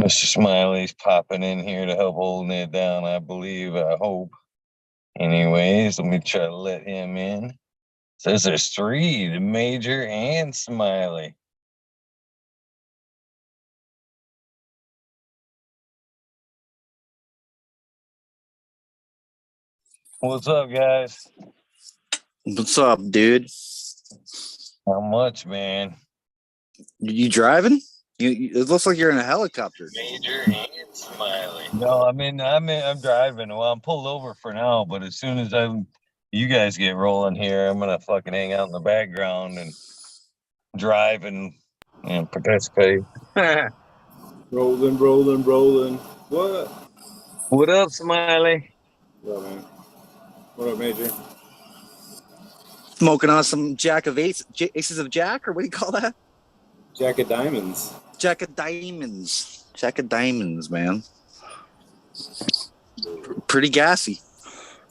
Mr. Smiley's popping in here to help holding it down, I believe. I hope. Anyways, let me try to let him in. Says there's three, the Major and Smiley. What's up, guys? What's up, dude? How much, man? You driving? It looks like you're in a helicopter. Major and Smiley. No, I'm driving. Well, I'm pulled over for now, but as soon as you guys get rolling here, I'm gonna fucking hang out in the background and drive and participate. Rolling. What? What up, Smiley? What up, man? What up, Major? Smoking on some Jack of Aces of Jack, or what do you call that? Jack of Diamonds. Jack of Diamonds. Jack of Diamonds, man. Pretty gassy.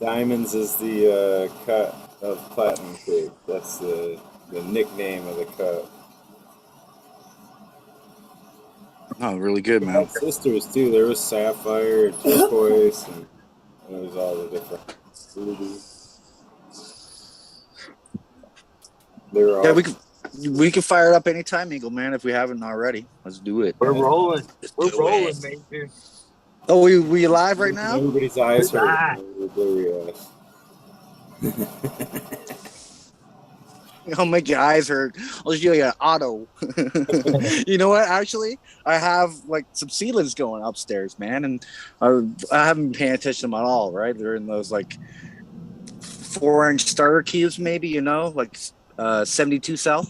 Diamonds is the cut of platinum cake. That's the nickname of the cut. Oh, really good, man. My sisters too. There was sapphire, and turquoise, and there was all the different rubies. They were all. Yeah, we can fire it up anytime, Eagle, man. If we haven't already, let's do it. We're rolling. We're rolling, Major. Oh, we live right now? Everybody's eyes hurt. I'll make your eyes hurt. I'll just give you an auto. You know what? Actually, I have like some seedlings going upstairs, man, and I haven't been paying attention to them at all. Right? They're in those like 4-inch starter cubes, maybe. You know, like 72 cell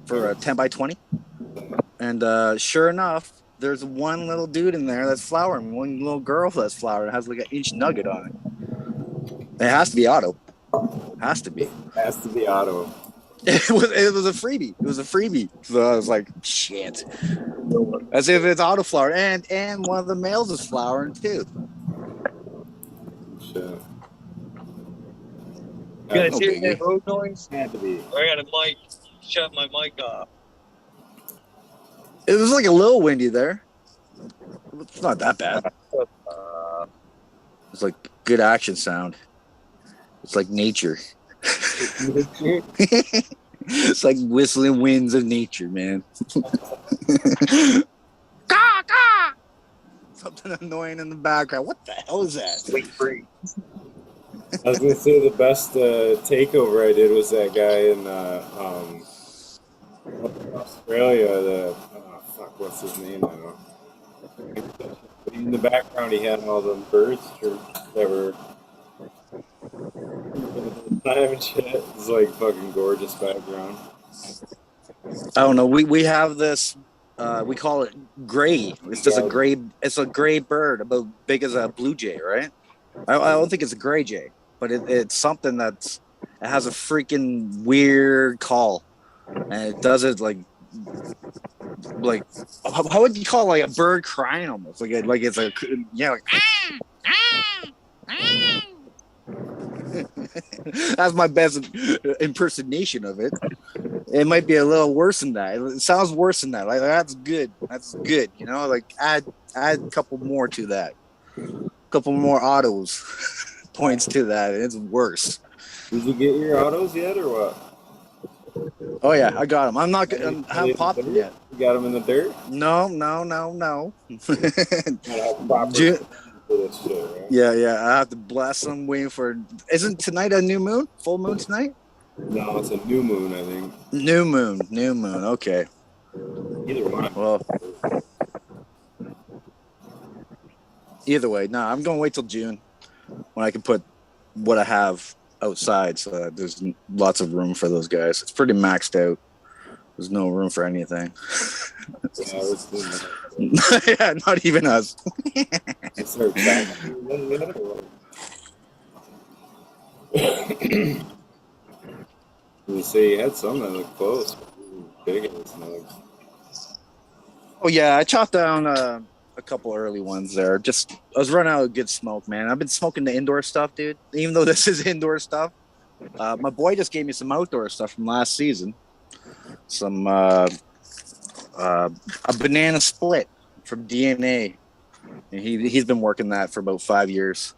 for a 10 by 20. And sure enough, there's one little dude in there that's flowering. One little girl that's flowering. It has like an inch nugget on it. It has to be auto. Has to be. Has to be auto. It was a freebie. It was a freebie. So I was like, shit. As if it's Autoflower. And one of the males is flowering too. Shit. You guys hear that road noise? Had to be. I got a mic. Shut my mic off. It was like a little windy there. It's not that bad. It's like good action sound. It's like nature. It's like whistling winds of nature, man. Caw, caw. Something annoying in the background. What the hell is that? Sweet free. I was gonna say the best takeover I did was that guy in Australia. What's his name now? In the background, he had all the birds that were. It's like fucking gorgeous background. I don't know. We have this. We call it gray. It's just a gray. It's a gray bird, about big as a blue jay, right? I don't think it's a gray jay, but it's something it has a freaking weird call, and it does it like how would you call it, like a bird crying almost like it's a like that's my best impersonation of it. It might be a little worse than that. It sounds worse than that. Like that's good. You know, like add a couple more to that. A couple more autos points to that. It's worse. Did you get your autos yet, or what? Oh yeah, I got them. I haven't popped them yet. You got them in the dirt? No. This shit, right? Yeah. I have to bless them. Waiting for. Isn't tonight a new moon? Full moon tonight? No, it's a new moon, I think. New moon. Okay. Either one. Well, either way, I'm going to wait till June when I can put what I have outside, so that there's lots of room for those guys. It's pretty maxed out. There's no room for anything. Yeah, not even us. You say you had some that looked close. Big as nugs. Oh yeah, I chopped down a couple early ones there. I was running out of good smoke, man. I've been smoking the indoor stuff, dude. Even though this is indoor stuff, my boy just gave me some outdoor stuff from last season. Some a banana split from DNA, and he's been working that for about 5 years.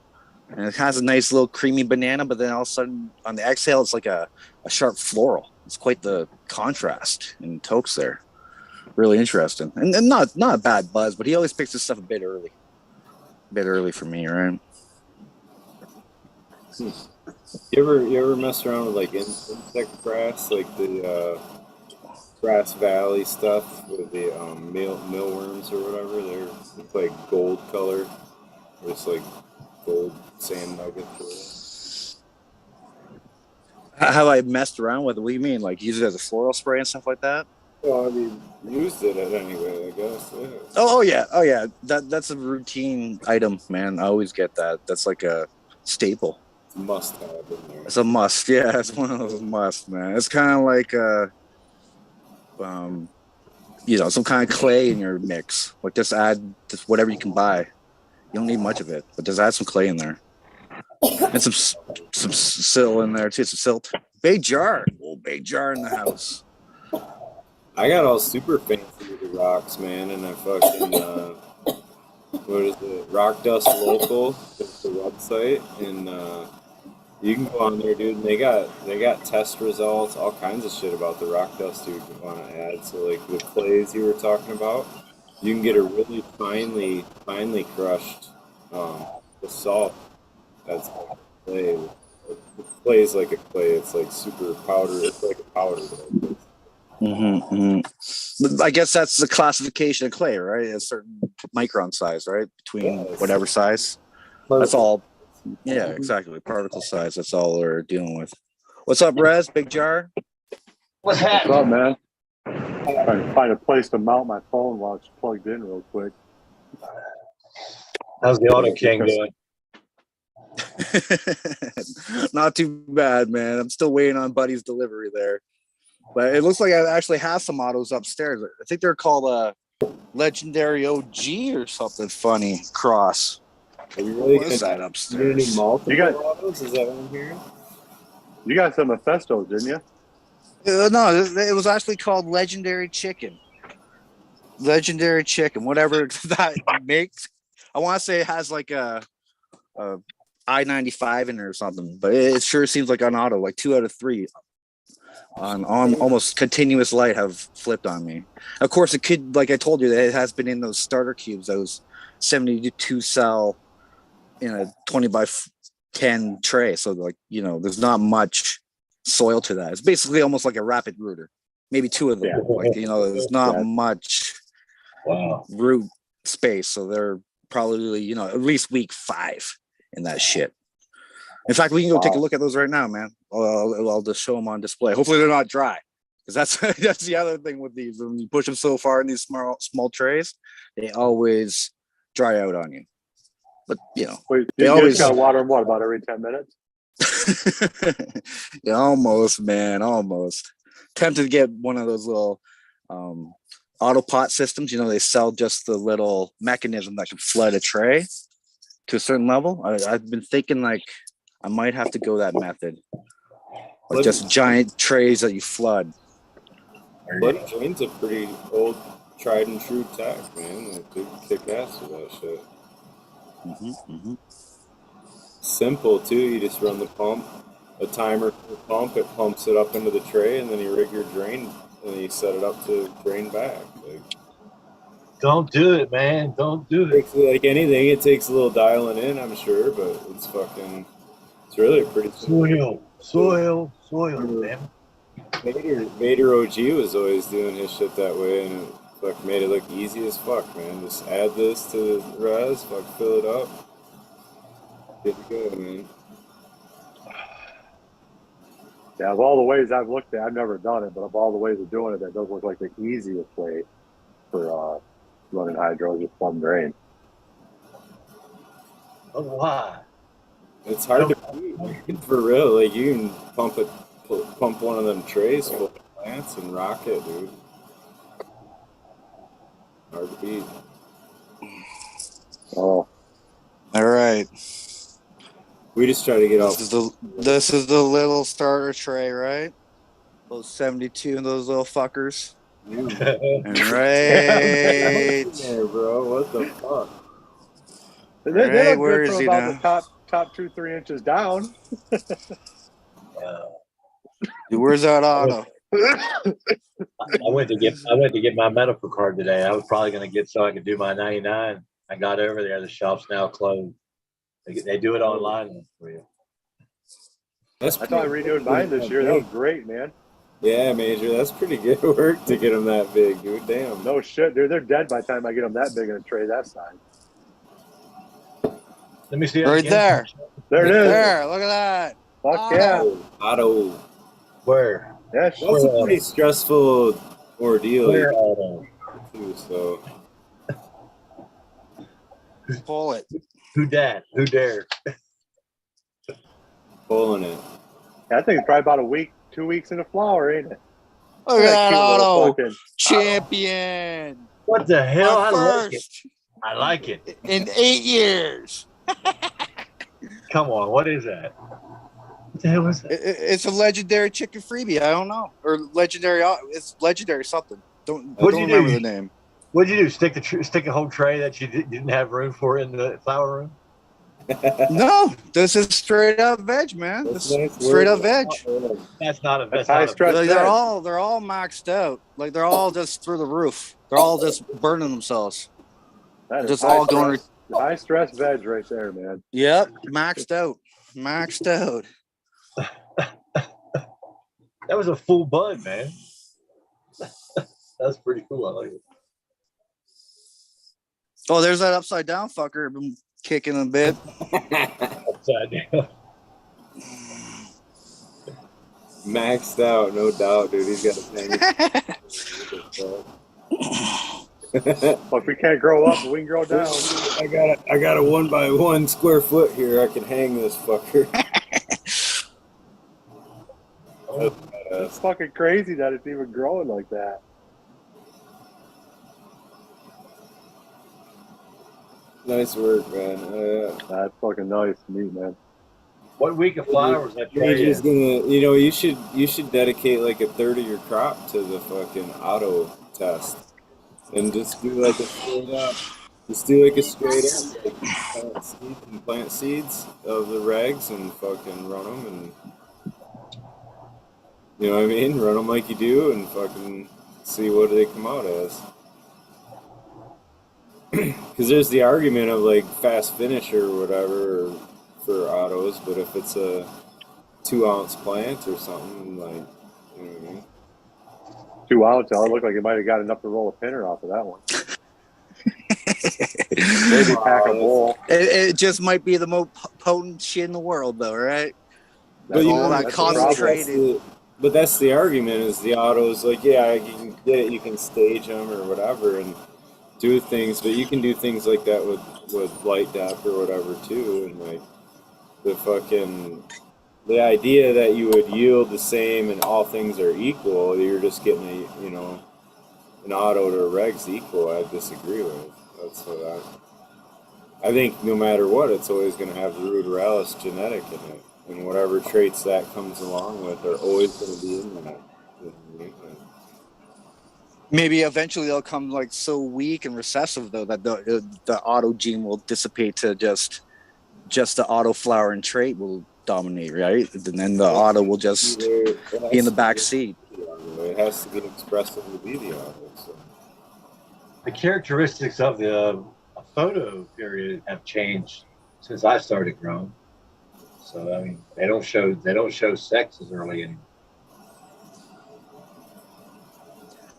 And it has a nice little creamy banana, but then all of a sudden on the exhale, it's like a sharp floral. It's quite the contrast in toques there. Really interesting, and not a bad buzz, but he always picks this stuff a bit early for me, right? You ever mess around with like insect grass, like the Grass Valley stuff with the mealworms or whatever? It's like gold color. It's like gold sand nuggets. Have I messed around with it? What do you mean? Like use it as a floral spray and stuff like that? Well, I mean, used it anyway, I guess. Yeah. Oh yeah. That's a routine item, man. I always get that. That's like a staple. It's a must have in there. It's a must. Yeah, it's one of those must, man. It's kind of like some kind of clay in your mix. Like just add just whatever you can buy. You don't need much of it, but just add some clay in there. And some silt in there too. Some silt. Big jar. Old big jar in the house. I got all super fancy with the rocks, man, and I fucking what is it? Rock Dust Local. It's the website, and you can go on there, dude. And they got test results, all kinds of shit about the rock dust you want to add. So like the clays you were talking about, you can get a really finely crushed the salt. That's like clay. The clay is like a clay. It's like super powder. It's like a powder. I guess that's the classification of clay, right? A certain micron size, right? Between whatever size. That's all. Yeah, exactly. Particle size. That's all we're dealing with. What's up, Rez? Big jar. What's up, man? Trying to find a place to mount my phone while it's plugged in real quick. How's the Auto King doing? Not too bad, man. I'm still waiting on Buddy's delivery there. But it looks like I actually have some autos upstairs. I think they're called a Legendary OG or something funny cross. Really what is that upstairs? You got autos? Is that what I'm hearing? You got some Mephistos, didn't you? No, it was actually called Legendary Chicken. Legendary Chicken, whatever that makes. I want to say it has like a I-95 in it or something, but it sure seems like an auto, like 2 out of 3 on almost continuous light have flipped on me. Of course, it could, like I told you, that it has been in those starter cubes, those 72 cell in a 20 by 10 tray. So like, there's not much soil to that. It's basically almost like a rapid rooter, maybe 2 of them. Yeah. Like, there's not much root space. So they're probably, at least week 5 in that shit. In fact, we can go take a look at those right now, man. I'll just show them on display. Hopefully they're not dry, because that's the other thing with these. When you push them so far in these small trays, they always dry out on you. But Wait, you always got to water them about every 10 minutes. Yeah, almost, man, almost. Tempted to get one of those little auto pot systems. They sell just the little mechanism that can flood a tray to a certain level. I've been thinking like I might have to go that method. Like just giant trays that you flood. Bloody Jane's a pretty old, tried and true tech, man. Like, they kick ass with that shit. Simple too. You just run the pump, a timer for the pump. It pumps it up into the tray, and then you rig your drain, and you set it up to drain back. Like, don't do it, man. Don't do it. Like anything, it takes a little dialing in, I'm sure, but it's really pretty simple. Soil, man. Vader OG was always doing his shit that way, and it made it look easy as fuck, man. Just add this to the res, fill it up. Good to go, man. Yeah, of all the ways I've looked at, I've never done it, but of all the ways of doing it, that does look like the easiest way for running hydros with plumb drain. Oh, why? It's hard to beat, for real. Like, you can pump one of them trays full of plants and rock it, dude. Hard to beat. Oh. All right. We just try to get off. This is the little starter tray, right? Those 72 and those little fuckers. Right. There, bro. What the fuck? They Right, look where good is from he about now? the top 2-3 inches down. Dude, where's that auto? I went to get my medical card today. I was probably going to get so I could do my 99. I got over there. The shop's now closed. They do it online for you. That's I thought I renewed mine this year. That was great, man. Yeah, Major. That's pretty good work to get them that big, dude. Damn. No shit, dude. They're dead by the time I get them that big in a tray that size. Let me see that Right again. there. There it is. There, look at that. Fuck yeah. Auto. Where? Yeah, That's a pretty stressful ordeal. Where auto? Too, so. Pull it. Who dat? Who dare? Pulling it. I think it's probably about a week, 2 weeks in the flower, ain't it? Look at that cute little auto. fucking Champion. What the hell? I My like it. first I like it. in 8 years. Come on. What is that? What the hell is that? It's a legendary chicken freebie. I don't know. Or legendary. It's legendary something. Don't What'd you remember do? the name. What'd you do? Stick a whole tray that you didn't have room for in the flower room? No, this is straight up veg, man. This Nice is straight up work. veg. That's not a. That's That's high not stress. a. Like, they're all maxed out. Like they're all just through the roof. They're all just burning themselves. That is Just all going. high stress veg right there, man. Yep, maxed out. Maxed out. That was a full bud, man. That's pretty cool. I like it. Oh, there's that upside down fucker. Been kicking a bit. Upside down. Maxed out, no doubt, dude. He's got a thing. But we can't grow up, but we can grow down. I got a 1 by 1 square foot here. I can hang this fucker. It's fucking crazy that it's even growing like that. Nice work, man. That's fucking nice to me, man. What week of flowers that You're tray just is? gonna, you should dedicate like a third of your crop to the fucking auto test, and just do like a straight up, like plant seeds of the regs and fucking run them, and you know what I mean, run them like you do, and fucking see what they come out as. Because there's the argument of like fast finish or whatever for autos, but if it's a 2-ounce plant or something, like, you know what I mean? 2 ounce, it looked like it might have got enough to roll a pinner off of that one. Maybe pack a bowl. It just might be the most potent shit in the world, though, right? But you all know, that that's concentrated. But that's the argument, is the autos, like, yeah, you can get it, you can stage them or whatever and do things, but you can do things like that with light depth or whatever too, and like the idea that you would yield the same and all things are equal, you're just getting an auto to a reg's equal, I disagree with. That's what I think no matter what, it's always going to have the ruderalis genetic in it, and whatever traits that comes along with are always going to be in that. Maybe eventually they'll come like so weak and recessive though that the auto gene will dissipate to just the autoflower and trait will dominate, right? And then the auto will just be in the back seat. It has to be expressive to be the auto. So. The characteristics of the photo period have changed since I started growing. So I mean, they don't show sex as early anymore.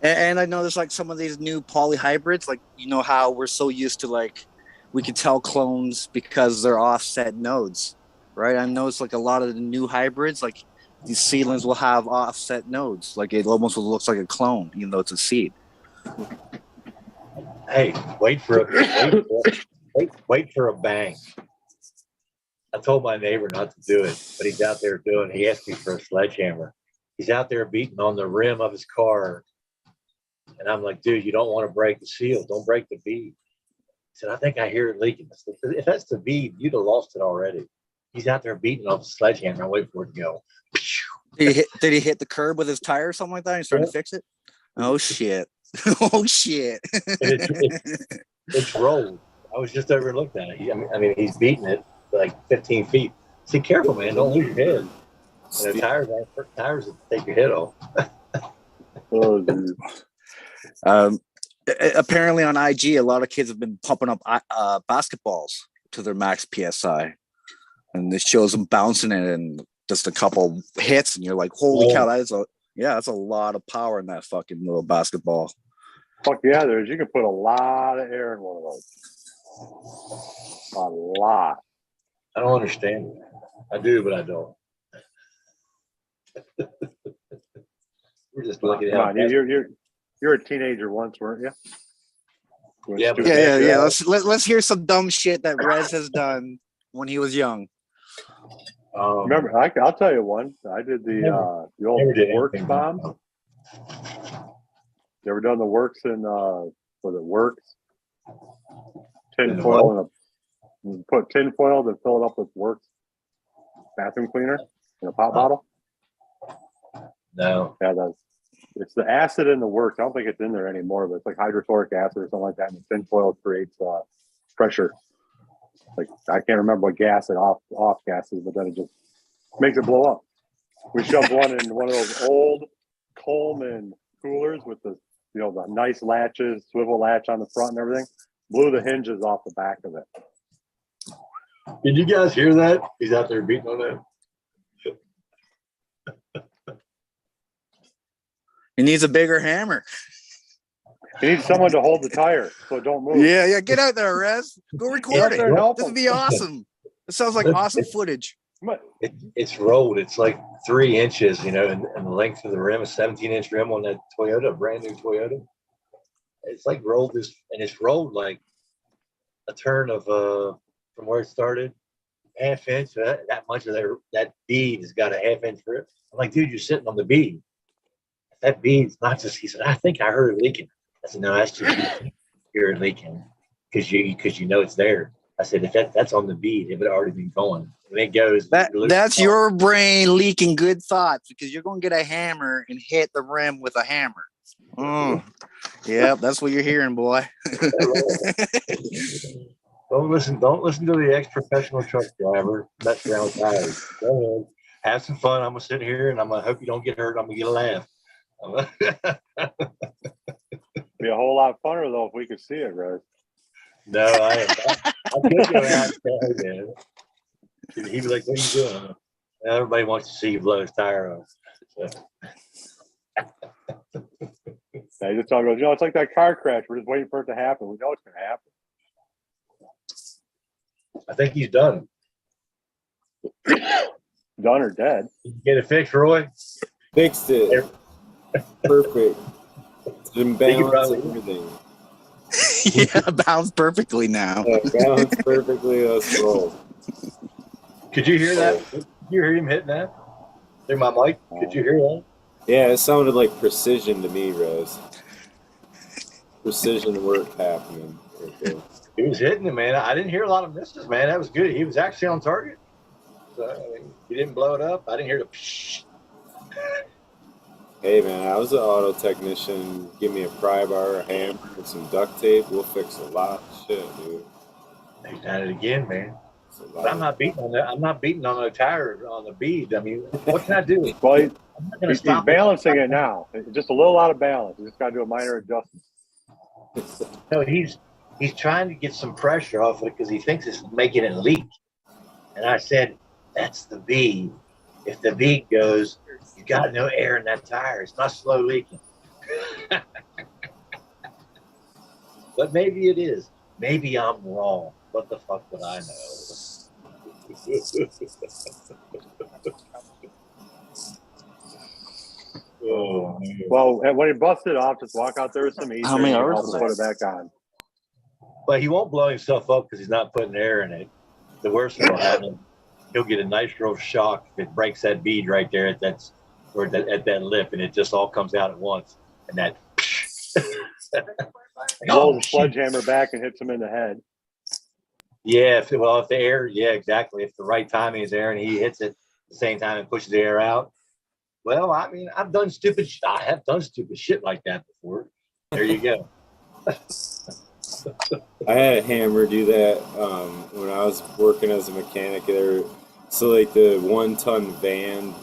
And I noticed like some of these new polyhybrids, like, you know how we're so used to like, we can tell clones because they're offset nodes, right? I noticed like a lot of the new hybrids, like these seedlings will have offset nodes. Like it almost looks like a clone, even though it's a seed. Hey, wait for a bang. I told my neighbor not to do it, but he's out there doing it. He asked me for a sledgehammer. He's out there beating on the rim of his car. And I'm like, dude, you don't want to break the seal. Don't break the bead. He said, I think I hear it leaking. I said, if that's the bead, you'd have lost it already. He's out there beating on the sledgehammer. I'm waiting for it to go. Did he hit the curb with his tire or something like that? And he's trying to fix it? Oh shit. Oh shit. It's rolled. I was just over and looked at it. I mean, he's beating it like 15 feet. See, careful, man. Don't lose your head. You know, tires will take your head off. Oh, dude. Apparently on IG, a lot of kids have been pumping up basketballs to their max PSI, and this shows them bouncing it and just a couple hits, and you're like, holy cow, that's a lot of power in that fucking little basketball. Fuck yeah, there is. You can put a lot of air in one of those. A lot. I don't understand it. I do, but I don't. We're just looking Come at on, you're a teenager once, weren't you? Yeah, but yeah. Let's hear some dumb shit that Rez has done when he was young. Remember, I'll tell you one. I did the old Works bomb. You ever done the Works in was it Works? Tinfoil and put tinfoil, then fill it up with Works bathroom cleaner in a pop bottle. No. Yeah, it's the acid in the Works. I don't think it's in there anymore, but it's like hydrochloric acid or something like that. And the tinfoil creates pressure. Like I can't remember what gas it off gas is, but then it just makes it blow up. We shoved one in one of those old Coleman coolers with the the nice latches, swivel latch on the front and everything. Blew the hinges off the back of it. Did you guys hear that? He's out there beating on that. He needs a bigger hammer. He needs someone to hold the tire so it don't move. Yeah. Get out there, Rez. Go record it. Help This him. would be awesome. It sounds like awesome footage. It's rolled. It's like 3 inches, and the length of the rim, a 17-inch rim on that Toyota, brand new Toyota. It's like rolled this, and it's rolled like a turn of from where it started, half inch. That much of that bead has got a half-inch rip. I'm like, dude, you're sitting on the bead. That bead's not just. He said, I think I heard it leaking. I said, no, that's just you hear it leaking because you know it's there. I said, if that's on the bead, it would already been going. When it goes, that's your brain leaking good thoughts because you're going to get a hammer and hit the rim with a hammer. Yeah, that's what you're hearing, boy. Don't listen to the ex-professional truck driver mess around with tires. Go ahead, have some fun. I'm gonna sit here and I'm gonna hope you don't get hurt. I'm gonna get a laugh. Be a whole lot funner though if we could see it, right? No, I am not. I could go out there, man. He'd be like, "What are you doing?" And everybody wants to see you blow his tire off. So. I just talk about, it's like that car crash. We're just waiting for it to happen. We know it's going to happen. I think he's done. Done or dead. Get it fixed, Roy? Fixed it. Perfect. Didn't balance everything. Yeah, balanced perfectly now. Yeah, balanced perfectly. Let's roll. Could you hear that? Did you hear him hitting that? Through my mic? Could you hear that? Yeah, it sounded like precision to me, Rose. Precision work happening. Right. He was hitting it, man. I didn't hear a lot of misses, man. That was good. He was actually on target. So he didn't blow it up. I didn't hear the psh. Hey, man, I was an auto technician. Give me a pry bar, a hammer, and some duct tape. We'll fix a lot of shit, dude. He's done it again, man. But I'm not beating on that. I'm not beating on the tire on the bead. I mean, what can I do? Well, he's balancing it now. It's just a little out of balance. You just got to do a minor adjustment. No, he's trying to get some pressure off of it because he thinks it's making it leak. And I said, that's the bead. If the bead goes, you got no air in that tire. It's not slow leaking. But maybe it is. Maybe I'm wrong. What the fuck would I know? Oh, well, when he busted off, just walk out there with some ether. How many hours and put it back on. But he won't blow himself up because he's not putting air in it. The worst thing will happen, he'll get a nice real shock if it breaks that bead right there at that lip, and it just all comes out at once. And that Rolls the sledgehammer back and hits him in the head. Yeah, if the air, yeah, exactly. If the right timing is there and he hits it at the same time and pushes the air out, Well, I mean, I've done stupid. I have done stupid shit like that before. There you go. I had a hammer do that when I was working as a mechanic there. So like the 1-ton van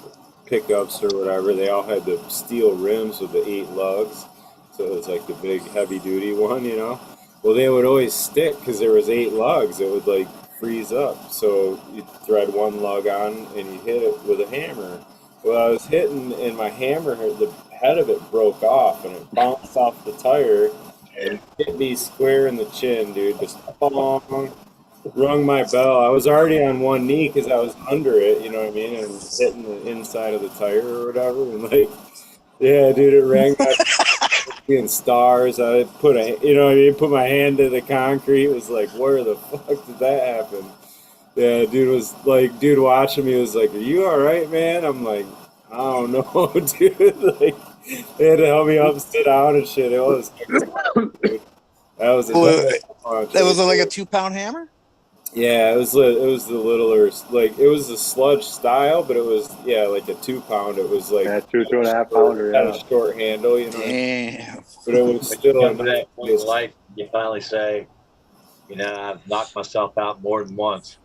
pickups or whatever, they all had the steel rims with the 8 lugs. So it was like the big heavy duty one, you know. Well, they would always stick because there was 8 lugs. It would like freeze up. So you thread one lug on and you hit it with a hammer. Well, I was hitting and my hammer, the head of it broke off and it bounced off the tire. And hit me square in the chin, dude. Just bong, rung my bell. I was already on one knee because I was under it, you know what I mean, and hitting the inside of the tire or whatever. And like, yeah, dude, it rang my seeing stars. I put you know what I mean, put my hand to the concrete. It was like, where the fuck did that happen? Yeah, dude was like, dude watching me was like, are you all right, man? I'm like, I don't know, dude. Like, they had to help me up, sit down and shit. It was, dude. That was That was like a 2-pound hammer. yeah, it was the littler, like it was the sludge style, but it was like a 2-pound. It was like 2.5 pounder. had Yeah. a short handle, you know. Damn. But it was But you still come to that point in life, you finally say, you know, I've knocked myself out more than once.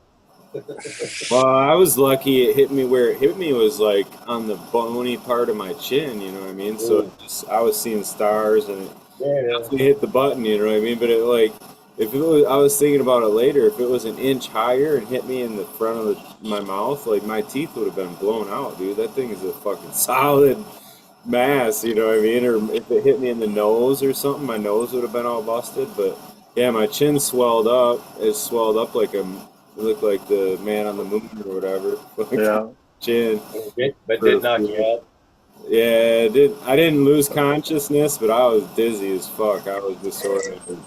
Well, I was lucky. It hit me where it hit me was like on the bony part of my chin. You know what I mean? So it just, I was seeing stars, and it definitely hit the button. You know what I mean? But it like if it was, I was thinking about it later. If it was an inch higher and hit me in the front of my mouth, like my teeth would have been blown out, dude. That thing is a fucking solid mass. You know what I mean? Or if it hit me in the nose or something, my nose would have been all busted. But yeah, my chin swelled up. It swelled up like a. It looked like the man on the moon or whatever. Yeah. Chin. But did knock you out. Yeah, it did. I didn't lose consciousness, but I was dizzy as fuck. I was disoriented.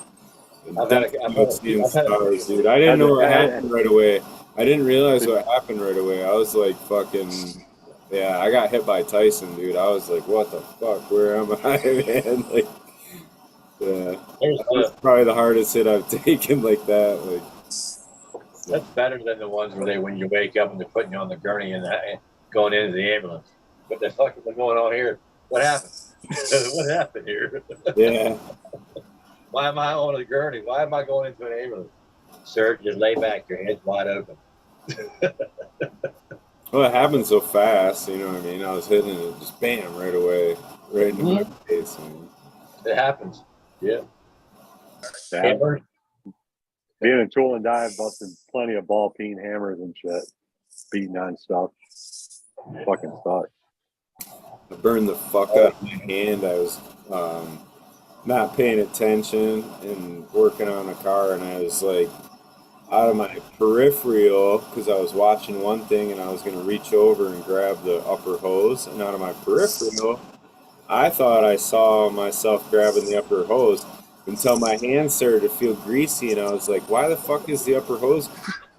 Seeing stars, dude. I didn't know what happened right away. I didn't realize what happened right away. I was like fucking. Yeah, I got hit by Tyson, dude. I was like, what the fuck? Where am I, man? Like, yeah. That's probably the hardest hit I've taken like that. Like, that's better than the ones where when you wake up and they're putting you on the gurney and going into the ambulance. What the fuck is going on here? What happened? What happened here? Yeah. Why am I on a gurney? Why am I going into an ambulance? Sir, just lay back. Your head's wide open. Well, it happened so fast, you know what I mean? I was hitting it just bam right away, right into my face. Man. It happens. Yeah. Hammer. Being in tool and die, busted plenty of ball peen hammers and shit, beating on stuff. Fucking sucks. I burned the fuck out of my hand. I was not paying attention and working on a car, and I was like out of my peripheral because I was watching one thing and I was going to reach over and grab the upper hose, and out of my peripheral, I thought I saw myself grabbing the upper hose until my hand started to feel greasy, and I was like, why the fuck is the upper hose,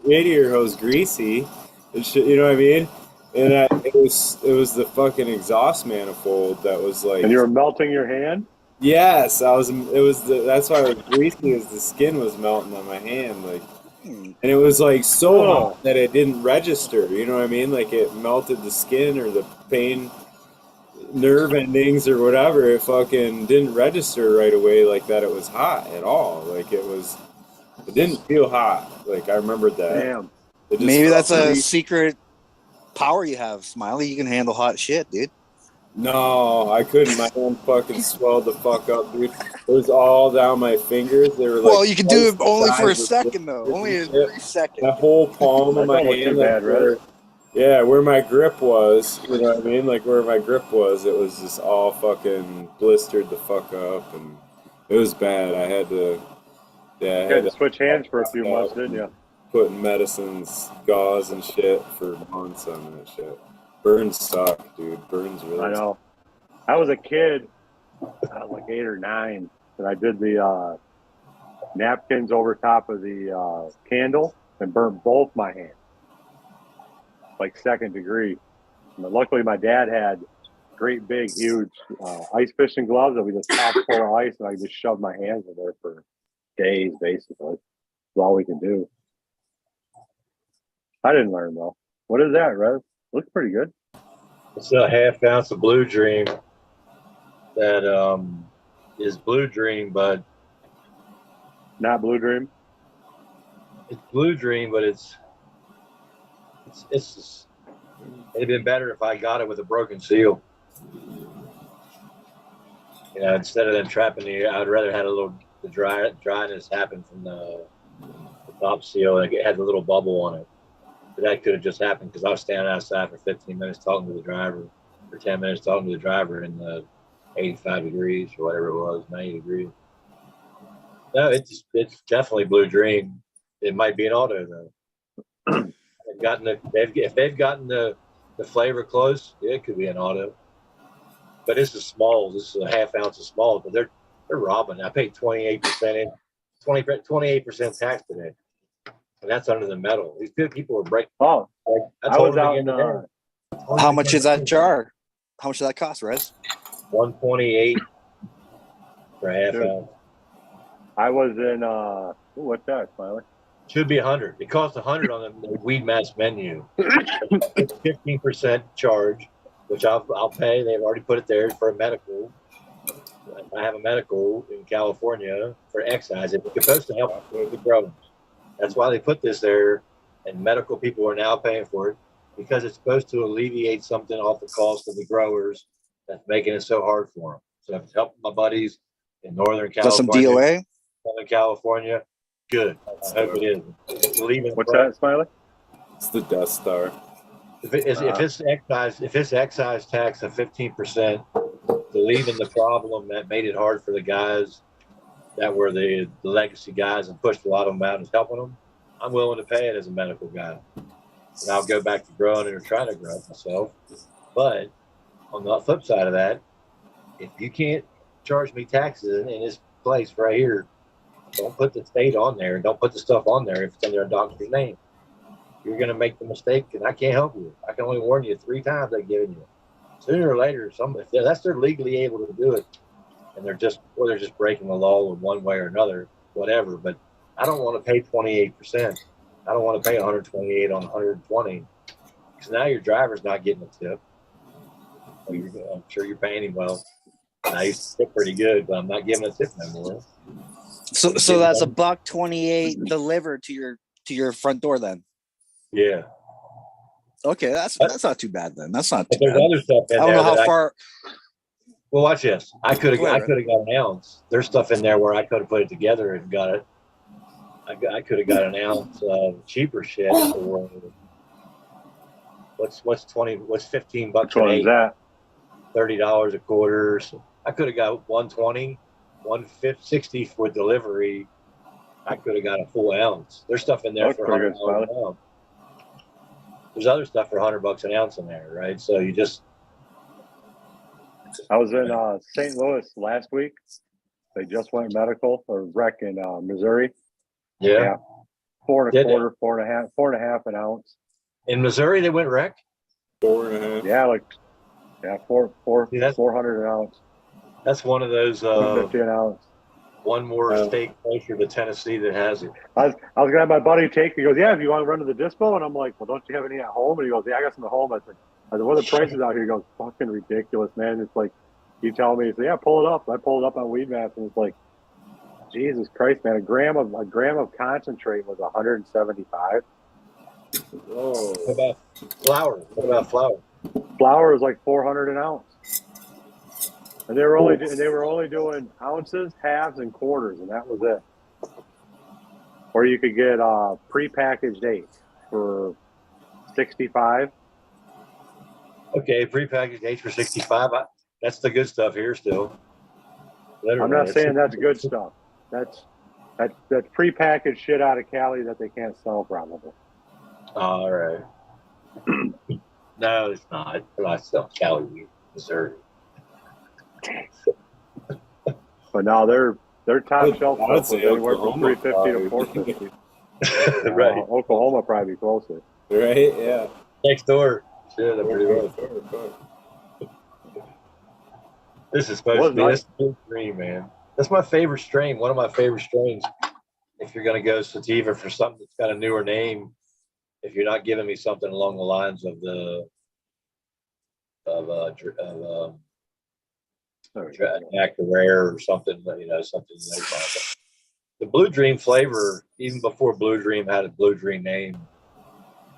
radiator hose greasy? And shit, you know what I mean? And it was the fucking exhaust manifold that was like. And you were melting your hand? Yes, I was. It was that's why it was greasy, as the skin was melting on my hand, like, and it was like so hot that it didn't register. You know what I mean? Like it melted the skin or the pain nerve endings or whatever. It fucking didn't register right away like that. It was hot at all. Like it didn't feel hot. Like I remembered that. Damn. Maybe that's a secret power you have, Smiley. You can handle hot shit, dude. No, I couldn't. My hand fucking swelled the fuck up, dude. It was all down my fingers. They were like. Well, you can do it only for a second, though. Only a 3 second. The whole palm of my hand. Where my grip was, you know what I mean? Like where my grip was, it was just all fucking blistered the fuck up, and it was bad. I had to. Yeah, you had to switch hands for a few months, didn't you? Putting medicines, gauze, and shit for months on that shit. Burns suck, dude. Burns really suck. I know. I was a kid, like 8 or 9, and I did the napkins over top of the candle and burnt both my hands, like 2nd degree. But luckily, my dad had great big, huge ice fishing gloves that we just popped full of ice, and I just shoved my hands in there for days, basically. That's all we could do. I didn't learn, though. What is that, Rev? Looks pretty good. It's a half ounce of Blue Dream that is Blue Dream, but Not Blue Dream. it's Blue Dream, but it's just, it'd been better if I got it with a broken seal. You know, instead of them trapping the, I'd rather had a little the dryness happen from the top seal, and it had the little bubble on it. But that could have just happened because I was standing outside for 15 minutes talking to the driver, for 10 minutes talking to the driver in the 85 degrees or whatever it was, 90 degrees. No, it's definitely Blue Dream. It might be an auto though. If they've gotten the flavor close, yeah, it could be an auto. But this is small. This is a half ounce of small, but they're robbing. I paid 28% in, 28% tax today, and that's under the metal. These good people are breaking. Oh, I was out in. How much is that jar? How much does that cost, Rez? 128 for a half Dude. ounce. I was in. What's that, Smiley? Should be 100. It costs 100 on the Weed Mass menu. It's 15% charge, which I'll pay. They've already put it there for a medical. I have a medical in California for excise. It's supposed to help with the growing. That's why they put this there, and medical people are now paying for it because it's supposed to alleviate something off the cost of the growers that's making it so hard for them. So if it's helping my buddies in Northern California, Is that some DOA? Southern California, good. I hope it is. It's leaving. What's that, Smiley? It's the Death Star. If it's excise tax of 15%, relieving the problem that made it hard for the guys that were the legacy guys and pushed a lot of them out and helping them, I'm willing to pay it as a medical guy. And I'll go back to growing it or trying to grow it myself. But on the flip side of that, if you can't charge me taxes in this place right here, don't put the state on there and don't put the stuff on there if it's under a doctor's name. You're going to make the mistake, and I can't help you. I can only warn you 3 times I've given you. Sooner or later, if they're legally able to do it, and they're just breaking the law in one way or another, whatever. But I don't want to pay 28%. I don't want to pay 128 on 120, because now your driver's not getting a tip. I'm sure you're paying him well. And I used to tip pretty good, but I'm not giving a tip no more. So that's $1.28 delivered to your front door then. Yeah. Okay, that's not too bad then. That's not too There's bad. other stuff in I don't there know how far. Well, watch this. I could have Go ahead, got an ounce. There's stuff in there where I could have put it together and got it. I could have got an ounce of cheaper shit for what's $15 Which one is that? $30 a quarter. So I could have got 120, 160 for delivery. I could have got a full ounce. There's stuff in there for $100 an ounce. There's other stuff for $100 an ounce in there, right? So you just. I was in St. Louis last week. They just went medical or rec in Missouri. Yeah. 4 1/4, 4 1/2 an ounce. In Missouri, they went rec? 4 1/2. Yeah, 400 an ounce. That's one of those 150 an ounce. One more state closer to Tennessee that has it. I was gonna have my buddy take me. He goes, yeah, if you want to run to the dispo, and I'm like, well, don't you have any at home? And he goes, yeah, I got some at home. I said, what are the prices out here? He goes, fucking ridiculous, man. It's like, you tell me, he said, yeah, pull it up. I pulled it up on Weed Mass, and it's like, Jesus Christ, man, a gram of concentrate was 175. Whoa. What about flour? Flour is like 400 an ounce. And they were only doing ounces, halves, and quarters, and that was it. Or you could get prepackaged 8 for 65. Okay, prepackaged 8 for 65. That's the good stuff here still. Literally, I'm not saying that's good stuff. That's prepackaged shit out of Cali that they can't sell probably. All right. No, it's not. I sell Cali weed, Missouri. But now they're top shelf I would stuff say was anywhere from Oklahoma 350 to probably. 450. Right. Oklahoma probably closer. Right? Yeah. Next door. Shit, I'm pretty well. This is supposed to be this strain, man. That's my favorite strain. One of my favorite strains. If you're going to go sativa for something that's got a newer name, if you're not giving me something along the lines of the Jack the Rare or something, something they call it. The Blue Dream flavor, even before Blue Dream had a Blue Dream name,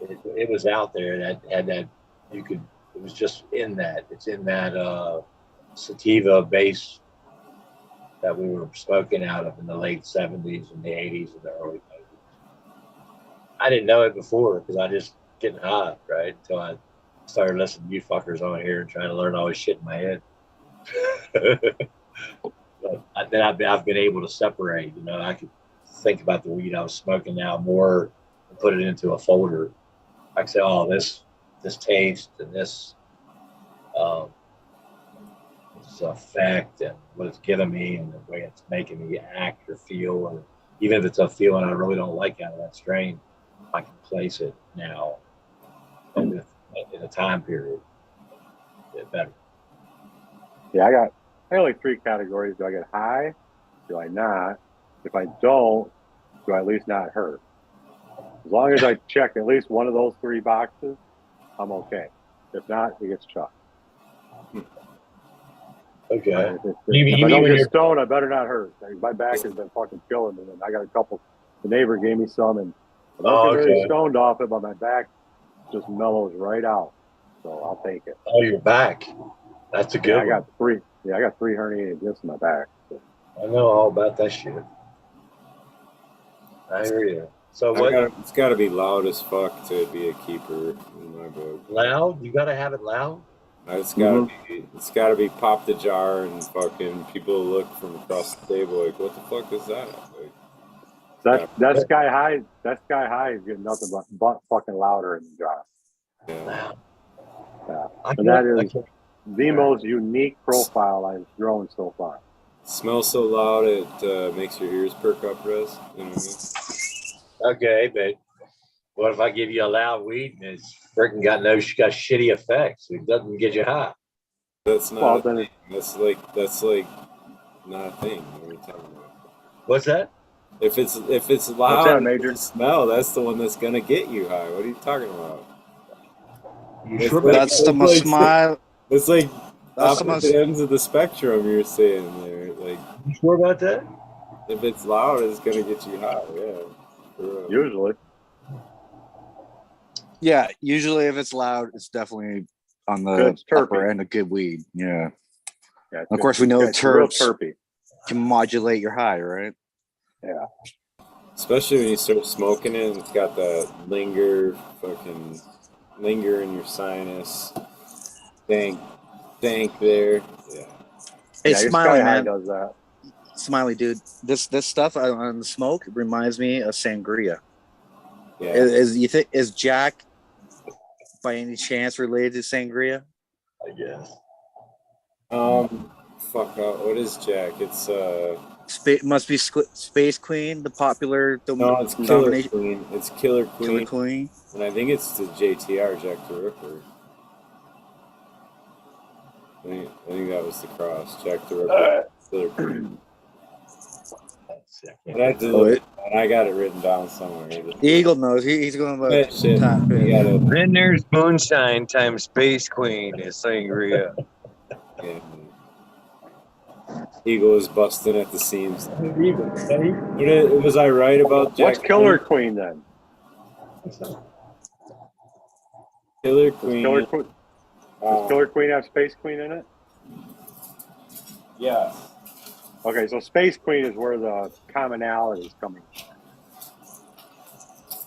it was out there. That had that you could. It was just in that. It's in that sativa base that we were smoking out of in the late '70s and the '80s and the early '90s. I didn't know it before because I just getting high, right? Until I started listening to you fuckers on here and trying to learn all this shit in my head. But then I've been able to separate. I could think about the weed I was smoking now more and put it into a folder. I could say, oh, this taste and this effect and what it's giving me and the way it's making me act or feel, and even if it's a feeling I really don't like out of that strain, I can place it now in a time period. Get better. Yeah, I got like 3 categories. Do I get high? Do I not? If I don't, do I at least not hurt? As long as I check at least one of those 3 boxes, I'm okay. If not, it gets chucked. Okay. If I don't get stoned, I better not hurt. My back has been fucking killing me. And I got a couple. The neighbor gave me some, and I don't get really stoned off it, but my back just mellows right out. So I'll take it. Oh, your back. That's a good one. I got 3. Yeah, I got 3 herniated discs in my back. So. I know all about that shit. I hear you. So it's got to be loud as fuck to be a keeper in my book. Loud? You got to have it loud? It's got to be pop the jar and fucking people look from across the table like, what the fuck is that? Like, that Sky High. That Sky High is getting nothing but fucking louder in the jar. Yeah. And that is the most unique profile I've grown so far. Smells so loud it makes your ears perk up, Riz. You know what I mean? Okay, but what if I give you a loud weed and it's freaking got shitty effects? It doesn't get you high. That's not a thing. That's like not a thing. What are you talking about? What's that? If it's loud, Major? Smell, that's the one that's gonna get you high. What are you talking about? That's the most smile. It's like opposite ends of the spectrum you're saying there. Like, you sure about that? If it's loud, it's gonna get you high. Yeah. Usually. Yeah, usually if it's loud, it's definitely on the upper end of good weed. Yeah. Of course, we know terps can modulate your high, right? Yeah. Especially when you start smoking it and it's got that linger in your sinus. Dank there. Yeah. Hey, Smiley, man. Does that. Smiley, dude. This stuff on the smoke reminds me of sangria. Yeah. Is Jack by any chance related to sangria? I guess. What is Jack? It's must be Space Queen, the popular No, it's Killer Queen. It's Killer Queen. And I think it's the JTR, Jack the Ripper. I think that was the cross. Jack the Ripper, Killer Queen. I got it written down somewhere. Eagle knows. He's going to top it. Then there's Moonshine times Space Queen is sangria. Yeah. Eagle is busting at the seams. Was I right about Jack? What's Killer Queen then? Killer Queen. Does Killer Queen have Space Queen in it? Yeah. Okay, so Space Queen is where the commonality is coming from.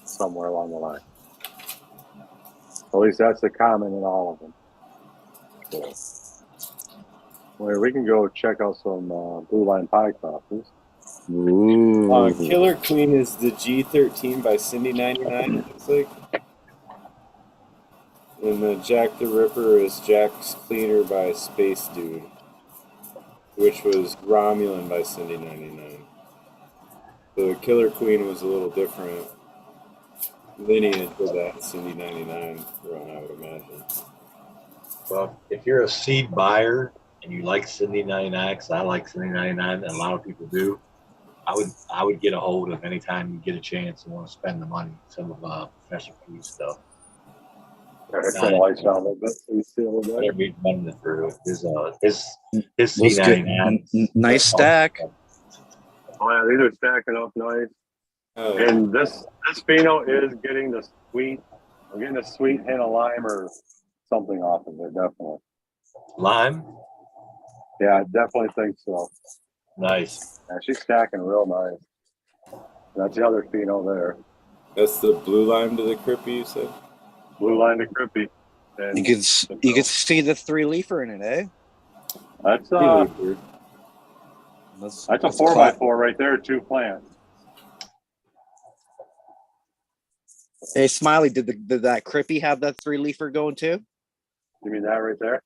Somewhere along the line. At least that's the common in all of them. Cool. Well, we can go check out some Blue Line pie crosses. Killer Queen is the G13 by Cindy 99, it looks like. And the Jack the Ripper is Jack's Cleaner by Space Dude, which was Romulan by Cindy 99. So the Killer Queen was a little different lineage for that Cindy 99 run, I would imagine. Well, if you're a seed buyer and you like Cindy 99, because I like Cindy 99, and a lot of people do, I would get a hold of anytime you get a chance and want to spend the money, some of Professor P's stuff. Turn the lights down a little bit so you see a little bit. Better be running through his Looks good. C99. Nice stack. Oh yeah, these are stacking up nice. Oh, And this pheno is getting the sweet. I'm getting a sweet hint of lime or something off of it, definitely. Lime. Yeah, I definitely think so. Nice. Yeah, she's stacking real nice. That's the other pheno there. that's the blue lime to the crippy, you said? Blue line to crippy. And You can see the 3-leafer in it, eh? that's Really weird. That's a 4x4 right there, 2 plants. Hey, Smiley, did that Crippy have that 3-leafer going too? You mean that right there?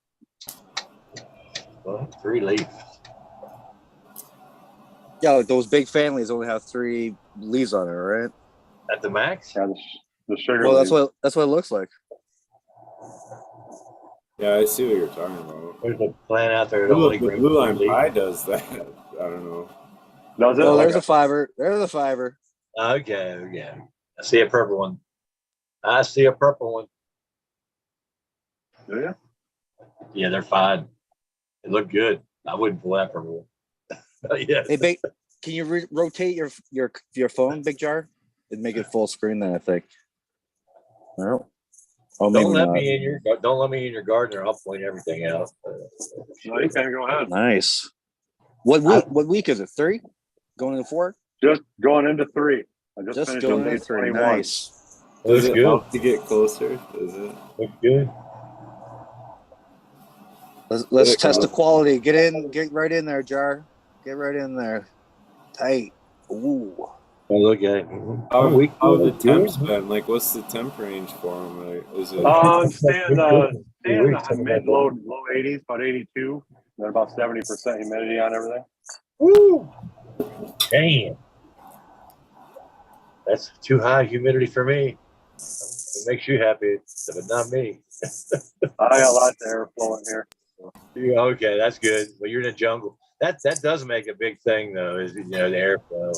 Well, 3 leaf. Yeah, like those big families only have 3 leaves on it, right? At the max? Yeah, the sugar. Well, leaves. that's what it looks like. Yeah, I see what you're talking about. There's a plant out there that only The grows blue lime 3 leaf. pie does that. I don't know. Does it? Oh, there's Okay. a fiber. There's a fiber. Okay. I see a purple one. Do you? Yeah, they're fine. They look good. I wouldn't pull that purple one. Yeah. Hey, can you rotate your phone, Big Jar, and make it full screen? Then I think. No. Oh, maybe Don't let not. me in your garden, or I'll point everything out. No, you can go ahead. Nice. What week is it? 3? Going into 4? Just going into 3. I just Just finished going on day into 3. 21. Nice. Does Looks it good. help to get closer? Does it? Looks good. Let's test the quality. Get right in there, Jar. Get right in there. Tight. Ooh. Oh, look at it. How the temps been? Like, what's the temp range for them? Like, is it? Staying in the low 80s, about 82. Then about 70% humidity on everything. Woo! Damn. That's too high humidity for me. It makes you happy, but not me. I got lots of air flowing here. Yeah, okay, that's good. But you're in the jungle. That does make a big thing, though. Is the airflow.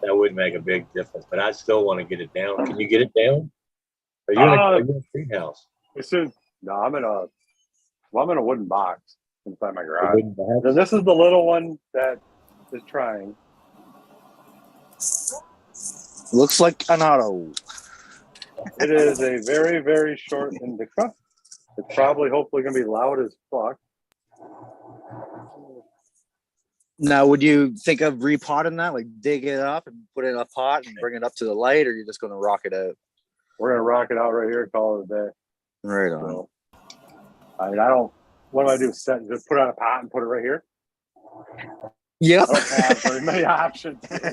That would make a big difference. But I still want to get it down. Can you get it down? Are you in a greenhouse? No, I'm in a wooden box inside my garage. And this is the little one that is trying. Looks like an auto. It is a very, very short indica. It's probably hopefully going to be loud as fuck. Now, would you think of repotting that, like dig it up and put it in a pot and bring it up to the light, or you're just going to rock it out? We're going to rock it out right here, call it a day. Right on. So, I don't. What do I do? Just put it on a pot and put it right here. Yep. I don't have very many options. and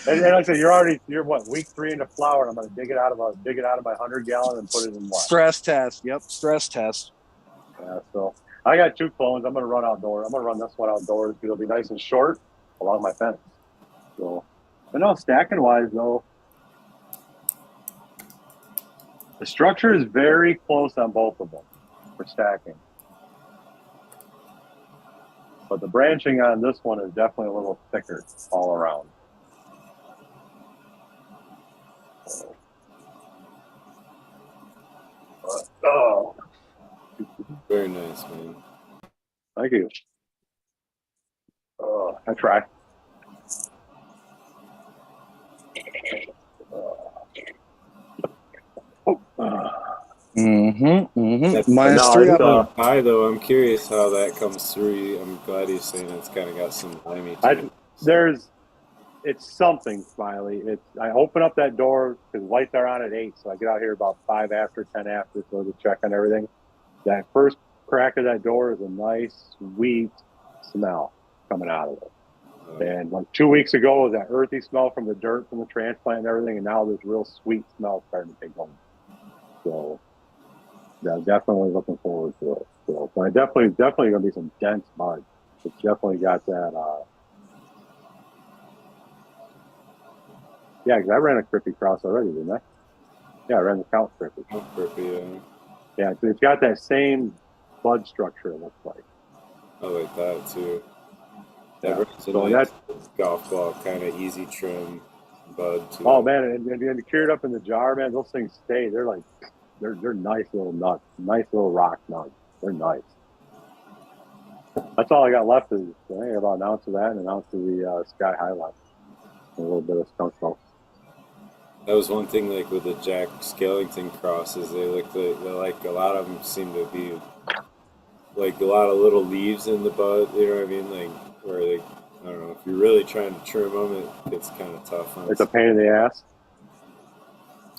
like I said, you're what, week 3 into flower, and I'm going to dig it out of my 100-gallon and put it in what? Stress test. Yep. Stress test. Yeah. So I got 2 clones. I'm going to run outdoors. I'm going to run this one outdoors because it'll be nice and short along my fence. So, but no, stacking wise though, the structure is very close on both of them for stacking. But the branching on this one is definitely a little thicker all around. Oh, Very nice, man. thank you. I try. Minus No, 3 it's, up. Pie though, I'm curious how that comes through. I'm glad he's saying it's kind of got some limey to it. It's something, Smiley. I open up that door because lights are on at 8, so I get out here about 5 after, 10 after, so to check on everything. That first crack of that door is a nice, sweet smell coming out of it. And like 2 weeks ago was that earthy smell from the dirt from the transplant and everything, and now this real sweet smell starting to take hold. So yeah, definitely looking forward to it. So, but definitely gonna be some dense bud. It's definitely got that. Yeah, because I ran a Crippy cross already, didn't I? Yeah, I ran the Count Crippy. Yeah, it's got that same bud structure. It looks like. I like that too. Yeah. So that's golf ball kind of easy trim bud too. Oh man, and cured up in the jar, man. Those things stay. They're like they're nice little nuts, nice little rock nuts. They're nice. That's all I got left is I think about an ounce of that and an ounce of the Sky Highlight. A little bit of skunk smoke. That was one thing, like with the Jack Skellington crosses, they like a lot of them seem to be like a lot of little leaves in the bud. You know what I mean? Like where they, I don't know, if you're really trying to trim them, it gets kind of tough. It's a pain in the ass.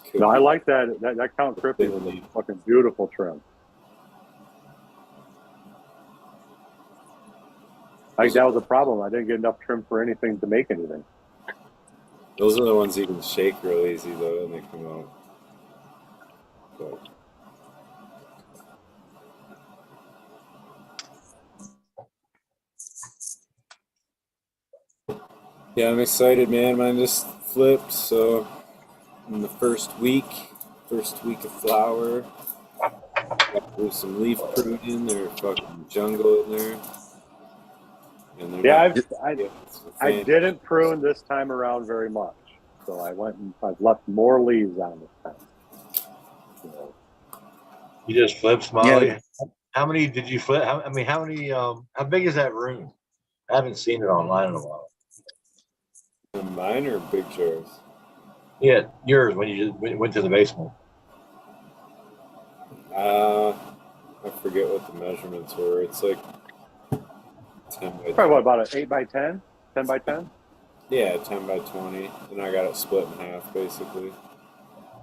Could No, I be. like that Count Crippy was a fucking beautiful trim. I think that was a problem. I didn't get enough trim for anything to make anything. Those are the ones you can shake real easy though, and they come out. But, yeah, I'm excited, man. Mine just flipped, so in the first week of flower, got to do some leaf pruning. There's fucking jungle in there, and they're Yeah, not. I didn't prune this time around very much, so I went and I've left more leaves on this time. So, You just flip, Smiley. Yeah. How many did you flip? How many? How big is that room? I haven't seen it online in a while. Mine are big jars. Yeah, yours when you went to the basement. I forget what the measurements were. It's like 10 by probably what, about an 8 by 10, 10 by 10. Yeah, 10 by 20, and I got it split in half basically.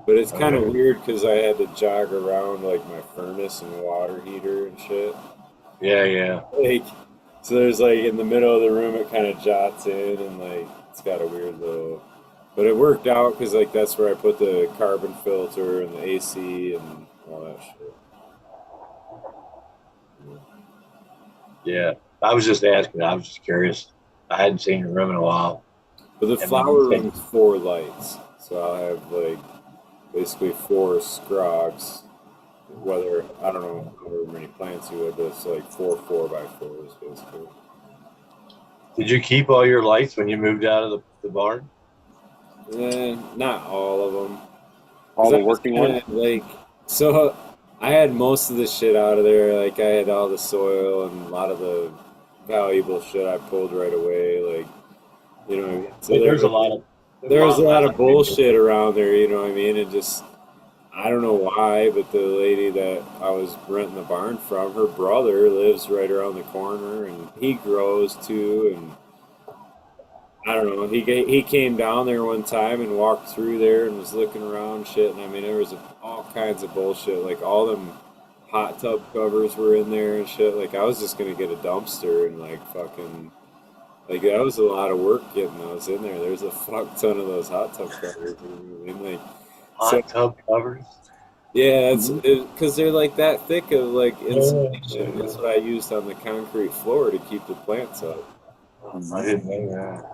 But it's kind of weird because I had to jog around like my furnace and water heater and shit. Yeah. Like, so there's like in the middle of the room, it kind of jots in, and like it's got a weird little. But it worked out because like that's where I put the carbon filter and the AC and all that shit. Yeah. I was just asking. I was just curious. I hadn't seen your room in a while. But the flower room's 4 lights, so I'll have like basically 4 scrogs. Whether I don't know however many plants you would, but it's like 4 4x4s basically. Did you keep all your lights when you moved out of the barn? Not all of them. All the working ones? Like, so I had most of the shit out of there. Like, I had all the soil and a lot of the valuable shit I pulled right away. Like, you know what I mean? So There's a lot of bullshit around there, you know what I mean? And just, I don't know why, but the lady that I was renting the barn from, her brother lives right around the corner, and he grows too, and I don't know. He came down there one time and walked through there and was looking around and shit. And I mean, there was all kinds of bullshit. Like all them hot tub covers were in there and shit. Like I was just gonna get a dumpster and like fucking like that was a lot of work getting those in there. There's a fuck ton of those hot tub covers. You know what I mean? Like hot tub covers. Yeah, it's because they're like that thick of like insulation. That's what I used on the concrete floor to keep the plants up. I didn't know that.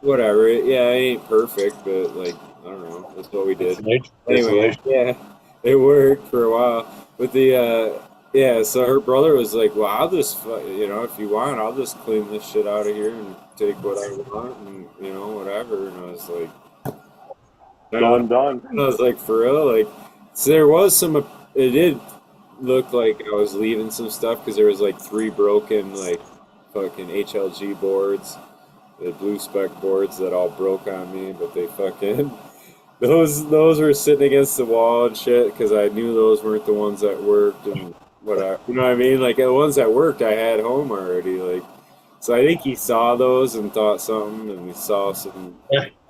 Whatever. Yeah, it ain't perfect, but like I don't know. That's what we did. Anyway, yeah, it worked for a while. But the yeah, so her brother was like, "Well, I'll just if you want, I'll just clean this shit out of here and take what I want, and whatever." And I was like, Done. And I was like, for real, like, so there was some. It did look like I was leaving some stuff because there was like 3 broken like fucking HLG boards. The blue spec boards that all broke on me, but they fucking those were sitting against the wall and shit because I knew those weren't the ones that worked and whatever. You know what I mean? Like the ones that worked, I had home already. Like, so I think he saw those and thought something, and we saw some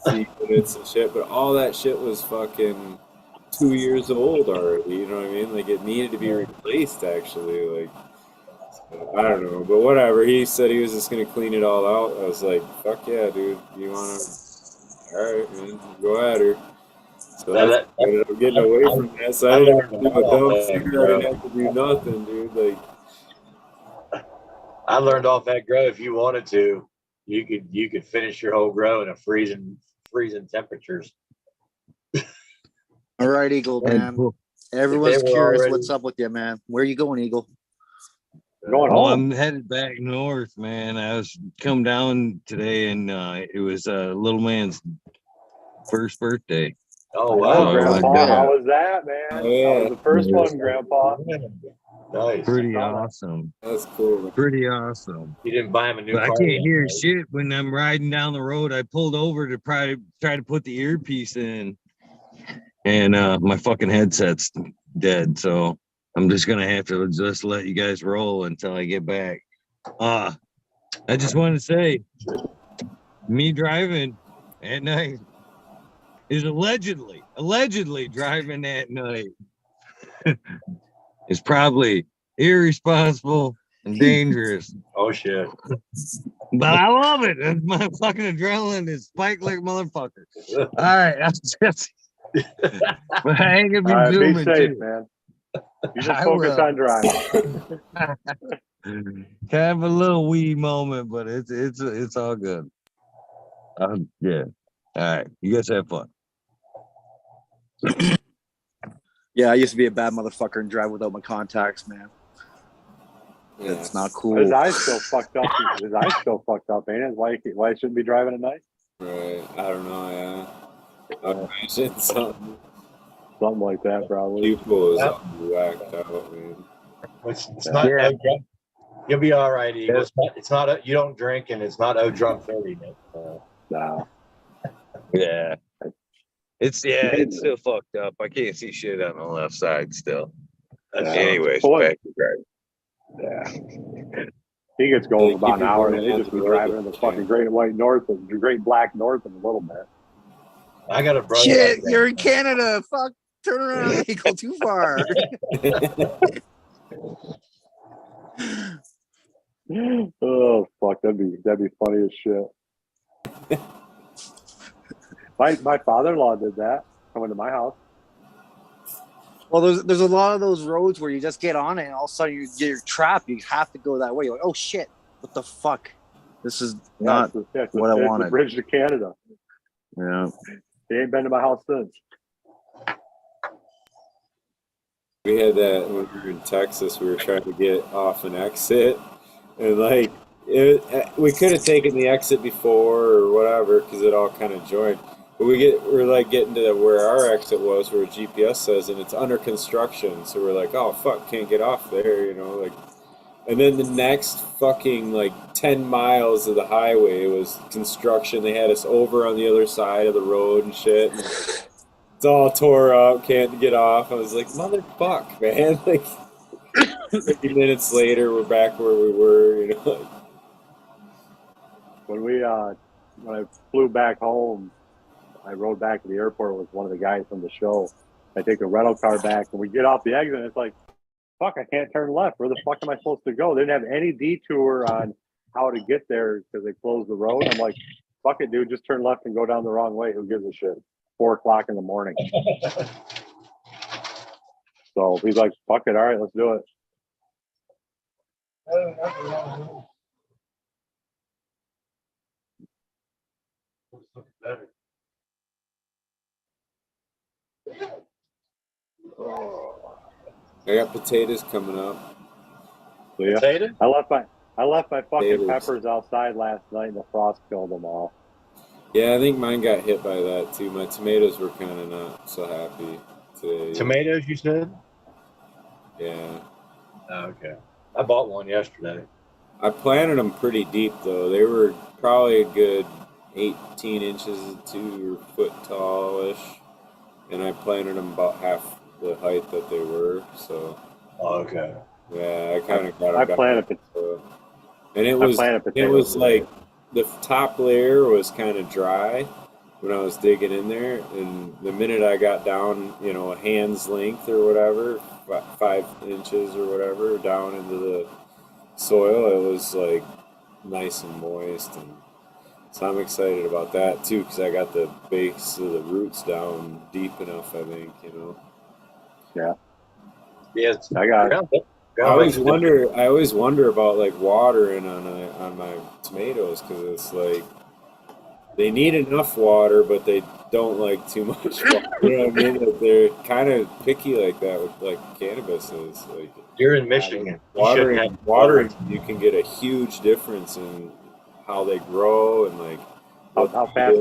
seed units and shit. But all that shit was fucking 2 years old already. You know what I mean? Like it needed to be replaced actually. Like. I don't know, but whatever. He said he was just gonna clean it all out. I was like, "Fuck yeah, dude! You wanna? All right, man, go at her." So I ended up getting away from that. So I didn't have to do a dumpster. I didn't have to do nothing, dude. Like, I learned off that grow. If you wanted to, you could finish your whole grow in a freezing temperatures. All right, Eagle, man. Everyone's curious what's up with you, man. Where are you going, Eagle? Going home. I'm headed back north, man. I was come down today, and it was little man's first birthday. Oh, Oh, wow. Grandpa, yeah. how was that, man? Oh, yeah. That was the first one, Grandpa. Nice. Pretty awesome. That's cool. Pretty awesome. You didn't buy him a new But I car can't yet, hear right? shit when I'm riding down the road. I pulled over to try to put the earpiece in, and my fucking headset's dead. So I'm just gonna have to just let you guys roll until I get back. I just want to say, me driving at night is allegedly driving at night is probably irresponsible and dangerous. Oh, shit. But I love it. My fucking adrenaline is spiked like motherfucker. All right, that's just. But I ain't gonna be All right, be zooming safe, too. man. You just I focus will. on driving. Kind of a little wee moment, but it's all good. Yeah. All right, you guys have fun. Yeah, I used to be a bad motherfucker and drive without my contacts, man. Yeah. It's not His cool. eyes still fucked up. His eyes still fucked up, ain't it? Why he shouldn't be driving at night? Right. I don't know. Yeah. I imagine something. Something like that, probably. People is Yep. all whacked out, man. It's not Yeah. no drunk. You'll be all right, Eagle. It's not you don't drink, and it's not drunk 30. Nah. Yeah. It's still fucked up. I can't see shit on the left side still. That's Anyways, Boy. back to driving. Yeah. He gets going about an hour, and they just be driving in the fucking Great White North and the Great Black North in a little bit. I got a brother. Shit, like that. you're in Canada. Fuck, turn around. You go too far. Oh fuck, that'd be funny as shit. My father-in-law did that, coming to my house. Well, there's a lot of those roads where you just get on it and all of a sudden you're trapped. You have to go that way. You're like, oh shit, what the fuck? This is not what I wanted. The bridge to Canada. Yeah. He ain't been to my house since. We had that when we were in Texas. We were trying to get off an exit, and like we could have taken the exit before or whatever because it all kind of joined. But we're like getting to where our exit was, where GPS says, and it's under construction. So we're like, oh fuck, can't get off there, you know, like. And then the next fucking like 10 miles of the highway was construction. They had us over on the other side of the road and shit. And it's all tore up, can't get off. I was like, motherfuck, man. Like 50 minutes later, we're back where we were, you know. When I flew back home, I rode back to the airport with one of the guys from the show. I take the rental car back, and we get off the exit, and it's like, fuck, I can't turn left. Where the fuck am I supposed to go? They didn't have any detour on how to get there because they closed the road. I'm like, fuck it, dude, just turn left and go down the wrong way. Who gives a shit? 4:00 in the morning. So he's like, fuck it, all right, let's do it. I got potatoes coming up. So yeah, Potato? I left my fucking Potatoes. peppers outside last night, and the frost killed them all. Yeah, I think mine got hit by that too. My tomatoes were kind of not so happy today. Tomatoes, you said? Yeah. Oh, okay. I bought one yesterday. I planted them pretty deep though. They were probably a good 18 inches to a foot tallish, and I planted them about half the height that they were. So Oh, okay. yeah, I kind of got I them. planted it. And it was like the top layer was kind of dry when I was digging in there, and the minute I got down, you know, a hand's length or whatever, 5 inches or whatever down into the soil, it was like nice and moist, and so I'm excited about that too because I got the base of the roots down deep enough, I think, you know. Yeah. Yes. I got it. I always wonder about like watering on my tomatoes because it's like they need enough water, but they don't like too much water. You know what I mean? Like they're kind of picky like that with like cannabis is. Like You're in Michigan. Watering, you can get a huge difference in how they grow and like How fast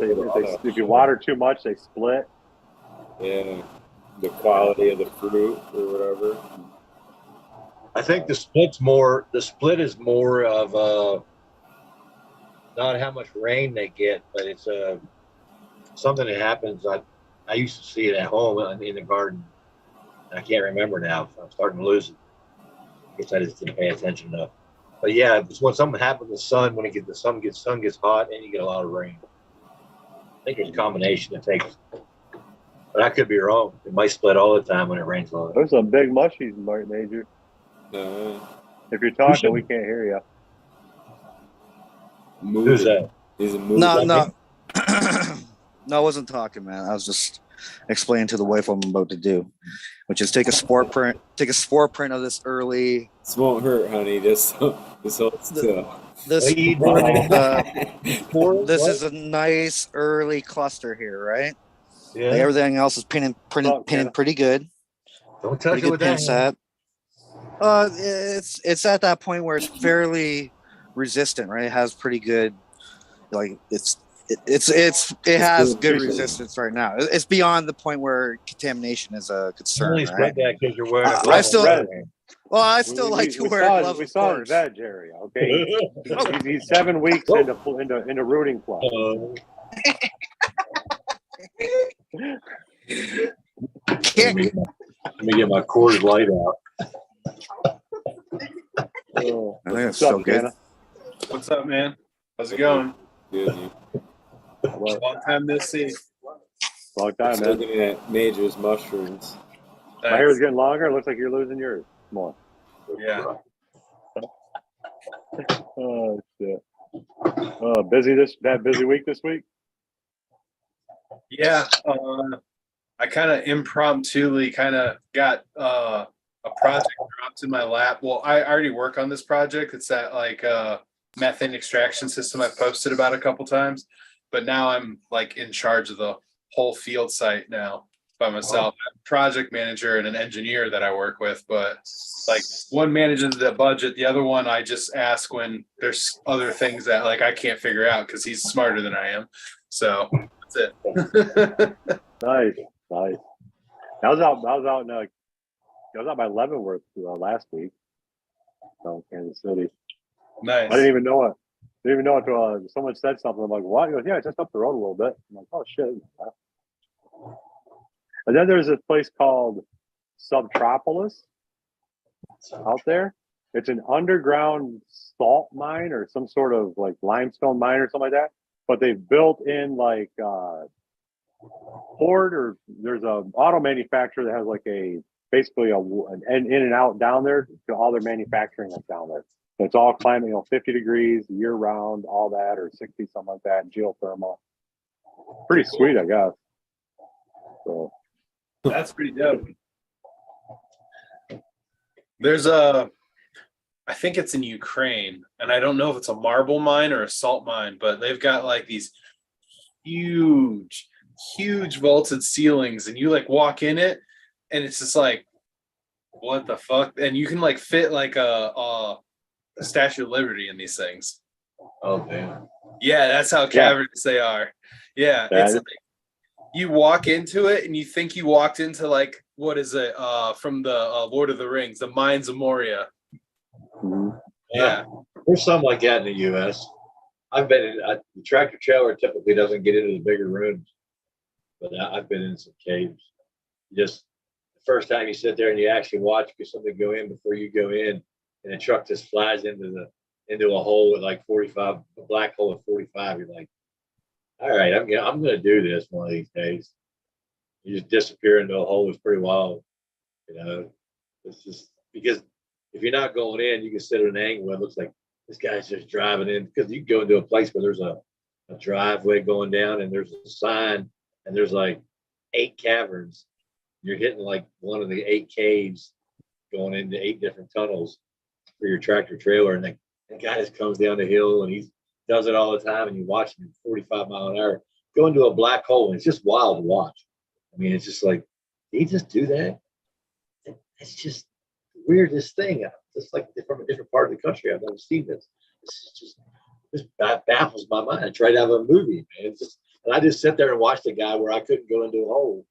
if you water too much, they split. Yeah, the quality of the fruit or whatever. I think the split is more of not how much rain they get, but it's something that happens. I used to see it at home in the garden. I can't remember now. I'm starting to lose it. I guess I just didn't pay attention enough. But yeah, it's when something happens with the sun, when the sun gets hot, and you get a lot of rain. I think there's a combination that takes, but I could be wrong. It might split all the time when it rains a lot. There's some big mushies, Major. If you're talking, we can't hear you. Who's that? He's a movie. No, no. No, I wasn't talking, man. I was just explaining to the wife what I'm about to do, which is take a spore print of this early. This won't hurt, honey. Just hold still. This is a nice early cluster here, right? Yeah. Like everything else is pinning pretty good. Don't touch it with that. Set. It's at that point where it's fairly resistant, right? It has pretty good, like it has good resistance right now. It's beyond the point where contamination is a concern. Only right? That because you're wearing I still like to wear gloves. We saw his veg area. Okay, he's 7 weeks into rooting club. Let me get my Coors Light out. I think it's so good. What's up, man? How's it going? Good. Long time no see. Long time, man. Looking at Major's mushrooms. My hair is getting longer. It looks like you're losing yours more. Yeah. Oh shit. Busy week this week? Yeah. I kind of impromptu got a project dropped in my lap. Well, I already work on this project. It's that methane extraction system I've posted about a couple times, but now I'm in charge of the whole field site now by myself. I'm a project manager and an engineer that I work with, but one manages the budget, the other one I just ask when there's other things that I can't figure out because he's smarter than I am. So that's it. Nice. I was out by Leavenworth last week. Kansas City. Nice. I didn't even know it until someone said something. I'm like, what? He goes, yeah, it's just up the road a little bit. I'm like, oh shit. And then there's this place called Subtropolis out there. It's an underground salt mine or some sort of limestone mine or something like that. But they've built in Ford, or there's a auto manufacturer that has basically an in and out down there to all their manufacturing that's down there. So it's all climbing, 50 degrees year round, all that, or 60, something like that, geothermal. Pretty sweet, I guess. So that's pretty dope. There's I think it's in Ukraine, and I don't know if it's a marble mine or a salt mine, but they've got these huge vaulted ceilings, and you walk in it, and it's just what the fuck? And you can fit a Statue of Liberty in these things. Oh damn. Yeah, that's how cavernous they are. Yeah, it's you walk into it and you think you walked into what is it from the Lord of the Rings, the Mines of Moria. Mm-hmm. Yeah, there's some like that in the U.S. I've been in the tractor trailer typically doesn't get into the bigger rooms, but I've been in some caves. Just the first time you sit there and you actually watch somebody go in before you go in, and the truck just flies into a hole with 45, a black hole at 45. You're like, all right, I'm gonna do this one of these days. You just disappear into a hole. It's pretty wild, It's just because if you're not going in, you can sit at an angle where it looks like this guy's just driving in, because you can go into a place where there's a driveway going down and there's a sign and there's 8 caverns. You're hitting one of the 8 caves going into 8 different tunnels for your tractor trailer. And the guy just comes down the hill and he does it all the time. And you watch him 45 mile an hour go into a black hole. And it's just wild to watch. I mean, it's just did he just do that? It's just the weirdest thing. Just from a different part of the country. I've never seen this. This baffles my mind. It's right out of a movie, man. And I just sit there and watch the guy where I couldn't go into a hole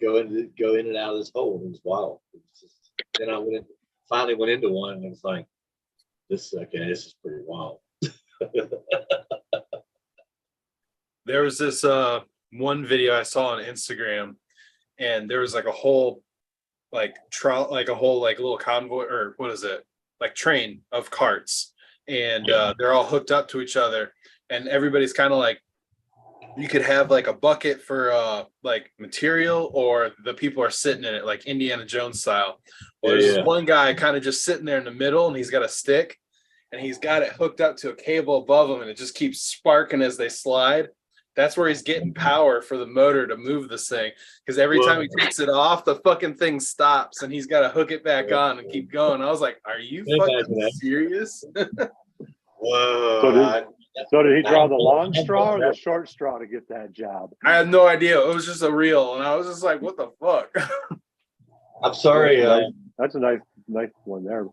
go in and out of this hole. It was wild. It was just, then I finally went into one, and it was like, this is pretty wild. There was this one video I saw on Instagram, and there was like a whole little convoy, or what is it, like train of carts, and they're all hooked up to each other, and everybody's kind of like, you could have like a bucket for like material, or the people are sitting in it like Indiana Jones style. Well, there's this one guy kind of just sitting there in the middle, and he's got a stick, and he's got it hooked up to a cable above him, and it just keeps sparking as they slide. That's where he's getting power for the motor to move this thing. Because every time he takes it off, the fucking thing stops, and he's got to hook it back on and keep going. I was like, are you fucking serious? Whoa. So did he draw the long straw or the short straw to get that job? I had no idea. It was just a reel, and I was just like, what the fuck? I'm sorry. That's a nice one there.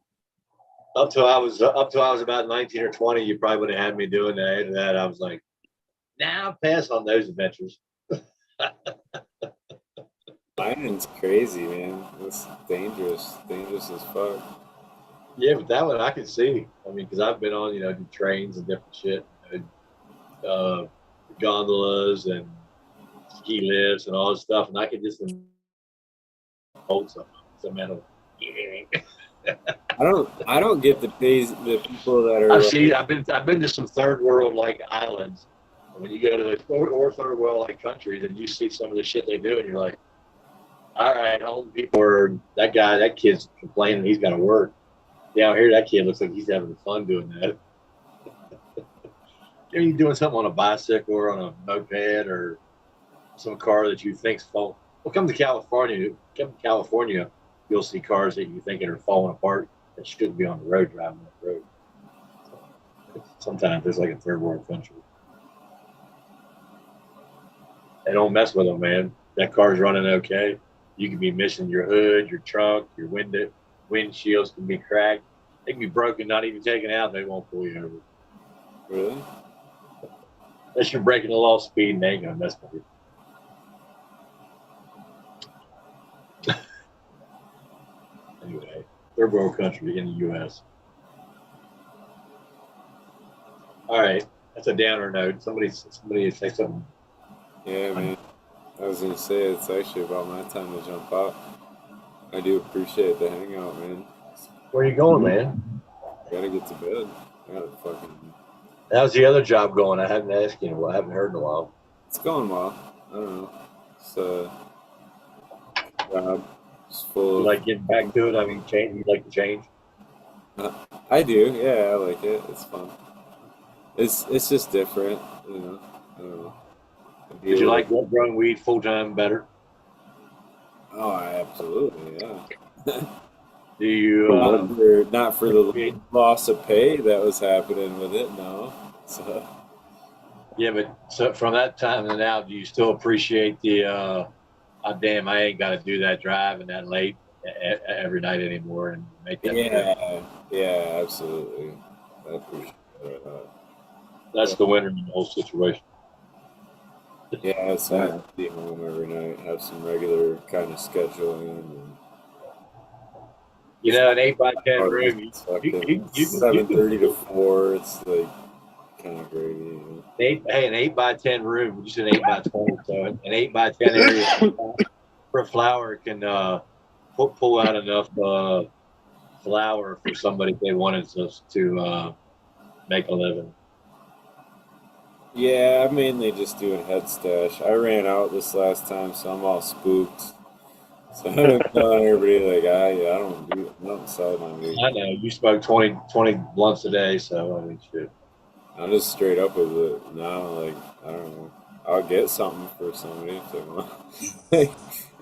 Up till I was about 19 or 20, you probably would have had me doing that. And that I was like, nah, I'll pass on those adventures. Mining's crazy, man. It's dangerous as fuck. Yeah, but that one I can see. I mean, because I've been on, do trains and different shit, gondolas and ski lifts and all this stuff, and I can just hold some metal. I don't get the people that are. I've been to some third world like islands. When you go to the third world like countries and you see some of the shit they do, and you're like, all right, home people are that kid's complaining he's got to work. Down here, that kid looks like he's having fun doing that. You're doing something on a bicycle or on a moped or some car that you think's falling. Well, come to California, you'll see cars that you think are falling apart that shouldn't be on the road, driving on the road. Sometimes it's like a third world country. They don't mess with them, man. That car's running okay. You can be missing your hood, your trunk, your windshields can be cracked. They can be broken, not even taken out. They won't pull you over. Really? Unless you're breaking the law of speed, and they ain't gonna mess with you. Anyway, third world country in the U.S. All right, that's a downer note. Somebody say something. Yeah, man. I was gonna say it's actually about my time to jump out. I do appreciate the hangout, man. Where are you going, man? Gotta get to bed. I gotta fucking. How's the other job going? I haven't asked you. I haven't heard in a while. It's going well. I don't know. It's job. It's full. You like getting back to it? I mean, change. You like to change? I do. Yeah, I like it. It's fun. It's just different, I don't know. Did you like growing weed full time better? Oh, absolutely, yeah. Do you? Not for the loss of pay that was happening with it, no. So. Yeah, but so from that time to now, do you still appreciate the? Damn, I ain't got to do that drive and that late every night anymore, and make that. Yeah, absolutely. I appreciate that. That's the winner in the whole situation. Yeah, so I have to be home every night, have some regular kind of scheduling. And an 8x10 room. You 7:30 to 4. It's like kind of gravy. An 8x10 room, just an 8x20. So an 8x10 area for a flower can pull out enough flower for somebody if they wanted to make a living. Yeah, I'm mainly just doing head stash. I ran out this last time, so I'm all spooked. So I'm telling everybody, like, I don't sell my weed. I know, you smoke 20 blunts a day, so I mean, shit. I'm just straight up with it now. Like, I don't know. I'll get something for somebody if they want.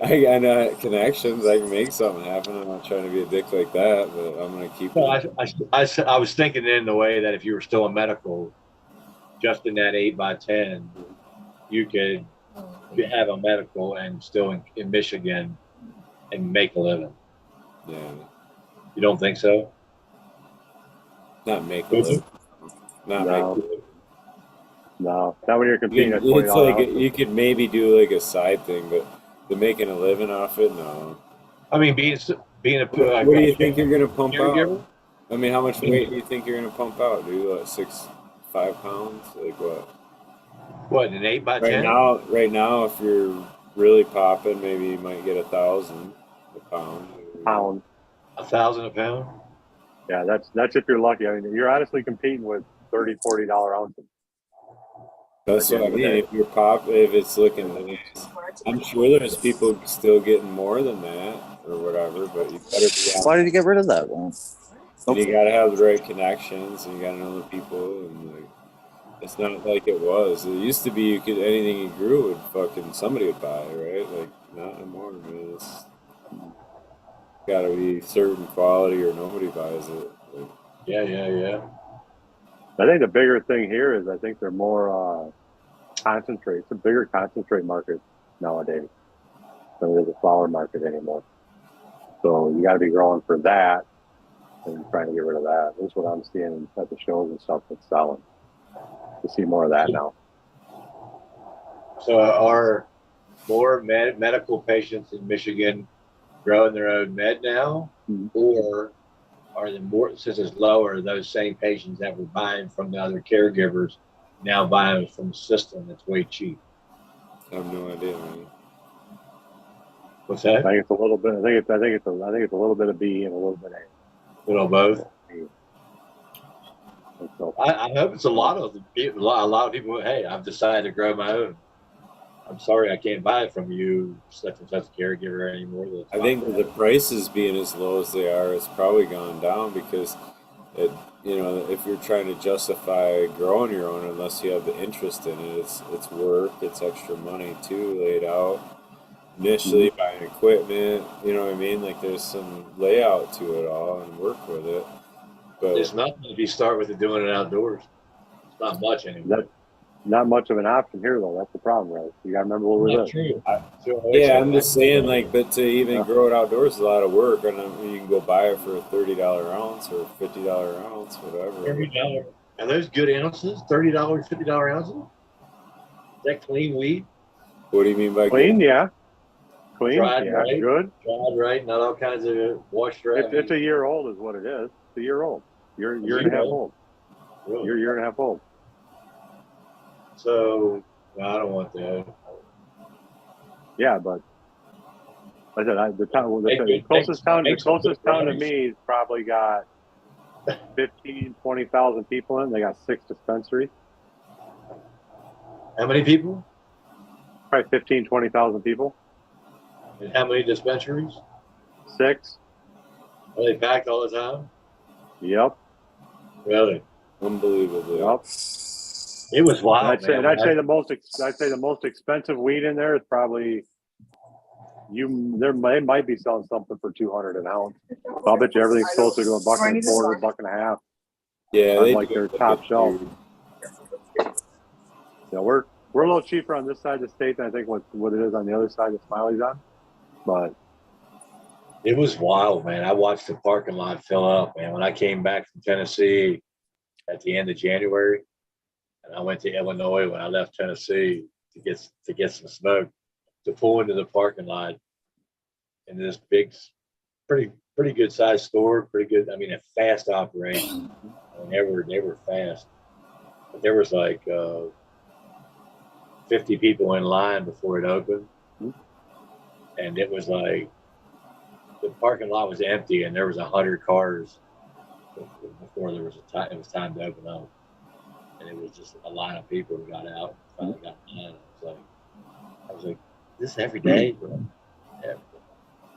I got connections. I can make something happen. I'm not trying to be a dick like that, but I'm going to keep it. I was thinking in the way that if you were still a medical, just in that 8x10, you could have a medical and still in Michigan and make a living. Yeah. You don't think so? Not make a living. Make a living. No, not when you're competing at it's $20 like you could maybe do like a side thing, but They're making a living off it? No. I mean, being a What do you think you're gonna pump caregiver? out? I mean, how much weight do you think you're gonna pump out, dude? Like 5 pounds? Like what? What, an 8x10? Right now, if you're really popping, maybe you might get 1,000 a pound. Pound. 1,000 a pound? Yeah, that's if you're lucky. I mean, you're honestly competing with $30-$40 ounces. That's what I mean. If it's looking nice, I'm sure there's people still getting more than that or whatever. But you better be out. Why did you get rid of that one? And you gotta have the right connections, and you gotta know the people, and like, it's not like it was. It used to be you could anything you grew would fucking somebody would buy, right? Like not anymore, man. It's gotta be certain quality or nobody buys it. Like, Yeah. I think the bigger thing here is I think they're more concentrate. It's a bigger concentrate market nowadays than it is a flower market anymore. So you got to be growing for that and trying to get rid of that. That's what I'm seeing at the shows and stuff that's selling. To see more of that now. So are more medical patients in Michigan growing their own med now? Or are the more, since it's lower, those same patients that were buying from the other caregivers now buying from the system that's way cheap? I have no idea, man. What's that? I think it's a little bit. I think it's a little bit of B and a little bit of A. A little both. So, I hope it's a lot of people. A lot of people. Hey, I've decided to grow my own. I'm sorry, I can't buy it from you, such and such caregiver anymore. I think with the prices being as low as they are, it's probably gone down because it, if you're trying to justify growing your own, unless you have the interest in it, it's work, it's extra money too, laid out. Initially buying equipment, you know what I mean? Like there's some layout to it all and work with it. But it's nothing if you start with doing it outdoors. It's not much anymore. not much of an option here though. That's the problem, right? You got to remember what we're True. I'm just saying, like, but to even grow it outdoors is a lot of work, and you can go buy it for a $30 ounce or $50 ounce, whatever. $30. Are those good ounces? $30, $50 ounces? Is that clean weed? What do you mean by clean? good? Yeah, clean. Dried yeah, right? Good. Dried right, not all kinds of washed right. It's a year old, is what it is. It's a year old. Year and a half old. Really? Year and a half old. So no, I don't want that. Yeah, but like I said, the closest town to me has probably got 15, 20,000 people in. They got 6 dispensaries. How many people? Probably 15, 20,000 people. And how many dispensaries? 6. Are they packed all the time? Yep. Really? Unbelievable. Yep. It was wild. I'd say the most expensive weed in there is probably they might be selling something for $200 an ounce. I'll bet you everything's closer to $1.25, $1.50. Yeah, they like their top shelf. Yeah, we're a little cheaper on this side of the state than I think what it is on the other side that Smiley's on. But it was wild, man. I watched the parking lot fill up, man. When I came back from Tennessee at the end of January, and I went to Illinois when I left Tennessee to get some smoke, to pull into the parking lot in this big, pretty good sized store, pretty good. I mean, a fast operation. I mean, they were fast. But there was like 50 people in line before it opened, and it was like the parking lot was empty, and there was 100 cars before there was it was time to open up. And it was just a line of people who got out. Finally got in. I was like, this is every day, bro. Yeah.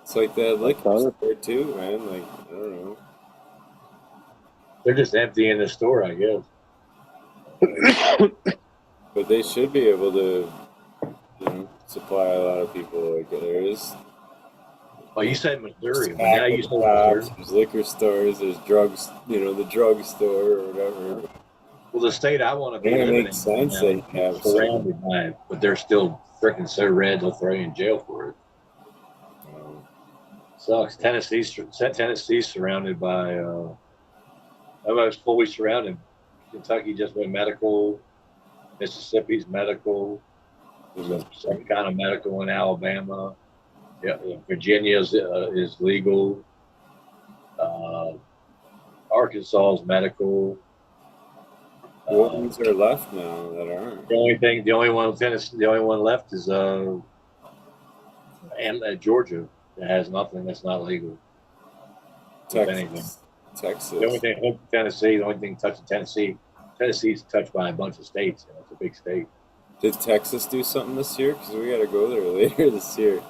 It's like that liquor store too, man. Like, I don't know. They're just emptying the store, I guess. But they should be able to, supply a lot of people. Like there is. Oh, you said Missouri. But now you said Missouri. There's liquor stores. There's drugs. The drug store or whatever. Well, the state I want to be living in makes sense. They have surrounded by it, but they're still freaking so red they'll throw you in jail for it. Sucks. Tennessee's surrounded by almost fully surrounded. Kentucky just went medical. Mississippi's medical. There's some kind of medical in Alabama. Yeah, Virginia is legal. Arkansas is medical. What ones are left now that aren't? The only one in Tennessee, the only one left is Georgia that has nothing. That's not legal. Texas. The only thing Tennessee, the only thing touching Tennessee, Tennessee's touched by a bunch of states. You know, it's a big state. Did Texas do something this year? Because we got to go there later this year.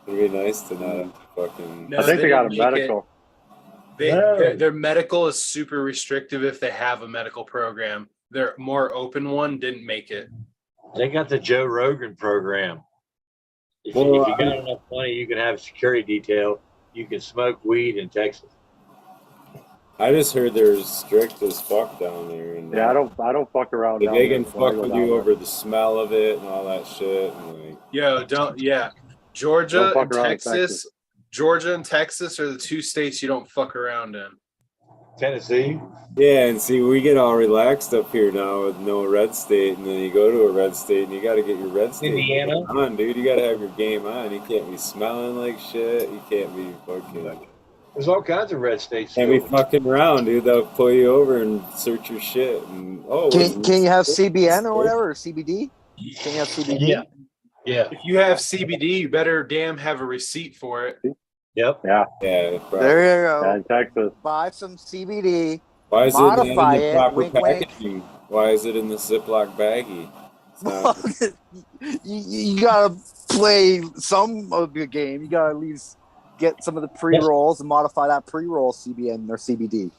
It'd be nice to not have to fucking. No, I think they got a didn't make medical. Their medical is super restrictive if they have a medical program. Their more open one didn't make it. They got the Joe Rogan program. If Well, you got enough money, you can have a security detail. You can smoke weed in Texas. I just heard they're strict as fuck down there. And, Yeah, I don't fuck around. They can fuck with you over the smell of it and all that shit. And like, Yo, Georgia and Texas. Georgia and Texas are the two states you don't fuck around in. Tennessee. yeah, and see, we get all relaxed up here now with no red state, and then you go to a red state and you got to get your red state Indiana on, dude. You got to have your game on. You can't be smelling like shit. You can't be fucking. There's all kinds of red states. Can't be fucking around, dude. They'll pull you over and search your shit. And can you have CBN or whatever, or CBD? Can you have CBD? Yeah. If you have CBD, you better damn have a receipt for it. Yep. Yeah. There you go. Yeah, in Texas. Buy some CBD. Why is modify it in the proper wink, wink. packaging? Why is it in the Ziploc baggie? you gotta play some of the game. You gotta at least get some of the pre-rolls and modify that pre-roll CBN or CBD.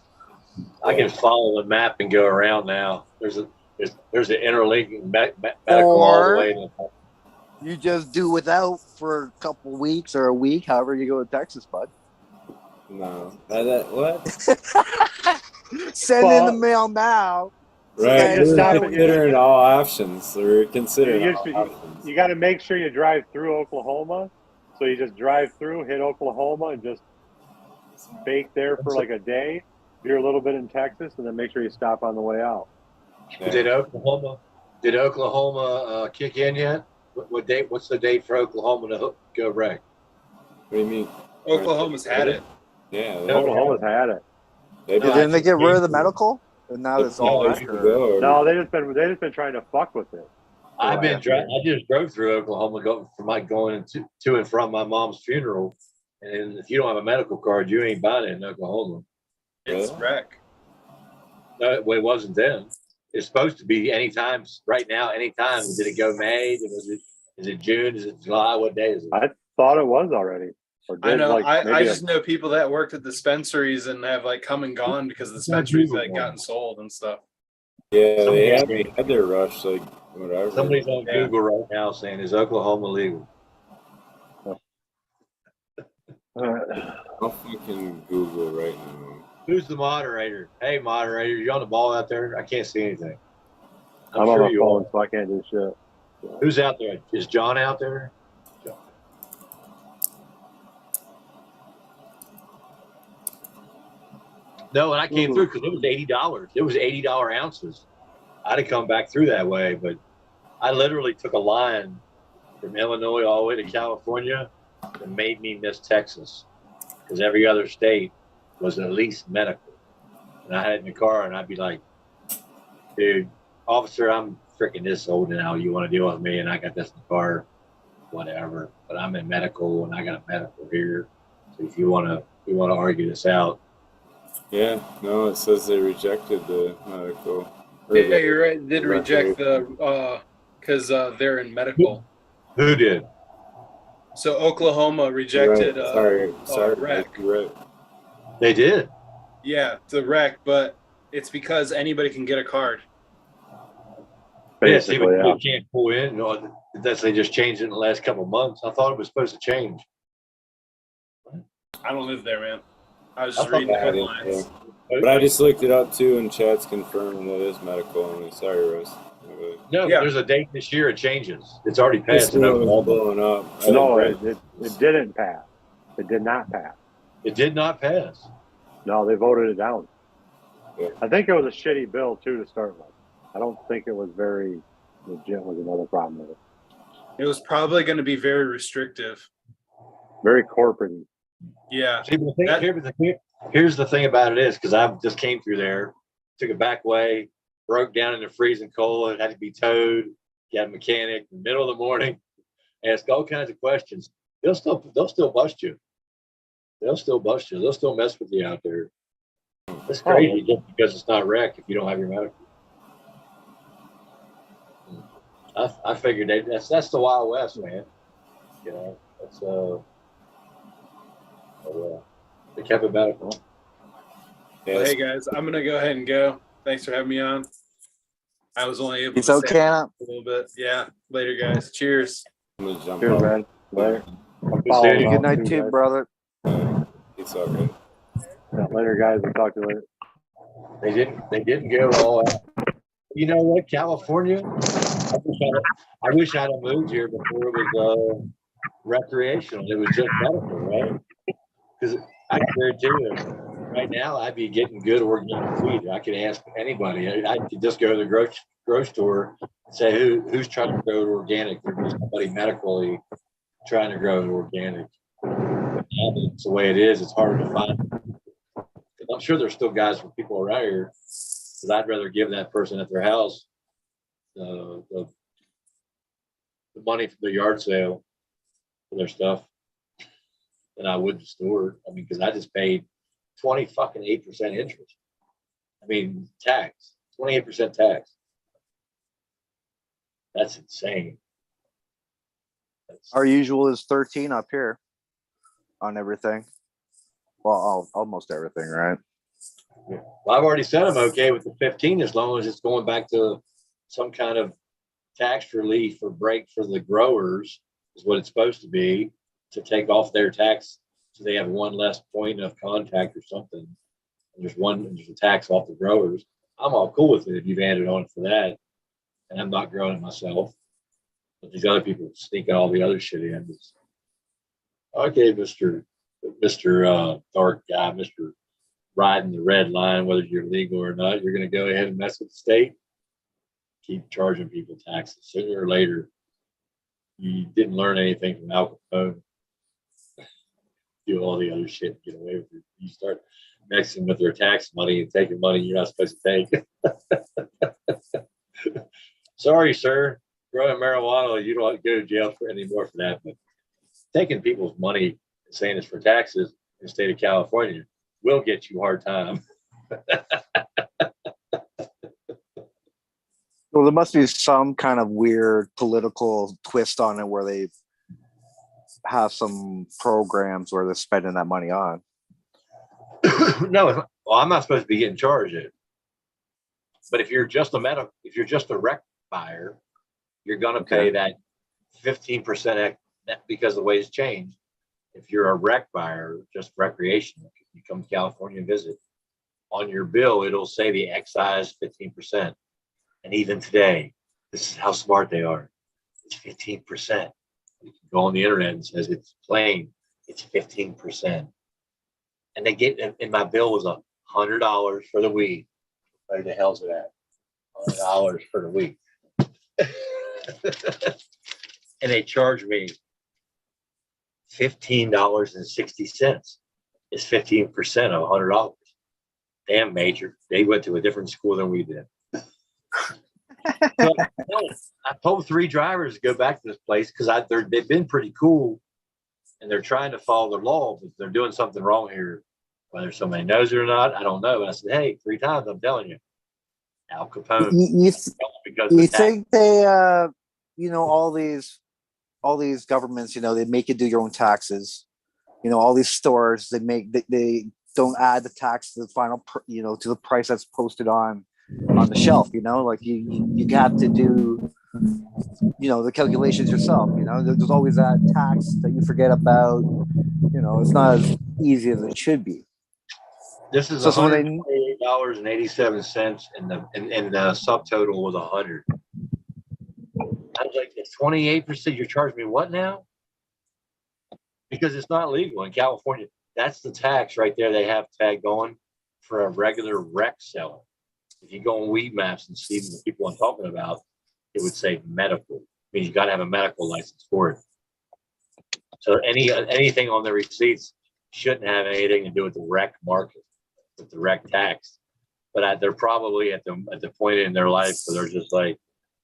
I can follow the map and go around now. There's an interlinking medical all the way to. You just do without for a couple weeks or a week, however you go to Texas, bud. No. What? Send in the mail now. Right. So We're considering all options. We're considering all options. You got to make sure you drive through Oklahoma. So you just drive through, hit Oklahoma, and just bake there for like a day. You're a little bit in Texas, and then make sure you stop on the way out. Yeah. Did Oklahoma kick in yet? What date? What's the date for Oklahoma to go rec? What do you mean? Oklahoma's had it. Yeah, Oklahoma's had it. Didn't they get rid of the medical? And now it's all rec. No, they just been trying to fuck with it. I just drove through Oklahoma going to and from my mom's funeral, and if you don't have a medical card, you ain't buying it in Oklahoma. It's rec. No, it wasn't then. It's supposed to be anytime. Right now, anytime. Did it go May? Is it June? Is it July? What day is it? I thought it was already. I know. I just know people that worked at dispensaries and have like come and gone because the dispensaries like gotten sold and stuff. Yeah, they had their rush, like whatever. Somebody's on Google right now saying, "Is Oklahoma legal?" I'll fucking Google right now. Who's the moderator? Hey, moderator, you on the ball out there? I can't see anything. I'm on my phone, so I can't do shit. Who's out there? Is John out there? John. No, and I came through because it was $80. It was $80 ounces. I'd have come back through that way, but I literally took a line from Illinois all the way to California and made me miss Texas because every other state was at least medical. And I had it in the car and I'd be like, dude, officer, I'm freaking this old now. You want to deal with me? And I got this in the car, whatever. But I'm in medical and I got a medical here. So if you want to argue this out. Yeah, no, it says they rejected the medical. Yeah, you're right. Did reject the because they're in medical. Who did? So Oklahoma rejected. Right. Sorry, rec. Right. They did. Yeah, the rec, but it's because anybody can get a card. Basically, you can't pull in. Unless they just changed it in the last couple of months. I thought it was supposed to change. I don't live there, man. I was just reading the headlines. But I just looked it up too, and chat's confirming that it is medical only. Sorry, Russ. No, there's a date this year. It changes. It's already passed. It's all blowing up. No, it didn't pass. It did not pass. It did not pass. No, they voted it down. Yeah. I think it was a shitty bill too to start with. I don't think it was very legit. Was another problem with it. It was probably going to be very restrictive. Very corporate. Yeah. See, here's the thing about it is, because I just came through there, took a back way, broke down in the freezing cold, it had to be towed, got a mechanic in the middle of the morning, ask all kinds of questions. They'll still bust you. They'll still bust you. They'll still mess with you out there. It's crazy just because it's not rec if you don't have your medical. I figured that's the Wild West, man. You know, that's they kept it medical. Well, hey guys, I'm gonna go ahead and go. Thanks for having me on. I was only able It's to okay. a little bit. Yeah. Later, guys. Cheers. I'm gonna jump Cheers, out. man. Later. Good night too, brother. It's all good. Yeah, later, guys. We'll talk to you later. They didn't go all out. You know what, California? I wish I'd have moved here before it was recreational. It was just medical, right? Because I guarantee you, right now I'd be getting good organic weed. I could ask anybody. I could just go to the grocery store and say who's trying to grow it organic. There's somebody medically trying to grow it organic. But now it's the way it is. It's hard to find. I'm sure there's still guys for people around here, because I'd rather give that person at their house the money from the yard sale for their stuff than I would the store. I mean, because I just paid 28% interest. I mean, tax, 28% tax. That's insane. Our usual is 13 up here on everything. Well, almost everything, right? Yeah. Well, I've already said I'm okay with the 15 as long as it's going back to some kind of tax relief or break for the growers is what it's supposed to be, to take off their tax so they have one less point of contact or something. And there's a tax off the growers. I'm all cool with it if you've added on for that. And I'm not growing it myself. But these other people sneaking all the other shit in. Okay, Mr. Dark guy, Mr. Riding the red line, whether you're legal or not, you're going to go ahead and mess with the state. Keep charging people taxes. Sooner or later, you didn't learn anything from Al Capone. Do all the other shit, get away with it. You start mixing with their tax money and taking money you're not supposed to take. Sorry, sir. Growing marijuana, you don't go to jail for anymore for that. But taking people's money and saying it's for taxes in the state of California will get you a hard time. Well, there must be some kind of weird political twist on it where they have some programs where they're spending that money on. No, well, I'm not supposed to be getting charged it. But if you're just a rec buyer, you're going to pay that 15% because of the way it's changed. If you're a rec buyer, just recreational, you come to California and visit, on your bill, it'll say the excise 15%. And even today, this is how smart they are. It's 15%. You can go on the internet and says it's plain, it's 15%. And they get, and my bill was $100 for the weed. Where the hell's it at? $100 for the weed. And they charged me $15.60. It's 15% of $100. Damn, major. They went to a different school than we did. So, I told 3 drivers to go back to this place because they've been pretty cool and they're trying to follow the law, but they're doing something wrong here. Whether somebody knows it or not, I don't know. But I said, hey, 3 times, I'm telling you. Al Capone. You think they, all these governments, they make you do your own taxes. All these stores, they don't add the tax to the final, to the price that's posted on the shelf. Like you have to do, the calculations yourself. There's always that tax that you forget about. It's not as easy as it should be. This is $128.87, and the subtotal was 100. I was like, it's 28%. You're charging me what now? Because it's not legal in California. That's the tax right there. They have tagged on for a regular rec seller. If you go on Weed Maps and see the people I'm talking about, it would say medical. means you got to have a medical license for it. So anything on the receipts shouldn't have anything to do with the rec market, with the rec tax. But they're probably at the point in their life where they're just like,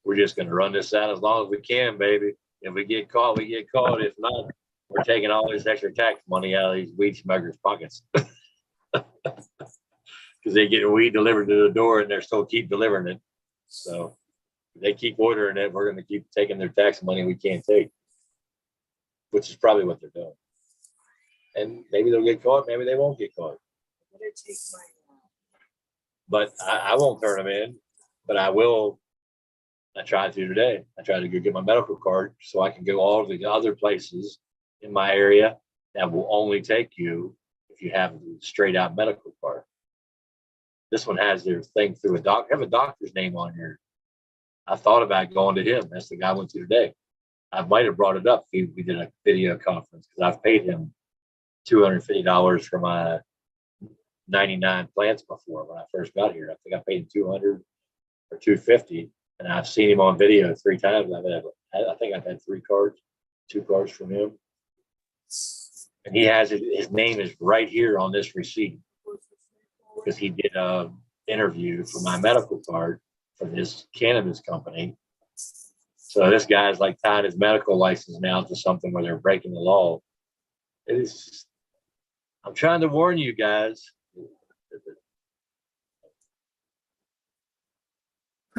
we're just going to run this out as long as we can, baby. If we get caught, we get caught. If not, we're taking all this extra tax money out of these weed smokers' pockets. Because they get weed delivered to the door and they're still keep delivering it. So if they keep ordering it, we're going to keep taking their tax money we can't take, which is probably what they're doing. And maybe they'll get caught, maybe they won't get caught. But I won't turn them in, but I will. I tried to today. I tried to go get my medical card so I can go all the other places in my area that will only take you if you have a straight out medical card. This one has their thing through a doc. Have a doctor's name on here. I thought about going to him. That's the guy I went to today. I might have brought it up. We did a video conference because I've paid him $250 for my 99 plants before when I first got here. I think I paid him 200 or 250, and I've seen him on video 3 times. I think I've had 2 cards from him, and he has his name is right here on this receipt because he did a interview for my medical card for this cannabis company. So this guy's like tied his medical license now to something where they're breaking the law. It is. I'm trying to warn you guys. You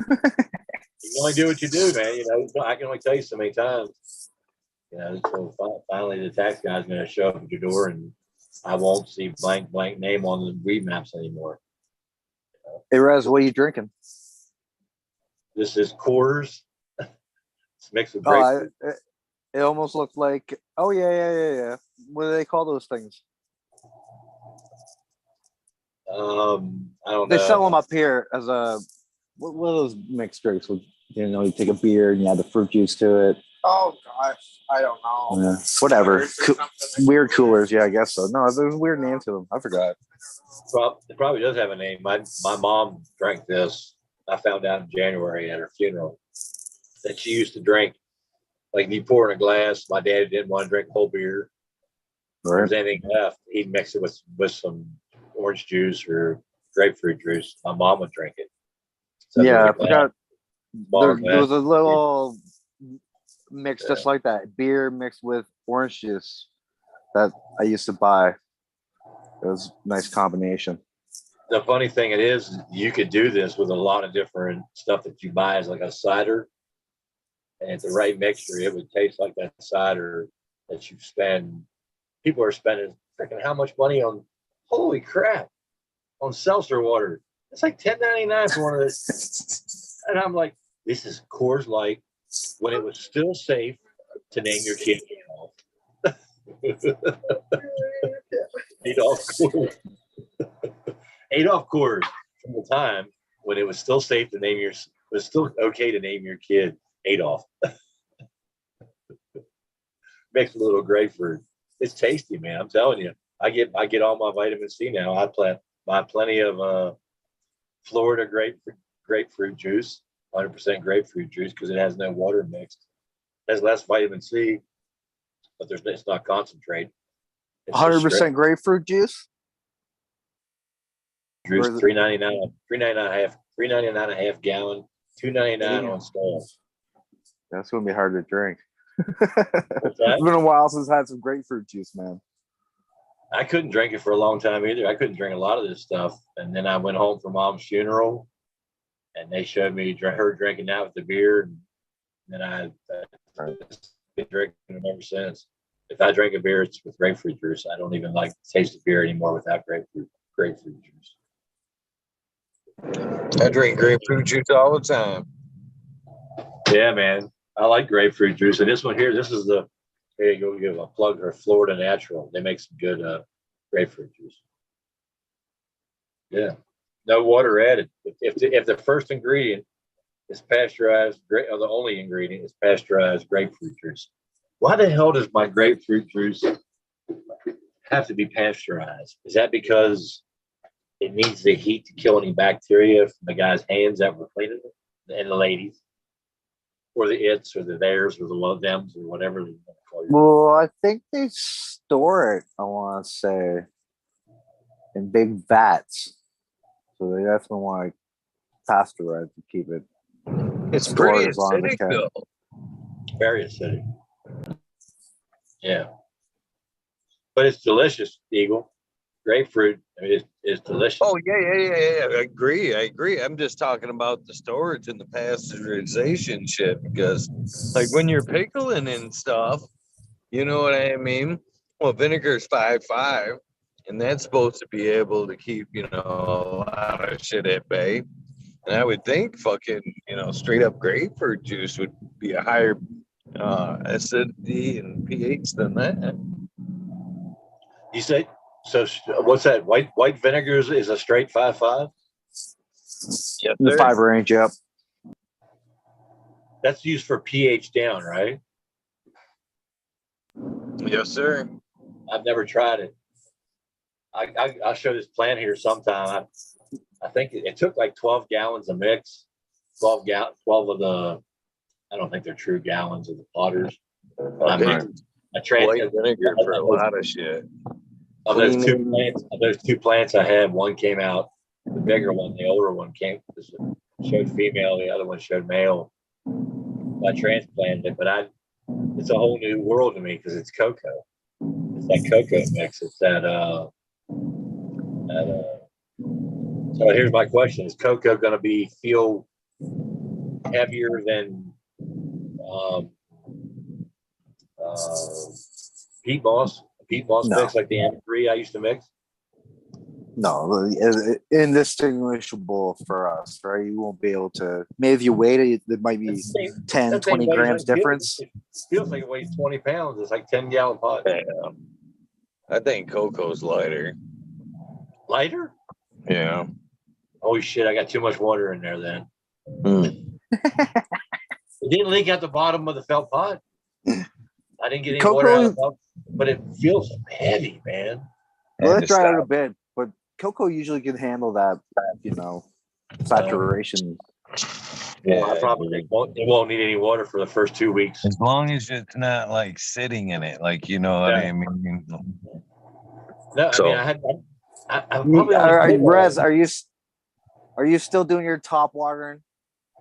can only do what you do, man. You know, I can only tell you so many times. You know, so finally the tax guy's going to show up at your door, and I won't see blank name on the weed maps anymore. Hey, Rez, what are you drinking? This is Coors. It's mixed with grapefruit. It almost looked like. Oh yeah. What do they call those things? I don't know. They sell them up here as a. What are those mixed drinks? With, you take a beer and you add the fruit juice to it. Oh gosh, I don't know. Yeah, whatever. Weird coolers, yeah, I guess so. No, there's a weird name to them. I forgot. It probably does have a name. My mom drank this. I found out in January at her funeral that she used to drink. Like if you pour in a glass, my daddy didn't want to drink whole beer. If there was anything left, he'd mix it with some orange juice or grapefruit juice. My mom would drink it. So yeah, I forgot. There was a little mix just Yeah. like that. Beer mixed with orange juice that I used to buy. It was a nice combination. The funny thing it is, you could do this with a lot of different stuff that you buy as like a cider. And at the right mixture, it would taste like that cider that you spend. People are spending freaking how much money on, holy crap, on seltzer water. It's like $10.99 for one of this. And I'm like, this is Coors Light when it was still safe to name your kid Adolf Coors. Adolf Coors from the time when it was still safe to name it was still okay to name your kid Adolf. Mixed with a little grapefruit. It's tasty, man. I'm telling you. I get all my vitamin C now. I buy plenty of Florida grapefruit juice, 100% grapefruit juice, because it has no water mixed. It has less vitamin C, but it's not concentrate. 100% grapefruit juice. Juice $3.99 a half gallon, $2.99 on sale. That's gonna be hard to drink. It's been a while since I had some grapefruit juice, man. I couldn't drink it for a long time either. I couldn't drink a lot of this stuff. And then I went home for Mom's funeral, and they showed me her drinking that with the beer. And then I've been drinking them ever since. If I drink a beer, it's with grapefruit juice. I don't even like the taste of beer anymore without grapefruit juice. I drink grapefruit juice all the time. Yeah, man. I like grapefruit juice. And this one here, here you go, give a plug for Florida Natural. They make some good grapefruit juice. Yeah. No water added. If the first ingredient is pasteurized, or the only ingredient is pasteurized grapefruit juice, why the hell does my grapefruit juice have to be pasteurized? Is that because it needs the heat to kill any bacteria from the guy's hands that were cleaning it and the ladies? or the its or the theirs or the love thems or whatever you want to call it. Well, I think they store it, I want to say, in big vats. So they definitely want to pasteurize to keep it. It's stored pretty as long as they acidic can. though. Very acidic. Yeah. But it's delicious, Eagle. Grapefruit is delicious. Oh yeah. I agree. I'm just talking about the storage and the pasteurization shit because, like, when you're pickling and stuff, you know what I mean. Well, vinegar's 5.5, and that's supposed to be able to keep a lot of shit at bay. And I would think fucking straight up grapefruit juice would be a higher acidity and pH than that. You say so? What's that? White vinegar is a straight 5.5. Yes, The sir. 5 range, yep. That's used for pH down, right? Yes, sir. I've never tried it. I'll show this plant here sometime. I think it took like 12 gallons of mix, 12 of the. I don't think they're true gallons of the potters. I mixed. I White vinegar for a lot of shit. Of those two plants I had, one came out, the bigger one, the older one showed female, the other one showed male. I transplanted it, but it's a whole new world to me because it's cocoa. It's like cocoa mix. It's so here's my question: is cocoa going to feel heavier than peat moss? Peat moss No. mix like the M3 I used to mix? No, indistinguishable for us, right? You won't be able to. Maybe if you weigh it, there might be 10, 20 grams difference. It feels like it weighs 20 pounds. It's like 10-gallon pot. Yeah. I think cocoa's lighter. Lighter? Yeah. Holy shit, I got too much water in there then. It didn't leak out the bottom of the felt pot. I didn't get any water out of the pot, but it feels heavy, man. Let it dry out a bit, but cocoa usually can handle that, saturation. Yeah, it won't need any water for the first 2 weeks. As long as it's not like sitting in it, like what I mean. No, so, I probably Rez, are you still doing your top watering?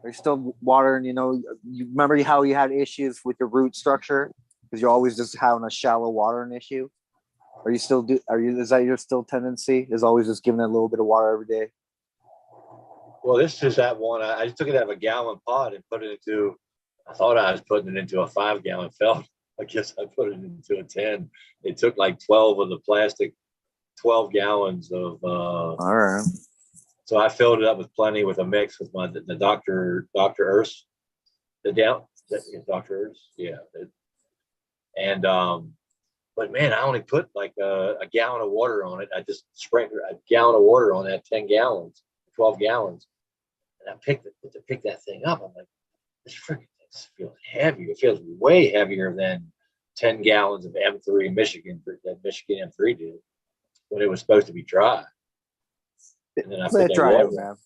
Are you still watering? You remember how you had issues with your root structure because you're always just having a shallow watering issue. Are you still is that your still tendency? Is always just giving it a little bit of water every day? Well, this is that one. I just took it out of a gallon pot and put it into. I thought I was putting it into a 5-gallon felt. I guess I put it into a 10. It took like 12 of the plastic, 12 gallons of. All right. So I filled it up with plenty with a mix with the Dr. Earth, Dr. Earth, yeah. But man, I only put like a gallon of water on it. I just sprayed a gallon of water on that 10 gallons, 12 gallons. And I picked that thing up. I'm like, this freaking thing feels heavy. It feels way heavier than 10 gallons of M3 Michigan that Michigan M3 did when it was supposed to be dry. And then let it dry out, man.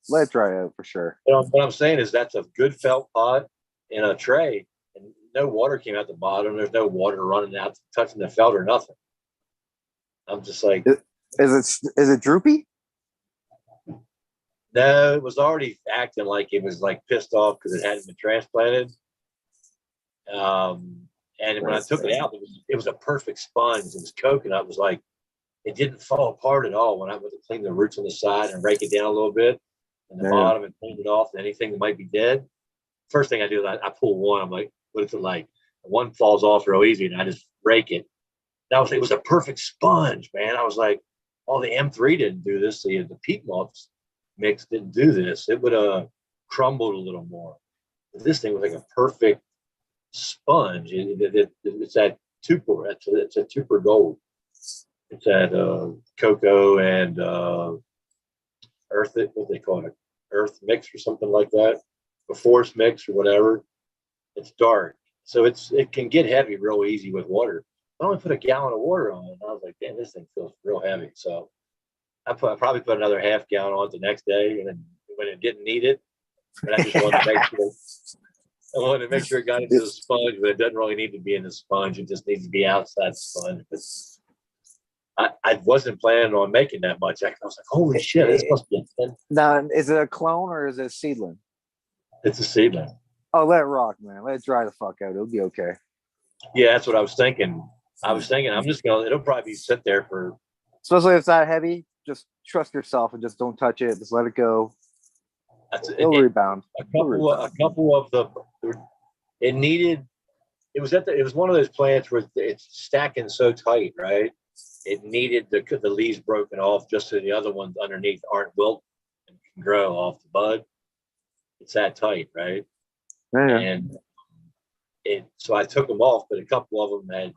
Let it dry out for sure. What I'm saying is that's a good felt pot in a tray, and no water came out the bottom. There's no water running out, touching the felt or nothing. I'm just like, is it droopy? No, it was already acting like it was like pissed off because it hadn't been transplanted. And when I took it out, it was a perfect sponge. It was coconut. It was like, it didn't fall apart at all when I went to clean the roots on the side and rake it down a little bit and the bottom and clean it off and anything that might be dead. First thing I do is I pull one. I'm like, what is it like? One falls off real easy and I just rake it. It was a perfect sponge, man. I was like, oh, the M3 didn't do this. The peat moss mix didn't do this. It would have crumbled a little more. But this thing was like a perfect sponge. It's that Tupper. It's a Tupper Gold. It's that cocoa and earth, what they call it, earth mix or something like that, a forest mix or whatever. It's dark, so it can get heavy real easy with water. I only put a gallon of water on it, and I was like, damn, this thing feels real heavy. So I probably put another half gallon on it the next day, and then when it didn't need it, and I just wanted to make sure. wanted to make sure it got into the sponge, but it doesn't really need to be in the sponge. It just needs to be outside the sponge. I wasn't planning on making that much. I was like, holy shit, this must be a 10. Now, is it a clone or is it a seedling? It's a seedling. Oh, let it rock, man. Let it dry the fuck out. It'll be okay. Yeah, that's what I was thinking. I'm just going to, it'll probably sit there for. Especially if it's that heavy, just trust yourself and just don't touch it. Just let it go. It'll rebound. A couple of the, it was one of those plants where it's stacking so tight, right? It needed the leaves broken off just so the other ones underneath aren't wilt and can grow off the bud. It's that tight, right? Yeah. And so I took them off, but a couple of them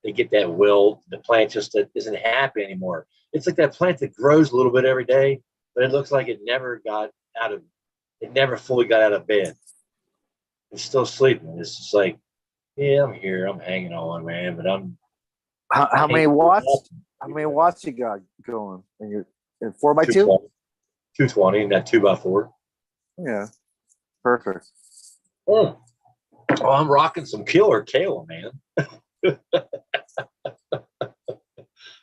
they get that wilt. The plant just isn't happy anymore. It's like that plant that grows a little bit every day, but it looks like it never fully got out of bed. It's still sleeping. It's just like, yeah, I'm here. I'm hanging on, man. But how many watts? How many watts you got going? And you're 4x2? 220 and that 2x4. Yeah, perfect. Oh, I'm rocking some killer kale, man.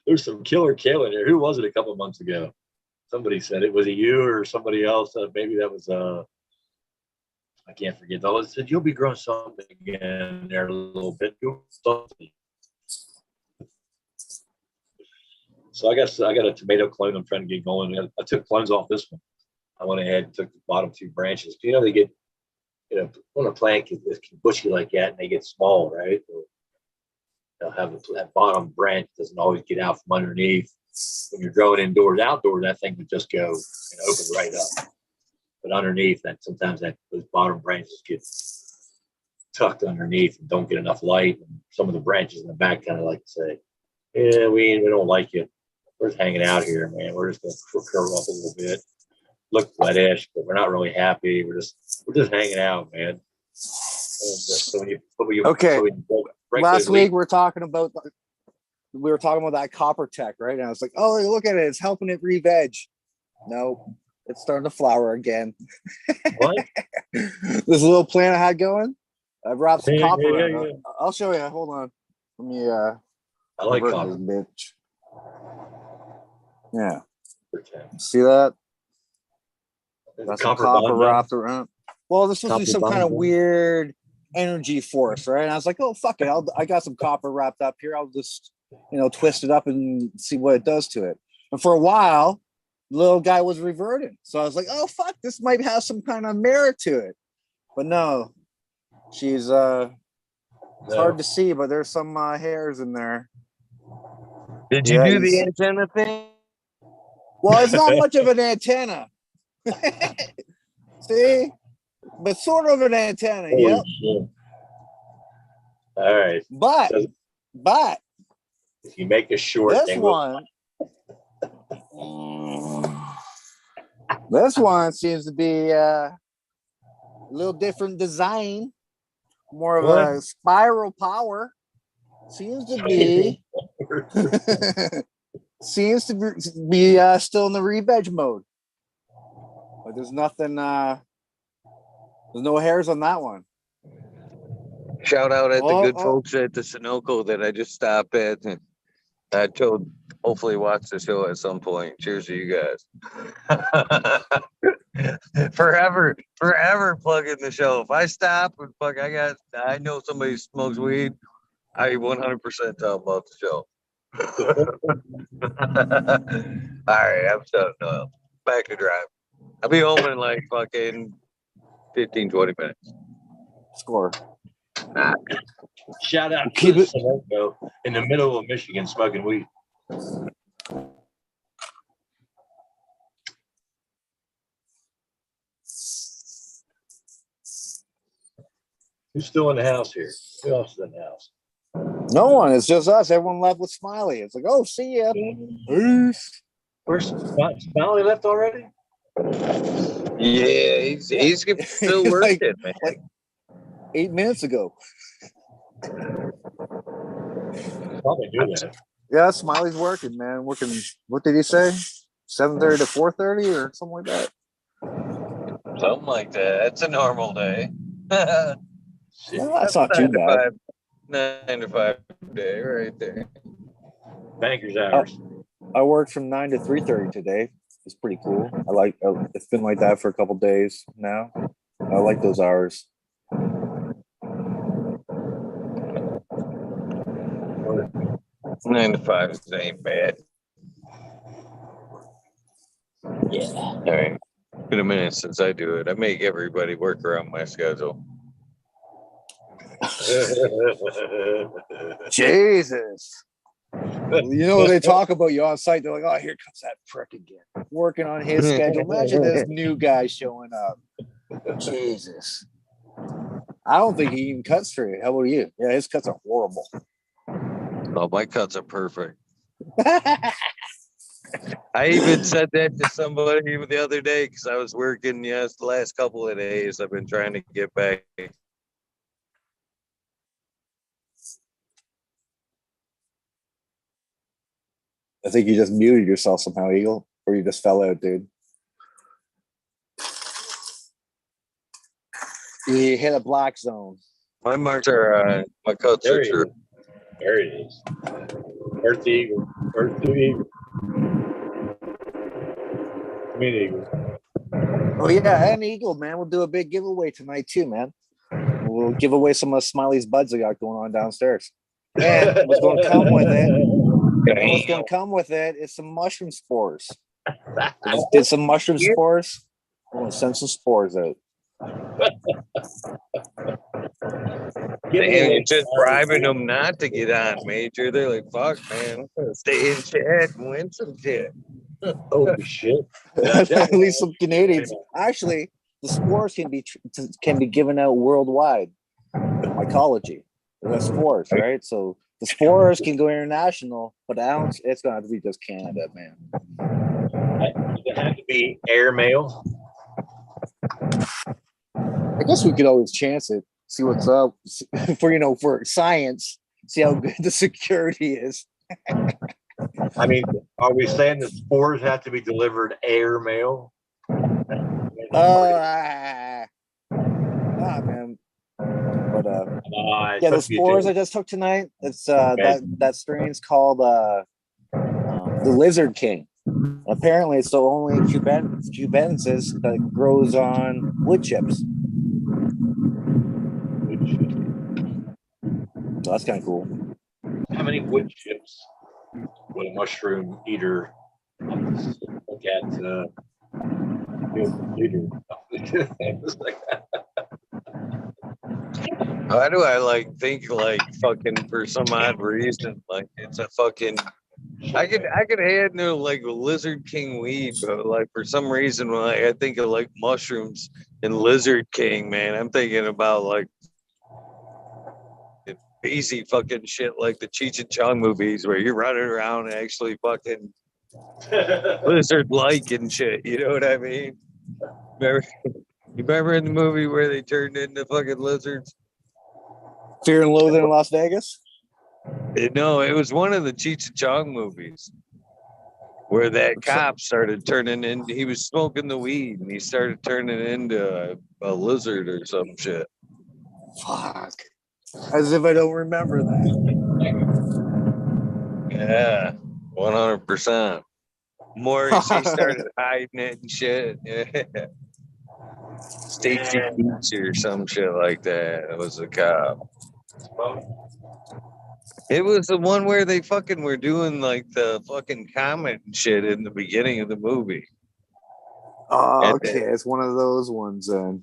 There's some killer kale in there. Who was it a couple months ago? Somebody said it. Was it you or somebody else? Maybe that was I can't forget. They said you'll be growing something again there a little bit. So I got a tomato clone I'm trying to get going. I took clones off this one. I went ahead and took the bottom 2 branches. You know, they get, when a plant gets bushy like that and they get small, right? They'll have that bottom branch doesn't always get out from underneath. When you're growing indoors, outdoors, that thing would just go and open right up. But underneath, sometimes those bottom branches get tucked underneath and don't get enough light. And some of the branches in the back kind of like to say, "Yeah, we don't like you. We're just hanging out here, man. We're just going to curl up a little bit. Look wet-ish, but we're not really happy. We're just hanging out, man." And so last week we were talking about that copper tech, right? And I was like, "Oh, look at it! It's helping it re-veg." No, it's starting to flower again. What? This little plant I had going, I wrapped some copper around it. Yeah. I'll show you. Hold on. Let me. I like copper, bitch. Yeah. Okay. See that? That's some copper wrapped around. Well, this supposed to be some kind of weird energy force, right? And I was like, "Oh, fuck it! I got some copper wrapped up here. I'll just, twist it up and see what it does to it." And for a while, the little guy was reverting. So I was like, "Oh, fuck! This might have some kind of merit to it." But no, she's it's hard to see, but there's some hairs in there. Did you do the antenna thing? Well, it's not much of an antenna. See? But sort of an antenna, yep. Shit. All right. But if you make a short this one seems to be a little different design, more of a spiral power. Seems to be still in the re-veg mode. But there's nothing there's no hairs on that one. Shout out at the good folks at the Sunoco that I just stopped at, and I told hopefully watch the show at some point. Cheers to you guys. forever plugging the show. If I stop and I know somebody smokes weed, I 100% tell them about the show. All right, I'm shutting up. Back to drive. I'll be home in like fucking 15, 20 minutes. Score. Shout out to the Sunoco in the middle of Michigan smoking weed. Who's still in the house here? Who else is in the house? No one. It's just us. Everyone left with Smiley. It's like, oh, see ya. Peace. Where's Smiley left already? Yeah, he's still working, man. Like 8 minutes ago. Probably do that. Yeah, Smiley's working, man. Working. What did he say? 7:30 to 4:30 or something like that. Something like that. It's a normal day. No, that's not too bad. 9 to 5 day right there. Banker's hours. I worked from 9 to 3:30 today. It's pretty cool. It's been like that for a couple days now. I like those hours. 9 to 5 ain't bad. Yeah. All right. Been a minute since I do it. I make everybody work around my schedule. Jesus. You know, they talk about you on site. They're like, oh, here comes that prick again. Working on his schedule. Imagine this new guy showing up. Jesus. I don't think he even cuts straight. How about you? Yeah, his cuts are horrible. Oh, my cuts are perfect. I even said that to somebody the other day because I was working, the last couple of days. I've been trying to get back. I think you just muted yourself somehow, Eagle, or you just fell out, dude. You hit a black zone. My marks are, my cuts are true. There it is. Earth Eagle. Earth Eagle. Community Eagle. Oh, yeah, and Eagle, man. We'll do a big giveaway tonight, too, man. We'll give away some of Smiley's buds I got going on downstairs. And what's going to come with it? And what's going to come with it is some mushroom spores. Did some mushroom spores? I'm going to send some spores out. You're just bribing them not to get on, Major. They're like, fuck, man. I'm going to stay in chat and win some shit. Holy shit. At least some Canadians. Actually, the spores can be given out worldwide. Mycology. The spores, right? So the spores can go international, but it's going to have to be just Canada, man. Does it have to be airmail? I guess we could always chance it, see what's up for science, see how good the security is. I mean, are we saying the spores have to be delivered airmail? Nah, man. But the spores I just took tonight. It's that strain's called the Lizard King. Apparently, it's the only cubensis that grows on wood chips. So that's kind of cool. How many wood chips would a mushroom eater look at? Why do I think fucking for some odd reason it's a fucking I could handle Lizard King weed, but for some reason when I think of mushrooms and Lizard King, man, I'm thinking about easy fucking shit like the Cheech and Chong movies where you're running around and actually fucking lizard-like and shit. You know what I mean? You remember in the movie where they turned into fucking lizards? Fear and Loathing in Las Vegas? No, it was one of the Cheech and Chong movies where that cop started turning into, he was smoking the weed and he started turning into a lizard or some shit. Fuck. As if I don't remember that. Yeah, 100%. Maurice, he started hiding it and shit. Yeah. Stacy Beach or some shit like that. It was a cop. It was the one where they fucking were doing the fucking comment and shit in the beginning of the movie. Oh, okay. It's one of those ones then.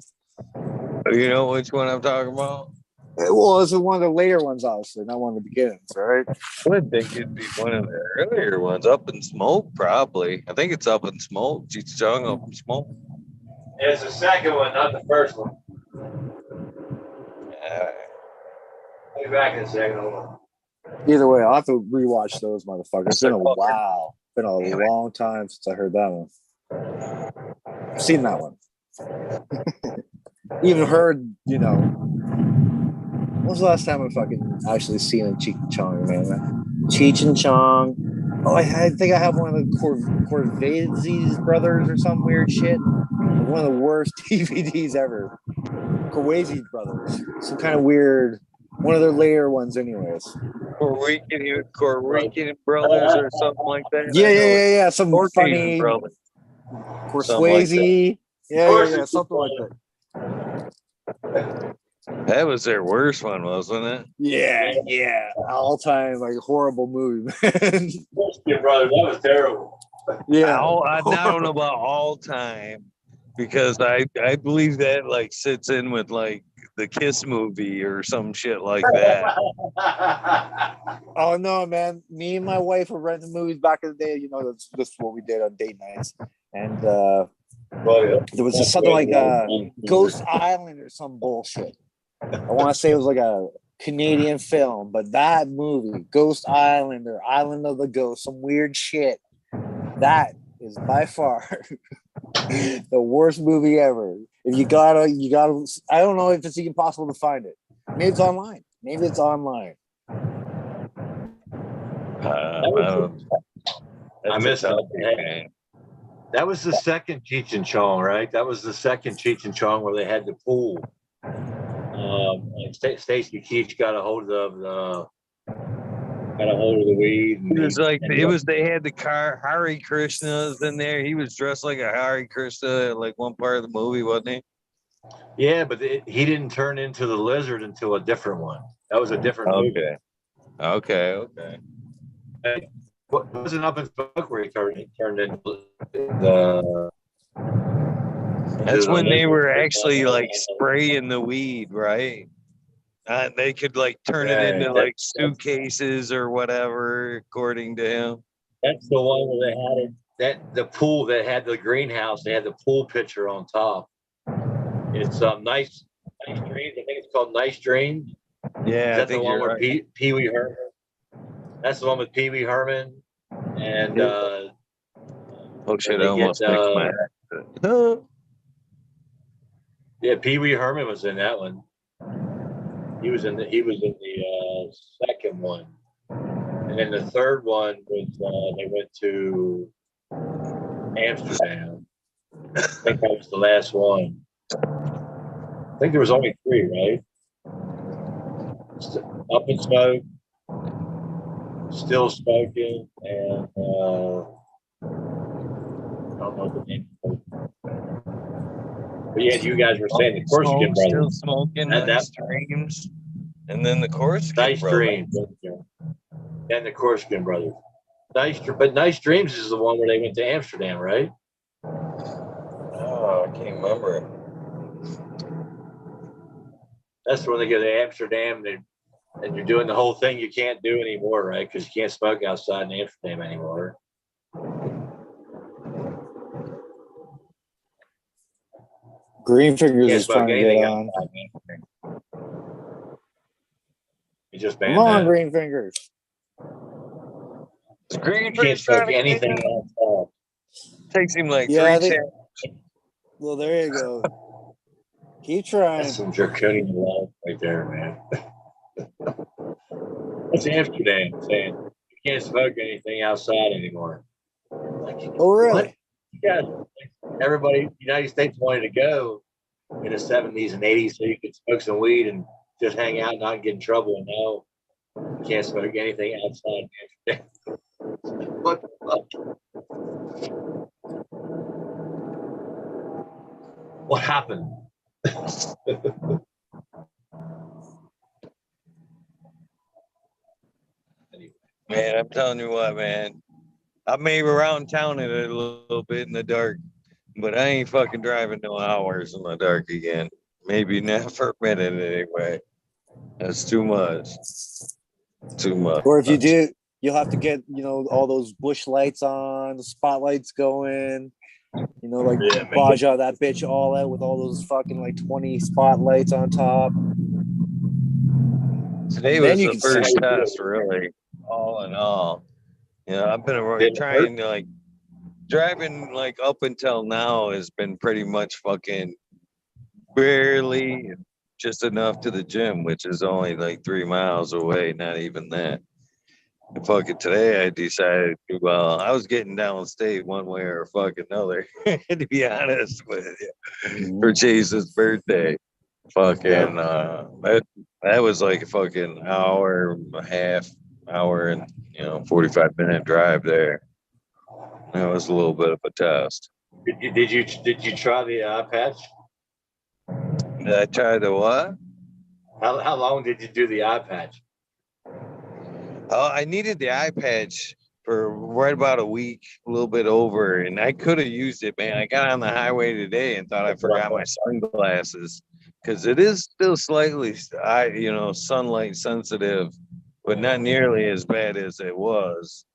You know which one I'm talking about? Well, it's one of the later ones, obviously, not one of the beginnings, right? I would think it'd be one of the earlier ones. Up in Smoke, probably. I think it's Up in Smoke. Cheech Chong, Up in Smoke. It's the second one, not the first one. I'll be back in a second. Hold on. Either way, I'll have to rewatch those motherfuckers. It's been a while. It's been a long time since I heard that one. I've seen that one. Even heard, when was the last time I fucking actually seen a Cheech and Chong, man? Cheech and Chong. Oh, I think I have one of the Corvazes brothers or some weird shit. One of the worst DVDs ever. Kwezi brothers. Some kind of weird, one of their later ones, anyways. Corrican brothers or something like that. Yeah. Some Caucasian funny brothers. Swayze. Yeah. Something like that. That was their worst one, wasn't it? Yeah. All time like horrible movie, man. Your brother, that was terrible. Yeah. I don't know about all time because I believe that like sits in with like the Kiss movie or some shit like that. Oh no, man! Me and my wife were renting movies back in the day. You know, that's what we did on date nights. And there was just something like Ghost Island or some bullshit. I want to say it was like a Canadian film, but that movie, Ghost Island or Island of the Ghost, some weird shit. That is by far the worst movie ever. If you gotta. I don't know if it's even possible to find it. Maybe it's online. I missed that. That was the second Cheech and Chong, right? That was the second Cheech and Chong where they had the pool. Stacy Keach got a hold of the weed. It was like they had the car Hare Krishnas in there. He was dressed like a Hare Krishna at like one part of the movie, wasn't he? Yeah, but he didn't turn into the lizard until a different one. That was a different movie. Okay. It wasn't Up in Smoke where he turned into the. That's when they were actually like spraying the weed, right? They could like turn it into like suitcases or whatever, according to him. That's the one where they had the pool that had the greenhouse. They had the pool picture on top. It's nice dreams. I think it's called Nice Dreams. Yeah, is that the one where Pee Wee Herman? That's the one with Pee Wee Herman and. Oh shit! I almost mixed my accent. Yeah, Pee Wee Herman was in that one. He was in the second one, and then the third one was they went to Amsterdam. I think that was the last one. I think there was only 3, right? Up in Smoke, Still Smoking, and I don't know the name. But yeah, you guys were saying the Corsican brothers. Still Smoking, Nice Dreams, and then the Corsican Nice Dreams. And the Corsican brothers. But Nice Dreams is the one where they went to Amsterdam, right? Oh, I can't remember. That's where they go to Amsterdam and you're doing the whole thing you can't do anymore, right? Because you can't smoke outside in Amsterdam anymore. Green Fingers is trying to get on. You just banned Come on, that. Green Fingers. You can't smoke anything outside. Takes him like 3 chances. Well, there you go. Keep trying. That's some draconian love right there, man. That's Amsterdam saying you can't smoke anything outside anymore. Oh, really? Yeah. Everybody, United States wanted to go in the 70s and 80s so you could smoke some weed and just hang out and not get in trouble. And now you can't smoke anything outside Amsterdam. What the fuck? What happened? Man, I'm telling you what, man. I may around town in it a little bit in the dark, but I ain't fucking driving no hours in the dark again. Maybe not for a minute anyway. That's too much. Too much. Or if you do, you'll have to get, all those bush lights on, the spotlights going, Baja that bitch all out with all those fucking like 20 spotlights on top. Today was the first test, really, all in all. I've been trying to driving up until now has been pretty much fucking barely just enough to the gym, which is only 3 miles away, not even that. And fucking today I decided I was getting downstate one way or fucking another, to be honest with you, for Chase's birthday. Fucking that was like a fucking hour and a half, hour and 45-minute drive there. That was a little bit of a test. Did you try the eye patch? I tried the what? How long did you do the eye patch? Oh, I needed the eye patch for right about a week, a little bit over, and I could have used it, man. I got on the highway today and thought I forgot my sunglasses because it is still slightly, sunlight sensitive, but not nearly as bad as it was.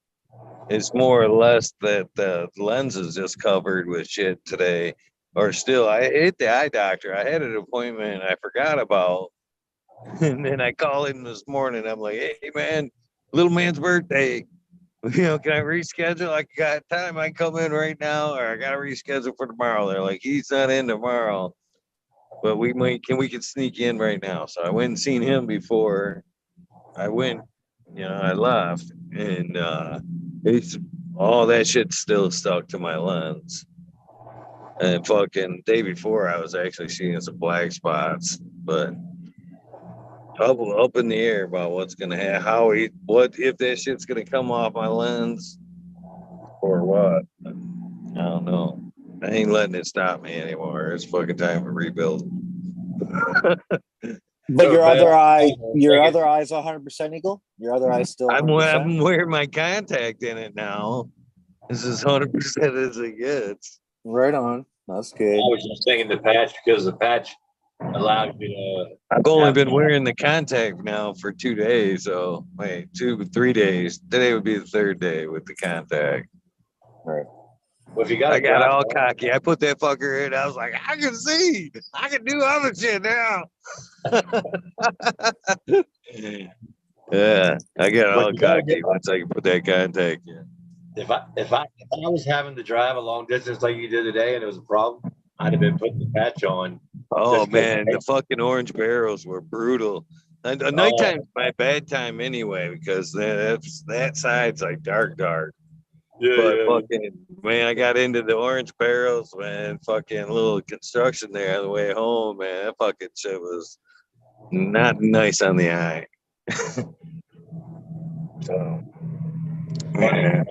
It's more or less that the lens is just covered with shit today. Or still, I hit the eye doctor. I had an appointment I forgot about. And then I call him this morning. I'm like, hey, man, little man's birthday. Can I reschedule? I got time. I come in right now, or I got to reschedule for tomorrow. They're like, he's not in tomorrow, but we can sneak in right now. So I went and seen him before I went. I left, and it's all that shit still stuck to my lens. And fucking day before, I was actually seeing some black spots, but up in the air about what's gonna happen, what if that shit's gonna come off my lens or what. I don't know. I ain't letting it stop me anymore. It's fucking time to rebuild. But So your bad. other eye, your other eye's 100% eagle. Your other eye's still 100%. I'm wearing my contact in it now. This is 100% as it gets. Right on. That's I good. was just thinking the patch because the patch allows you to. I've only been wearing the contact now for 2 days. So wait, 3 days. Today would be the third day with the contact. Right. Well, if you got, I got all cocky. I put that fucker in. I was like, I can see. I can do other shit now. Yeah, I got all cocky once I put that contact in. If I was having to drive a long distance like you did today and it was a problem, I'd have been putting the patch on. Oh man, the fucking orange barrels were brutal. And nighttime's my bad time anyway because that side's like dark. But fucking man, I got into the orange barrels, man. Fucking little construction there on the way home, man. That fucking shit was not nice on the eye. So, man.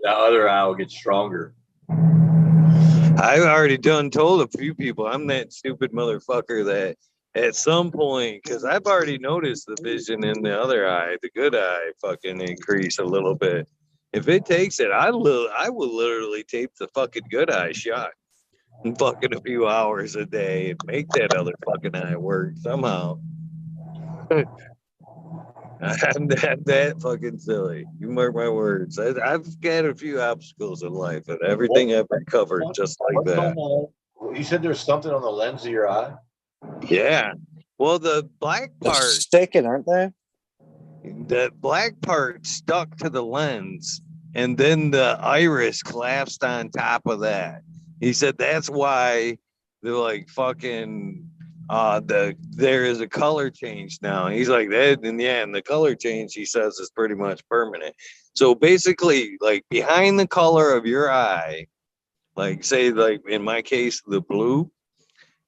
The other eye will get stronger. I've already told a few people I'm that stupid motherfucker that at some point, because I've already noticed the vision in the other eye, the good eye, fucking increase a little bit. If it takes it, I will literally tape the fucking good eye shut in fucking a few hours a day and make that other fucking eye work somehow. I'm that fucking silly. You mark my words. I've got a few obstacles in life, and everything I've recovered just like that. You said there's something on the lens of your eye? Yeah. Well, the black part sticking, aren't they? The black part stuck to the lens, and then the iris collapsed on top of that. He said that's why they're like fucking there is a color change now. He's like that, and the color change he says is pretty much permanent. So basically, like behind the color of your eye, like say like in my case the blue,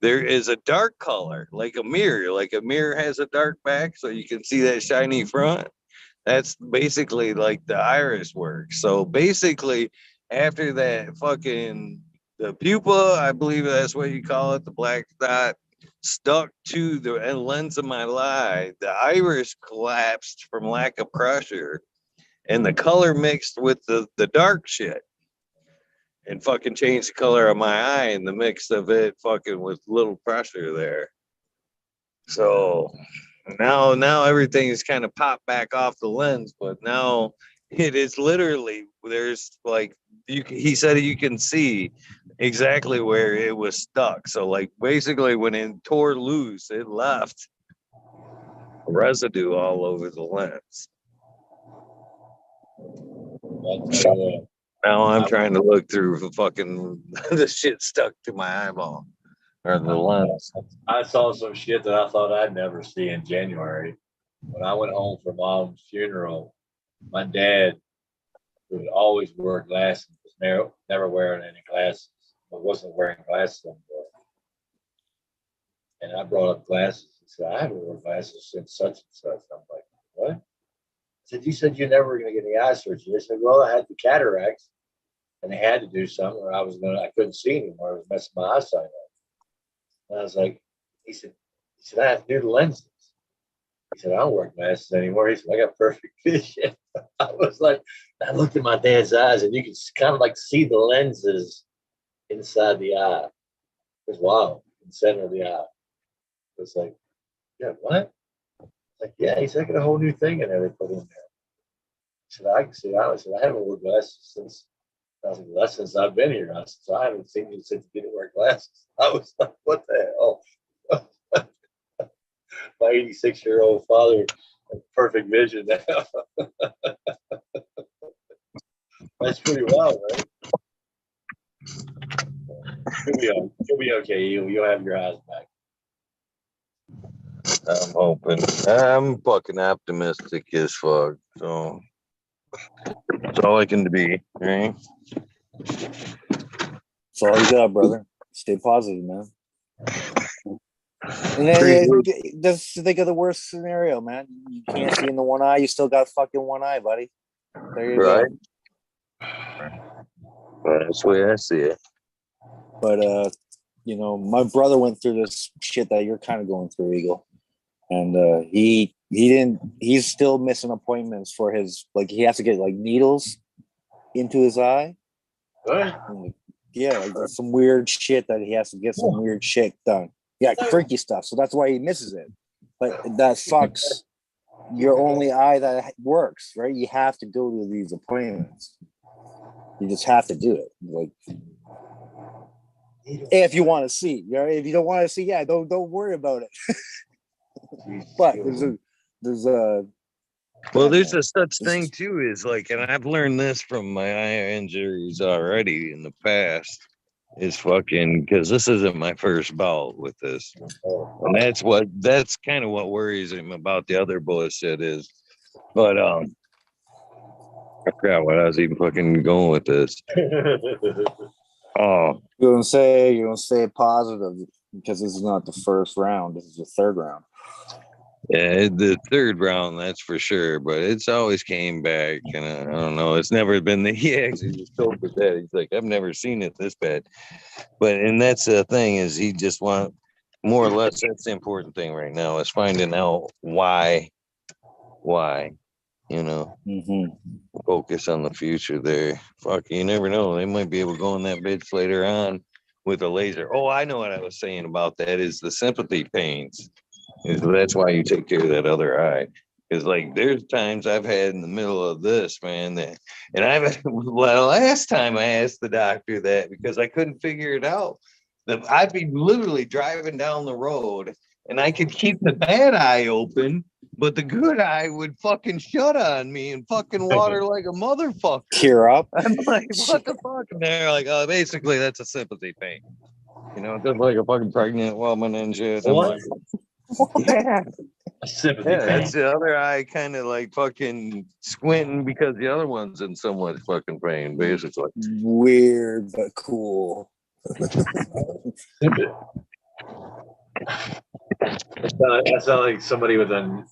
there is a dark color, like a mirror. Like a mirror has a dark back, so you can see that shiny front. That's basically like the iris work. So basically, after that fucking the pupil, I believe that's what you call it, the black dot, stuck to the lens of my eye, the iris collapsed from lack of pressure, and the color mixed with the dark shit, and fucking changed the color of my eye and the mix of it fucking with little pressure there. So now everything is kind of popped back off the lens, but now it is literally there's like he said you can see exactly where it was stuck. So like basically when it tore loose, it left residue all over the lens. Now I'm trying to look through the fucking the shit stuck to my eyeball or the lens. I saw some shit that I thought I'd never see in January. When I went home for Mom's funeral, my dad would always wear glasses, never wearing any glasses, but wasn't wearing glasses anymore. And I brought up glasses. He said, I haven't worn glasses since such and such. I'm like, what? I said, you said you never were going to get any eye surgery. They said, well, I had the cataracts and they had to do something or I couldn't see anymore. It was messing my eyesight up. And I was like, he said, I have to do the lenses. He said, I don't wear glasses anymore. He said, I got perfect vision. I was like, I looked at my dad's eyes and you could kind of like see the lenses inside the eye. It was wild, in the center of the eye. It was like, yeah, what? Like, yeah, he said, I got a whole new thing in there they put in there. He said, I can see it. I said, I haven't worn glasses since, I was like, well, that's since I've been here. I said, so I haven't seen you since you didn't wear glasses. I was like, what the hell? My 86-year-old father has perfect vision now. That's pretty wild, right? You'll be okay. You'll have your eyes back. I'm hoping. I'm fucking optimistic as fuck. So that's all I can be, right? That's all you got, brother. Stay positive, man. And then just think of the worst scenario, man. You can't see in the one eye. You still got fucking one eye, buddy. There you go. That's the way I see it. But you know, my brother went through this shit that you're kind of going through, Eagle, and he's still missing appointments for his, like, he has to get like needles into his eye. What? Yeah, like some weird shit that he has to get some weird shit done. Yeah, freaky stuff. So that's why he misses it. But that fucks your only eye that works, right? You have to go to these appointments. You just have to do it. Like, if you want to see, you know, if you don't want to see, yeah, don't worry about it. But there's a such thing too, is like, and I've learned this from my eye injuries already in the past, is fucking, because this isn't my first bout with this, and that's kind of what worries him about the other bullshit is. But I forgot what I was even fucking going with this. Oh, you're gonna say positive because this is not the first round. This is the third round. yeah, the third round, that's for sure. But it's always came back, and I don't know. It's never been the. He actually just told me that. He's like, I've never seen it this bad. And that's the thing, is he just want, more or less, that's the important thing right now, is finding out why, you know. Mm-hmm. Focus on the future there. Fuck, you never know. They might be able to go in that bitch later on with a laser. Oh, I know what I was saying about that, is the sympathy pains. That's why you take care of that other eye. Because, like, there's times I've had in the middle of this, man, last time I asked the doctor that because I couldn't figure it out. I'd be literally driving down the road and I could keep the bad eye open, but the good eye would fucking shut on me and fucking water like a motherfucker. Tear up. I'm like, what the fuck? And they're like, oh, basically that's a sympathy pain. You know, just like a fucking pregnant woman and shit. What? I'm like, yeah. Sympathy Yeah, pain. that's the other eye kind of like fucking squinting because the other one's in so much fucking pain, basically. Weird but cool. That sounds like somebody with a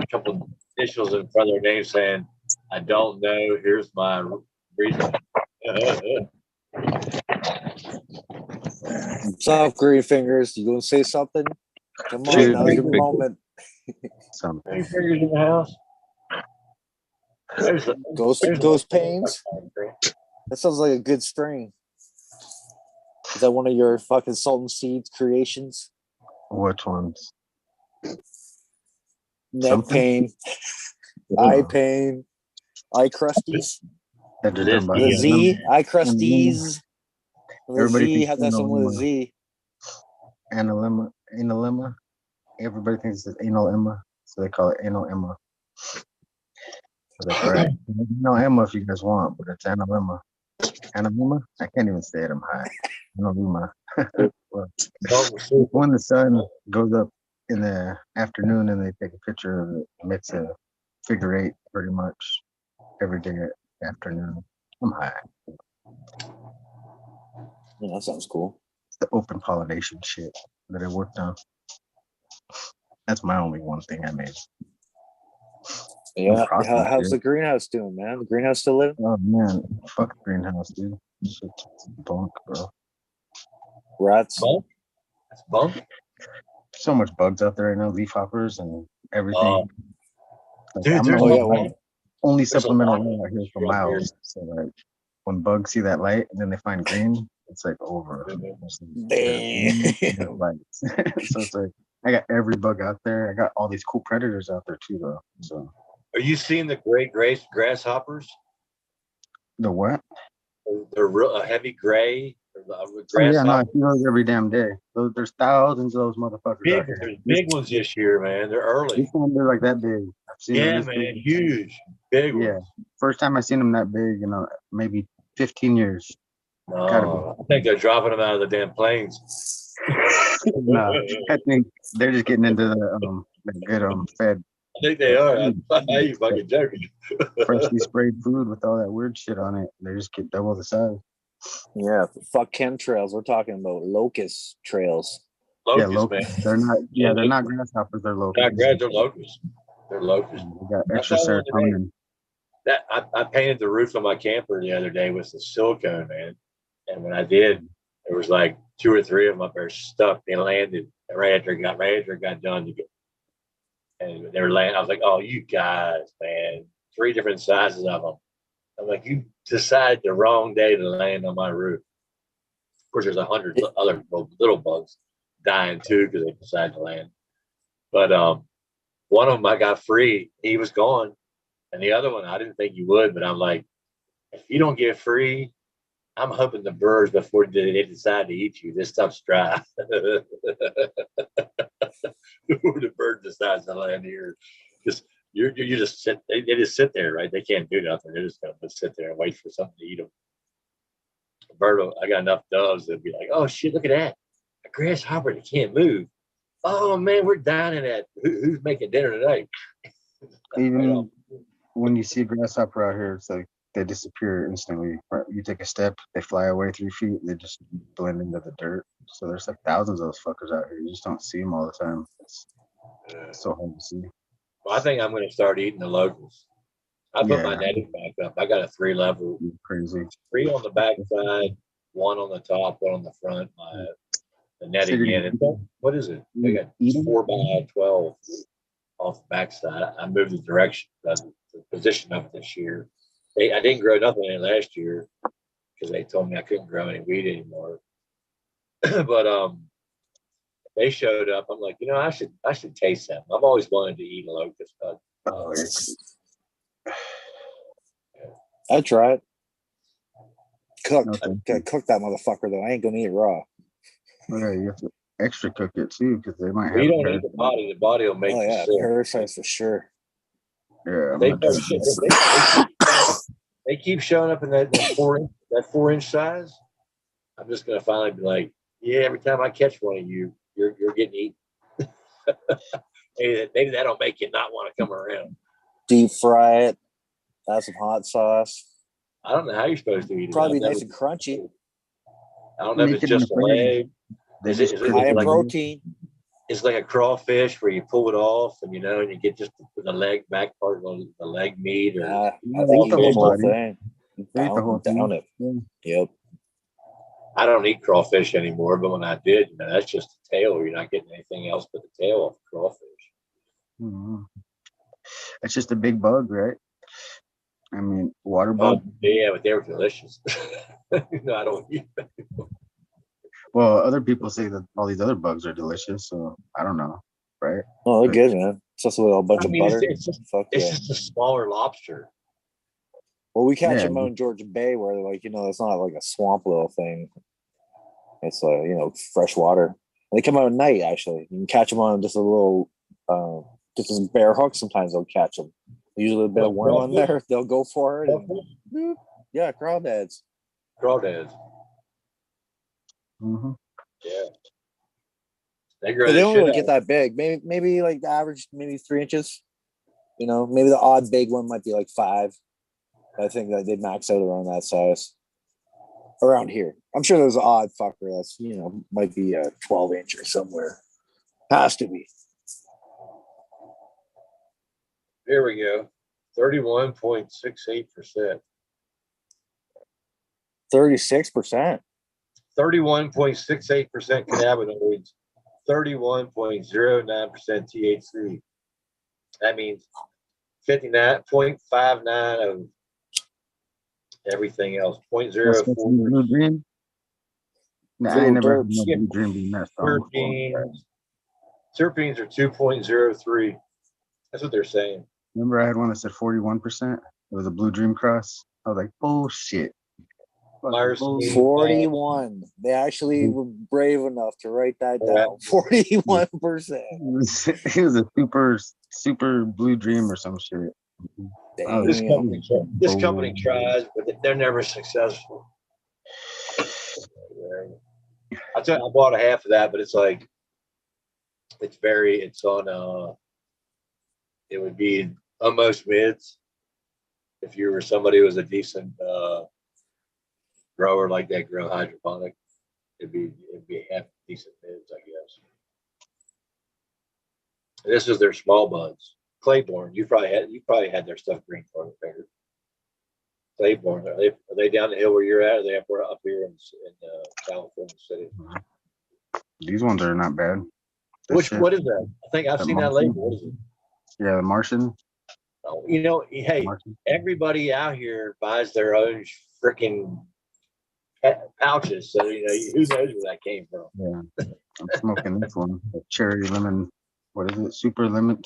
couple initials in front of their name saying, I don't know, here's my reason. Soft green fingers. You gonna say something? Come on, Cheers, now's big your big. moment. Any fingers in the house? Ghost Pains. That sounds like a good strain. Is that one of your fucking Salt and Seeds creations? Which ones? Neck pain, eye pain, eye crusties. That's It is. The Z, eye crusties. The Everybody Z thinks has that something with a Z. Analemma. Everybody thinks it's anal emma, so they call it anal emma. So that's right. No emma if you guys want, but it's analemma. Analemma? I can't even say it. I'm high. Analemma. When the sun goes up in the afternoon and they take a picture of it, it makes a figure eight pretty much every day afternoon. I'm high. Yeah, that sounds cool. It's the open pollination shit that I worked on. That's my only one thing I made. Yeah. Process, How's dude. the greenhouse doing, man? The greenhouse still living? Oh man, fuck greenhouse, dude. Shit's bunk, bro. Rats. Bunk? That's bunk. So much bugs out there right now, leaf hoppers and everything. Like, Dude, I'm the there's only, yeah, well- only there's a supplemental lot of light out here for shit out here. miles. So like, when bugs see that light and then they find green, it's like over. Damn. Lights. So it's like I got every bug out there. I got all these cool predators out there too, though. So Are you seeing the great grasshoppers? the what? They're real, a heavy gray. Oh yeah, no, I see those every damn day. There's thousands of those motherfuckers out here. There's big ones this year, man. They're early. This one, they're like that big. I've seen them Yeah, this man, big. huge, big Yeah, ones. first time I seen them that big in maybe 15 years. Oh, I think they're dropping them out of the damn planes. Nah, I think they're just getting into the good fed. I think they are. You fucking joking. Freshly sprayed food with all that weird shit on it. They just get double the size. Yeah, fuck chemtrails. We're talking about locust trails. Locusts, locusts. man. They're not. Yeah, they're not grasshoppers. They're locusts. They're locusts. They're locusts. They got extra I saw one today. serotonin. That I painted the roof of my camper the other day with the silicone, man. And when I did, there was like 2 or 3 of them up there stuck. They landed right after it got done. And they were landing. I was like, oh, you guys, man. 3 different sizes of them. I'm like, you decided the wrong day to land on my roof. Of course, there's 100 other little bugs dying too because they decided to land. But one of them I got free. He was gone. And the other one, I didn't think you would, but I'm like, if you don't get free, I'm hoping the birds, before they decide to eat you, this stuff's dry. Before the bird decides to land here, you just sit. They just sit there, right? They can't do nothing. They're just gonna sit there and wait for something to eat them. I got enough doves that'd be like, oh shit, look at that, a grasshopper that can't move. Oh man, we're dining at. Who's making dinner tonight? Even when you see a grasshopper out here, it's like they disappear instantly. You take a step, they fly away 3 feet, they just blend into the dirt. So there's like thousands of those fuckers out here. You just don't see them all the time. It's so hard to see. Well, I think I'm going to start eating the locusts. I put my netting back up. I got a 3-level. Crazy. 3 on the back side, 1 on the top, 1 on the front. The netting in. What is it? They got 4x12 off the back side. I moved the direction, the position of it this year. I didn't grow nothing in it last year because they told me I couldn't grow any weed anymore. But they showed up. I'm like, I should taste them. I've always wanted to eat a locust, but I tried. Cook that motherfucker though. I ain't gonna eat it raw. Yeah, you have to extra cook it too because they might have. We don't eat the body. The body will make. Oh yeah, parasites for sure. Yeah, they keep showing up in that 4-inch size. I'm just gonna finally be like, yeah. Every time I catch one of you, you're getting eaten. Maybe that'll make you not want to come around. Deep fry it. Add some hot sauce. I don't know how you're supposed to eat it. Probably nice and crunchy. I don't know if it's just a leg. Is it high in protein? It's like a crawfish where you pull it off and you get just the leg back part of the leg meat. Or I think you eat the whole thing. Down it. Yeah. Yep. I don't eat crawfish anymore, but when I did, that's just the tail. You're not getting anything else but the tail off the crawfish. Mm-hmm. It's just a big bug, right? I mean, water bug. Yeah, but they were delicious. I don't eat them. Well, other people say that all these other bugs are delicious, so I don't know, right? Oh, they're good, man. It's just with a bunch of butter. It's just a smaller lobster. Well, we catch them out in Georgia Bay where it's not like a swamp little thing. It's fresh water. And they come out at night, actually. You can catch them on just a little, just a bare hook. Sometimes they'll catch them. Usually a bit of worm on there. They'll go for it. And, yeah, crawdads. Crawdads. Mm-hmm. Yeah. They don't really get that big. Maybe like the average, maybe 3 inches. Maybe the odd big one might be like 5. I think that they'd max out around that size. Around here. I'm sure there's an odd fucker that's, might be a 12-inch or somewhere. Has to be. Here we go. 31.68%. 36%. 31.68% cannabinoids. 31.09% THC. That means 59.59 of everything else. That's 0.04 Blue Dream. No, I ain't Little never heard dirt. no Blue Dream being that strong before. terpenes are 2.03. That's what they're saying. Remember, I had one that said 41%. It was a Blue Dream cross. I was like, bullshit. Myers- 41. They actually were brave enough to write that down. 41%. He was a super Blue Dream or some shit. Damn. This company tries, but they're never successful. I bought a half of that, but it's like it's on it would be almost mids if you were somebody who was a decent grower like that, grow hydroponic. It'd be half decent mids, I guess. This is their small buds. Claiborne, you probably had their stuff green for the finger. Claiborne, are they down the hill where you're at? Or are they up here in California City? These ones are not bad. What is that? I think I've seen that label. What is it? Yeah, the Martian. Oh, hey, Martian. Everybody out here buys their own freaking pouches, so who knows where that came from? Yeah, I'm smoking this one, the cherry lemon. What is it? Super lemon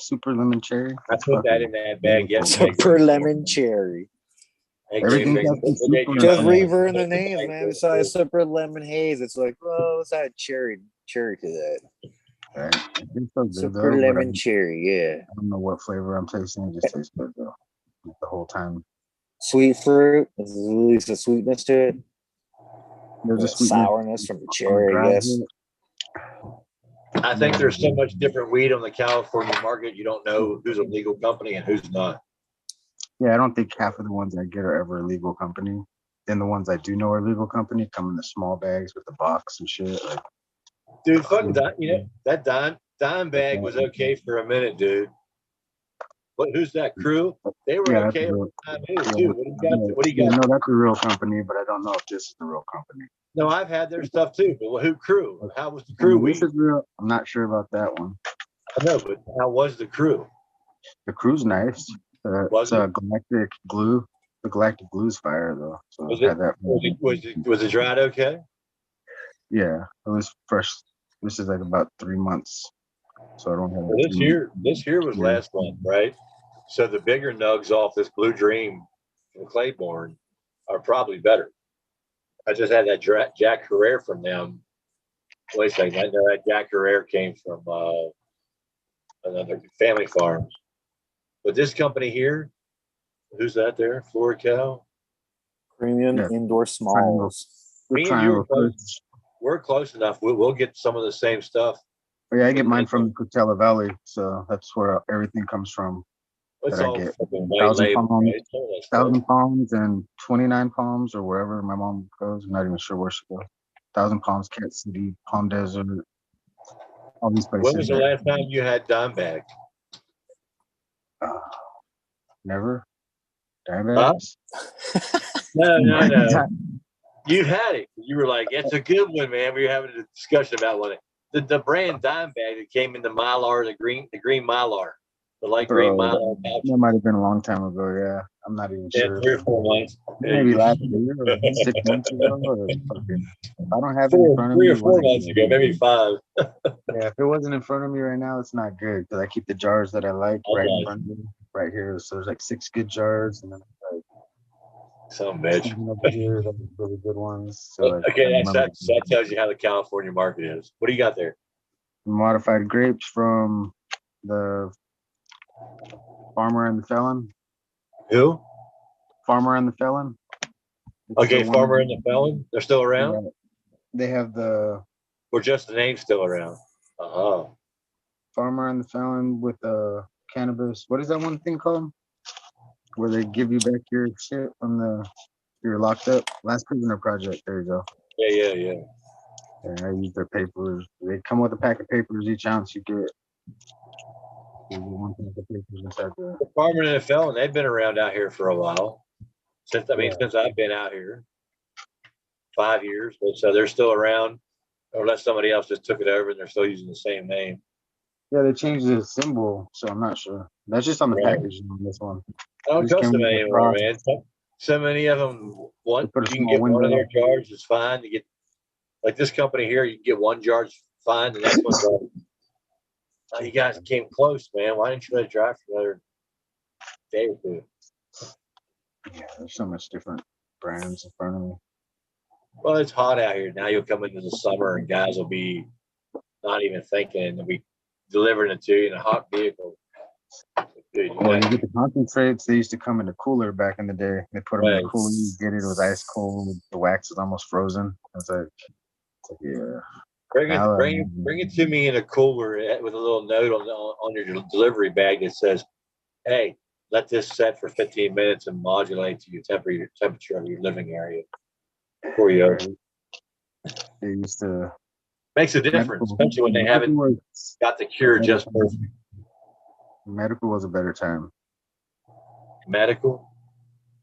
cherry. I put that in that bag yesterday. Super lemon cherry. Everything's got the super. Just reverb the names, man. Besides super lemon haze, it's like, well, let's add cherry to that. Right. So good, super though, lemon cherry, yeah. I don't know what flavor I'm tasting. It just tastes good though. The whole time. Sweet fruit. There's at least a sweetness to it. There's a sourness from the cherry, I guess. I think there's so much different weed on the California market. You don't know who's a legal company and who's not. Yeah, I don't think half of the ones I get are ever a legal company. Then the ones I do know are legal company come in the small bags with the box and shit. Like, dude, fucking that dime bag was okay for a minute, dude. But who's that crew? They were okay. What do you got? No, that's a real company, but I don't know if this is the real company. No, I've had their stuff too. But who crew? How was the crew? This is real. I'm not sure about that one. I know, but how was the crew? The crew's nice. It's a galactic glue. The galactic glue's fire though. So was it dried okay? Yeah, it was fresh. This is like about 3 months. So I don't have this here was last month, right? So the bigger nugs off this Blue Dream from Claiborne are probably better. I just had that Jack Herrera from them. Wait a second, I know that Jack Herrera came from another family farms. But this company here, who's that there? Florical? Premium Indoor Smalls. Me and you are close. We're close enough. We'll get some of the same stuff. Yeah, I get mine from Coachella Valley, so that's where everything comes from. It's all 1,000 palms and 29 palms, or wherever my mom goes. I'm not even sure where she goes. 1,000 Palms, Cat City, Palm Desert, all these places. When was the last time you had dime bag? Never. Dime bags? No. You had it. You were like, "It's a good one, man." We were having a discussion about one. The brand dime bag that came in the Mylar, the green Mylar, the light green Mylar pouch. That might have been a long time ago. Yeah, I'm not even sure. 3 or 4 months. Maybe last year or 6 months ago. Or fucking, I don't have it in front of 3 me. or 4 months ago, maybe 5. Yeah, if it wasn't in front of me right now, it's not good because I keep the jars that I like right in front of me, right here. So there's like 6 good jars, and then like some bitch over here, like really good ones. So like, okay, that tells you how the California market is. What do you got there? Modified grapes from the Farmer and the Felon. Who? Farmer and the Felon. Okay, Farmer and the Felon. They're still around. Yeah. They have the. Or just the name still around. Farmer and the Felon with Cannabis. What is that one thing called? Where they give you back your shit from you're locked up. Last Prisoner Project. There you go. Yeah. Yeah, I use their papers. They come with a pack of papers each ounce you get. One thing the papers inside the Department of NFL, and they've been around out here for a while. Since I've been out here, 5 years. But so they're still around, unless somebody else just took it over and they're still using the same name. Yeah, they changed the symbol, so I'm not sure. That's just on the Right. packaging on this one. I don't Just trust came them with the anymore, cross. man. So many of them want They put a you can small get one of window. their jars, it's fine. You get like this company here, you can get one jar, it's fine. The next one's like, oh, you guys came close, man. Why didn't you let it dry for another day or two? Yeah, there's so much different brands in front of me. Well, it's hot out here. Now you'll come into the summer and guys will be not even thinking and they'll be delivering it to you in a hot vehicle. Dude, Well, you get the concentrates. They used to come in a cooler back in the day. They put them in a cooler. You get it. It was ice cold. The wax was almost frozen. It's like yeah. Bring it to me in a cooler with a little note on your delivery bag that says, "Hey, let this set for 15 minutes and modulate to your temperature of your living area before you open." They used to makes a difference, especially when they haven't got the cure just perfect. Medical was a better time. Medical?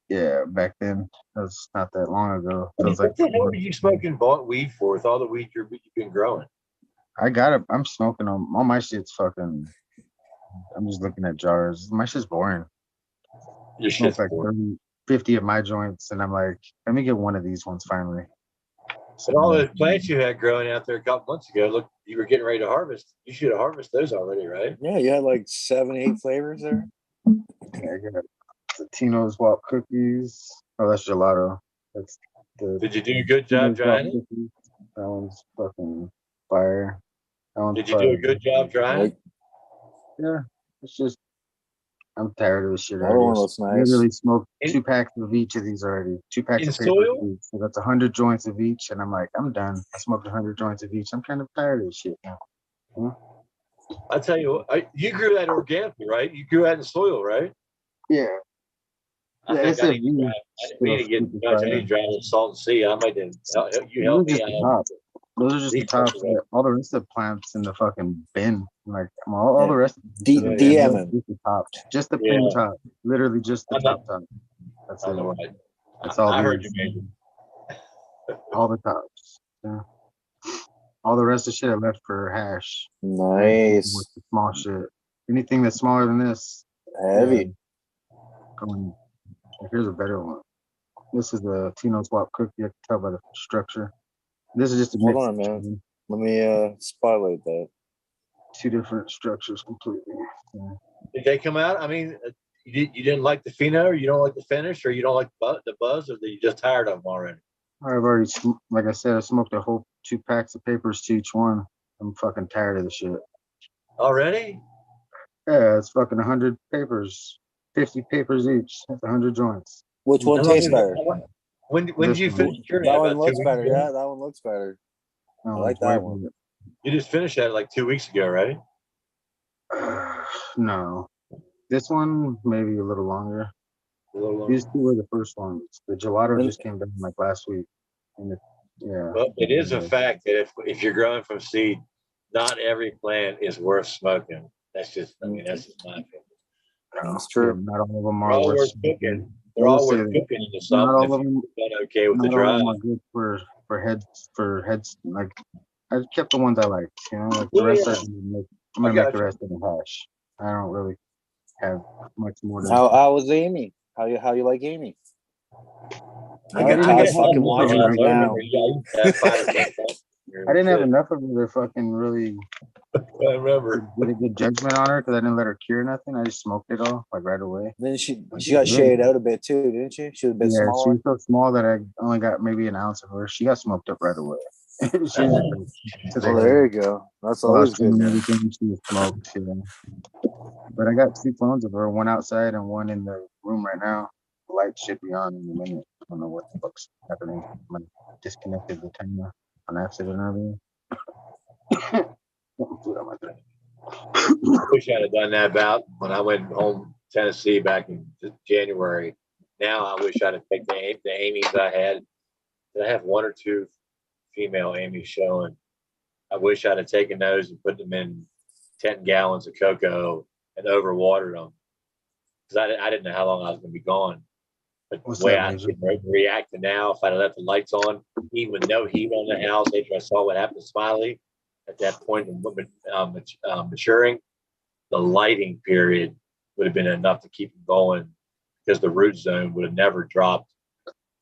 Yeah, back then. That was not that long ago. It was What the hell are you smoking weed for with all the weed you've been growing? I got it. I'm smoking on all my shit's fucking. I'm just looking at jars. My shit's boring. Your shit's like 30, 50 of my joints, and I'm like, let me get one of these ones finally. But all those plants you had growing out there a couple months ago, look, you were getting ready to harvest. You should have harvested those already, right? Yeah, you had like 7, 8 flavors there. Yeah, I got the Tino's Walk cookies. Oh, that's gelato. That's the. Did you do a good job drying it? That one's fucking fire. Did you do a good job drying it? Yeah, it's just I'm tired of this shit. That one looks nice. I literally smoked 2 packs of each of these already. 2 packs of paper each. So that's 100 joints of each, and I'm like, I'm done. I smoked 100 joints of each. I'm kind of tired of this shit now. I tell you what, you grew that organically, right? You grew that in soil, right? Yeah. I think I need to get much. I need to dry it in salt and sea. I might you help me out. Those are just the tops. All the rest of the plants in the fucking bin. Like all the rest of DM just the top. Just the pin top. Literally just the top. That's it. That's all. I heard you, man. All the tops. Yeah. All the rest of the shit I left for hash. Nice. With the small shit. Anything that's smaller than this. Heavy. Here's a better one. This is the Tino Swap cookie. I can tell by the structure. This is just a hold on, man. Let me spotlight that. 2 different structures completely. Yeah. Did they come out? I mean, you didn't like the pheno, or you don't like the finish, or you don't like the buzz, or you just tired of them already? I've already, like I said, I smoked a whole 2 packs of papers to each one. I'm fucking tired of the shit. Already? Yeah, it's fucking 100 papers, 50 papers each. That's 100 joints. Which one tastes better? When did you finish curing that? One looks better. Yeah, that one looks better. I like that one. You just finished that like 2 weeks ago, right? No. This one, maybe a little longer. These 2 were the first ones. The gelato just came down like last week. And Well, it is a fact that if you're growing from seed, not every plant is worth smoking. That's just, that's just my opinion. That's true. Not all of them are worth cooking. They're all worth cooking into something. Not all of them done okay with the dry. dry. All of them are good for heads. Like I kept the ones I like. Like the rest I'm gonna make the rest of the hash. I don't really have much more to. How was Amy? How you like Amy? I fucking watching right now. I didn't have enough of her to fucking really. I remember. Get a good judgment on her because I didn't let her cure nothing. I just smoked it all like right away. Then she got shaded out a bit too, didn't she? She was a bit smaller. She was so small that I only got maybe an ounce of her. She got smoked up right away. There you go. That's always good. Everything she was smoked. But I got 2 clones of her, one outside and one in the room right now. The light should be on in a minute. I don't know what the fuck's happening. I disconnected the timer on accident earlier. I wish I'd have done that about when I went home to Tennessee back in January. Now I wish I'd have picked the Amy's I had. I have 1 or 2 female Amy's showing. I wish I'd have taken those and put them in 10 gallons of cocoa and overwatered them because I didn't know how long I was going to be gone. But What's the way that, I Major? reacting now, if I'd left the lights on, even with no heat on the house, after I saw what happened to Smiley at that point in maturing, the lighting period would have been enough to keep him going because the root zone would have never dropped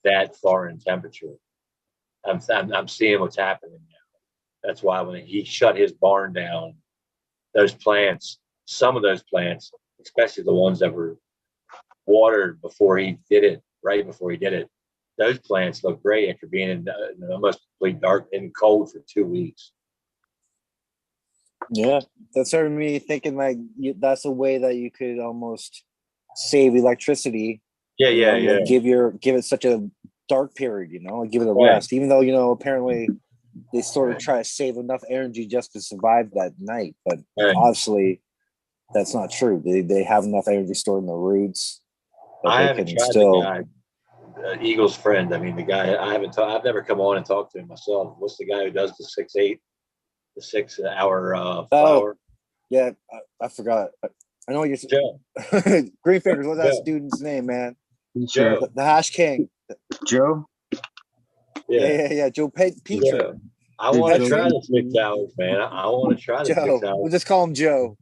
that far in temperature. I'm seeing what's happening now. That's why when he shut his barn down, those plants, some of those plants, especially the ones that were watered before he did it, right before he did it, those plants look great after being in almost complete dark and cold for 2 weeks. Yeah, that started me thinking like that's a way that you could almost save electricity. Like give it such a dark period, like give it a rest. Even though, apparently they sort of try to save enough energy just to survive that night, but obviously that's not true. They have enough energy stored in the roots. I haven't tried the guy, Eagle's friend. I mean, the guy I've never come on and talked to him myself. What's the guy who does the 6-8, the 6 hour flower? Yeah, I forgot. I know you're Joe. Green Fingers. What's that student's name, man? Joe. The Hash King. Joe? Yeah. Joe Peter. I want to try the 6 hours, man. I want to try the 6 hours. We'll just call him Joe.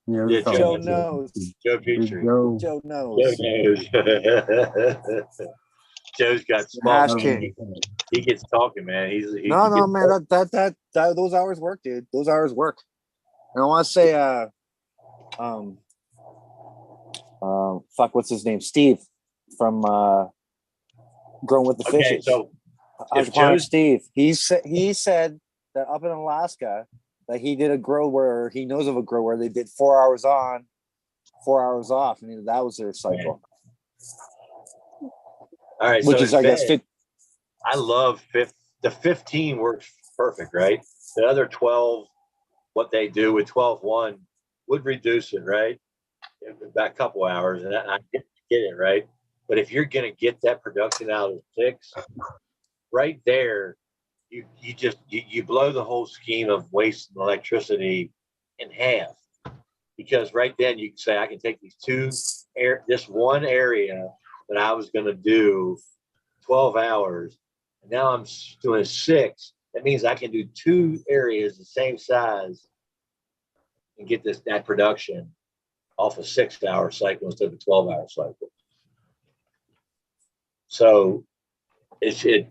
Yeah, Joe knows. Joe Petrie. Joe knows. Joe's got smart. Hash King. He gets talking, man. No, man. That those hours work, dude. Those hours work. And I want to say, what's his name? Steve from Growing with the Fishes. So Steve, he said that up in Alaska that he did a grow where he knows of a grow where they did 4 hours on, 4 hours off, and that was their cycle. All right, which is I guess I love the 15 works perfect, right? The other 12, what they do with 12-1 would reduce it, right? About a couple hours, and I get it, right? But if you're going to get that production out of 6, right there, you blow the whole scheme of wasting electricity in half. Because right then you can say, I can take this one area that I was going to do 12 hours, and now I'm doing 6. That means I can do 2 areas the same size and get that production off a 6-hour cycle instead of a 12-hour cycle. So if it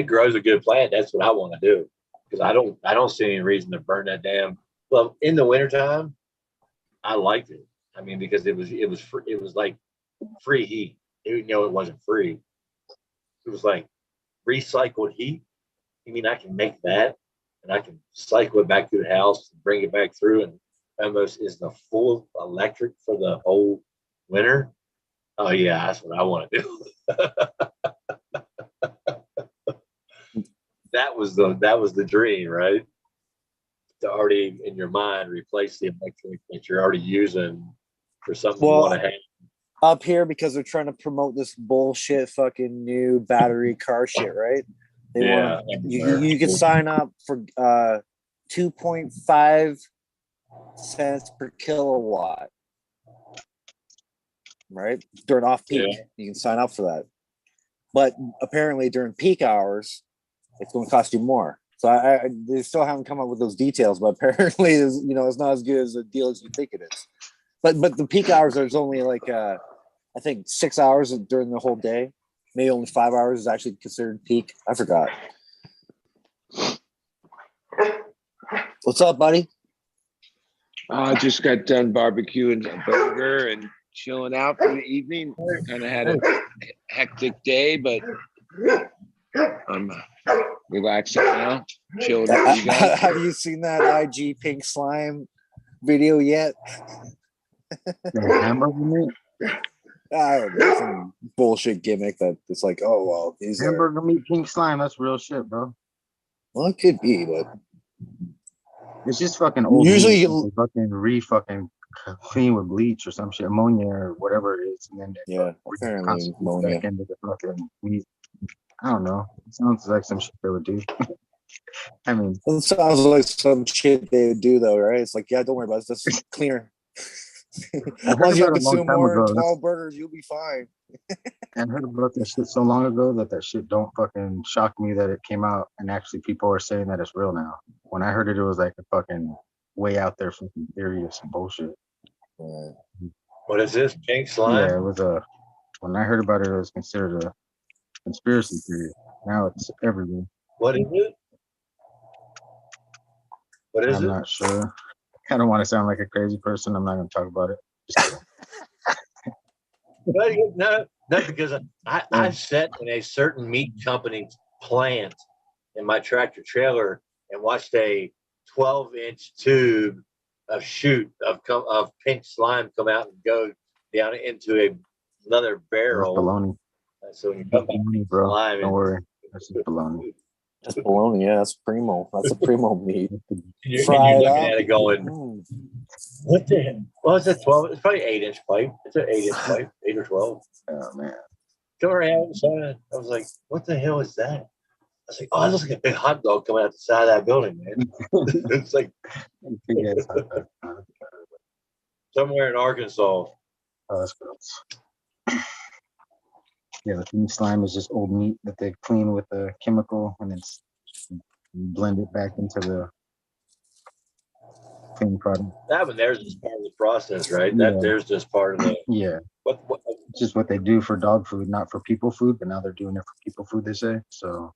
grows a good plant, that's what I want to do, because I don't see any reason to burn that damn. Well, in the wintertime, I liked it. I mean, because it was like free heat. Even though it wasn't free, it was like recycled heat. You mean I can make that, and I can cycle it back through the house and bring it back through, and almost is the full electric for the whole winter. Oh yeah, that's what I want to do. That was the dream, right? To already in your mind replace the electric that you're already using for something you want to have. Up here, because they're trying to promote this bullshit fucking new battery car shit, right? You can sign up for 2.5 cents per kilowatt, right? During off peak, you can sign up for that. But apparently during peak hours, it's going to cost you more. So they still haven't come up with those details, but apparently, it's not as good as a deal as you think it is. But the peak hours, there's only like I think 6 hours during the whole day. Maybe only 5 hours is actually considered peak. I forgot. What's up, buddy? I just got done barbecuing a burger and chilling out for the evening. Kind of had a hectic day, but I'm relaxing now. Chilling with you guys. Have you seen that IG pink slime video yet? Hamburger meat? I don't know, some bullshit gimmick that it's like, oh well, these hamburger meat pink slime. That's real shit, bro. Well, it could be, but it's just fucking old. Usually, you fucking clean with bleach or some shit, ammonia or whatever it is, and then apparently ammonia. Back into the fucking meat. I don't know. It sounds like some shit they would do. I mean, it sounds like some shit they would do, though, right? It's like, yeah, don't worry about it. It's just cleaner. I As heard long as you about don't it a long consume time more than ago. 12 burgers, you'll be fine. I heard about that shit so long ago that shit don't fucking shock me that it came out and actually people are saying that it's real now. When I heard it, it was like a fucking way out there fucking theory of some bullshit. What is this? Pink Yeah, slime? it was a. When I heard about it, it was considered a conspiracy theory. Now it's everywhere. What is it? What is I'm it? not sure. I don't want to sound like a crazy person. I'm not going to talk about it. Just kidding. No, because I've sat in a certain meat company's plant in my tractor trailer and watched a 12-inch tube of pink slime come out and go down into another That's barrel. baloney. So when you That's come back baloney, bro. slime, Don't worry. That's just baloney. That's bologna. Yeah, that's primo. That's a primo meat. you're Fry it looking up. at it going, Mm. what the hell? Well, it's a 12. It's probably 8-inch pipe. It's an 8-inch pipe, 8 or 12. Oh man. Go around inside. I was like, what the hell is that? I was like, oh, it looks like a big hot dog coming out the side of that building, man. It's like Big ass hot dog. somewhere in Arkansas. Oh, that's gross. Yeah, the pink slime is just old meat that they clean with a chemical and then blend it back into the clean product. That one there's just part of the process, right? Yeah. That there's just part of the Yeah. what It's just what they do for dog food, not for people food, but now they're doing it for people food, they say. So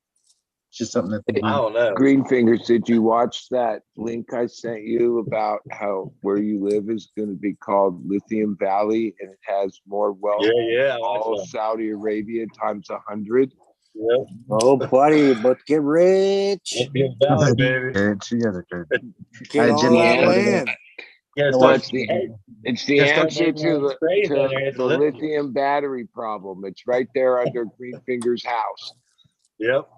it's just something that they I do. don't know. Green Fingers, did you watch that link I sent you about how where you live is going to be called Lithium Valley and it has more wealth Yeah, than all Saudi Arabia times 100? Yeah. Oh, buddy, but get rich. Lithium Valley, baby. You guys are good. Get all that land. Yeah, Well, it's the answer to the lithium. lithium battery problem. It's right there under Green Fingers' house. Yep.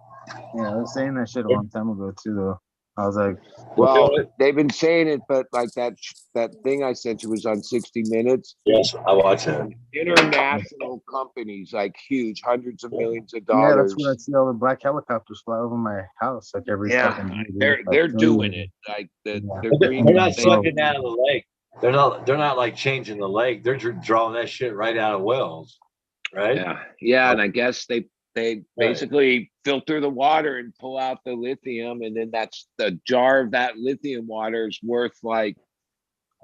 Yeah, I was saying that shit a long time ago too, though. I was like, well, they've been saying it, but like that thing I sent you was on 60 Minutes. Yes, I watched it. International companies, like huge, hundreds of millions of yeah, dollars. that's what I see all the black helicopters fly over my house like every fucking day. They're doing it. Like they're green. They're not sucking out of the lake. They're not like changing the lake. They're drawing that shit right out of wells, right? Yeah, and I guess they basically filter the water and pull out the lithium, and then that's the jar of that lithium water is worth like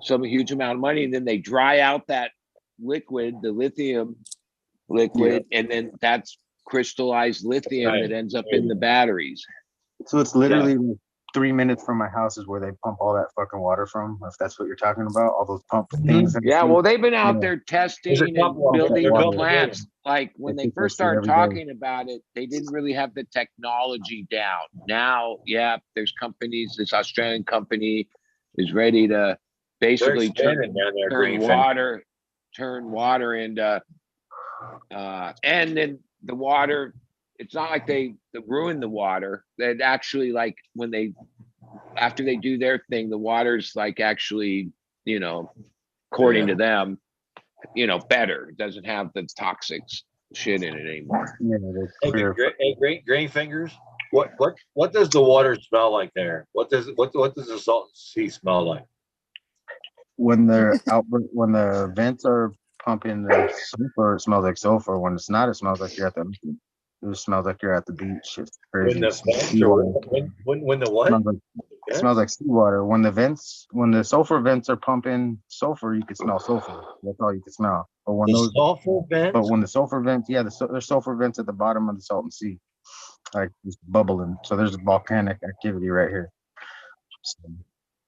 some huge amount of money, and then they dry out that liquid, the lithium liquid, and then that's crystallized lithium that ends up in the batteries. So it's literally 3 minutes from my house is where they pump all that fucking water from, if that's what you're talking about, all those pump things. Yeah, well, they've been out there testing and building the plants. Like when they first started talking about it, they didn't really have the technology down. Now, there's companies, this Australian company is ready to basically turn water into and then the water, it's not like they ruin the water. That actually, like after they do their thing, the water's like actually, according to them, better. It doesn't have the toxic shit in it anymore. Hey, Green Fingers. What does the water smell like there? What does the Salton Sea smell like? When they're out, when the vents are pumping the sulfur, it smells like sulfur. When it's not, it smells like you're at the. It smells like you're at the beach. It's crazy. When the what? It smells like seawater. When the sulfur vents are pumping sulfur, you can smell sulfur. That's all you can smell. But when when the sulfur vents, there's sulfur vents at the bottom of the Salton Sea, like just bubbling. So there's volcanic activity right here.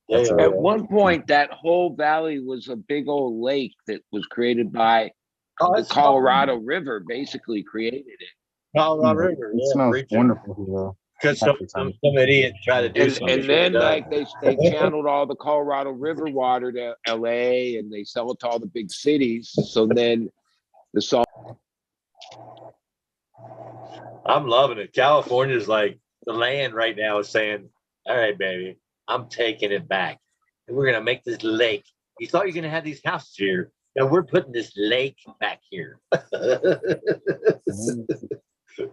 So, at one point, that whole valley was a big old lake that was created by the Colorado River. Basically, created it. Colorado River. It smells wonderful. Because some idiot tried to do something. And then they channeled all the Colorado River water to LA and they sell it to all the big cities. So then the salt. I'm loving it. California's like the land right now is saying, all right, baby, I'm taking it back. And we're gonna make this lake. You thought you're gonna have these houses here. Now we're putting this lake back here.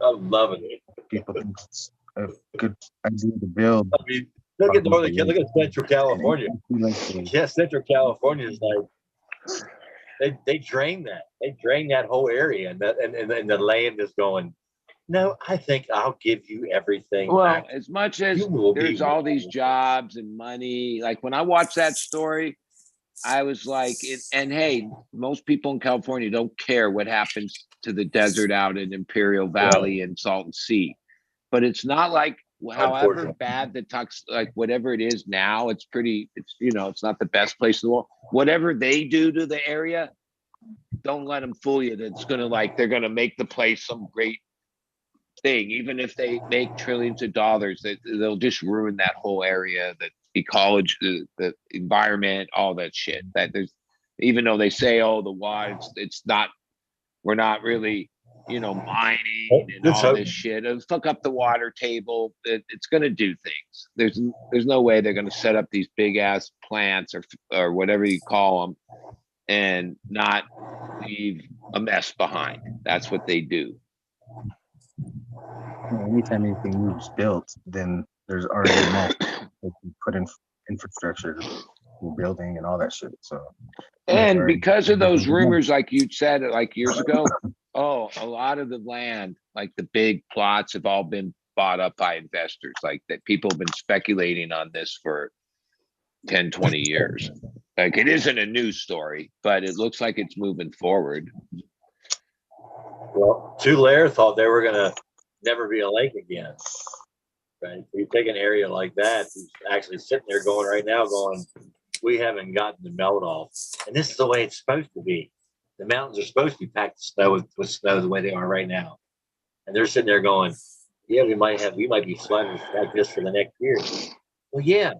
I'm loving it. People think it's a good idea to build. I mean, Look at Northern, look at Central California. Yeah, Central California is like they drain that. They drain that whole area, and the land is going. No, I think I'll give you everything. Well, back. as much as You will there's be all these jobs and money, like when I watched that story, I was like, and hey, most people in California don't care what happens to the desert out in Imperial Valley and Salton Sea. But it's not like, however Unfortunately. bad the like whatever it is now, it's it's not the best place in the world. Whatever they do to the area, don't let them fool you. That's they're gonna make the place some great thing. Even if they make trillions of dollars, they'll just ruin that whole area, the ecology, the environment, all that shit. That there's, even though they say, oh, the water, it's not, we're not really, mining and all this shit. It'll fuck up the water table. It's going to do things. There's no way they're going to set up these big ass plants or whatever you call them and not leave a mess behind. That's what they do. Anytime anything new is built, then there's already a mess. You put in infrastructure, building, and all that shit. So, and because of those rumors, like you said, like years ago, a lot of the land, like the big plots, have all been bought up by investors. Like that, people have been speculating on this for 10, 20 years. Like it isn't a news story, but it looks like it's moving forward. Well, Tulare thought they were gonna never be a lake again. Right? You take an area like that, who's actually sitting there going right now, going, we haven't gotten the melt off, and this is the way it's supposed to be. The mountains are supposed to be packed with snow, with snow the way they are right now, and they're sitting there going, yeah, we might be flooded like this for the next year. Well, yeah,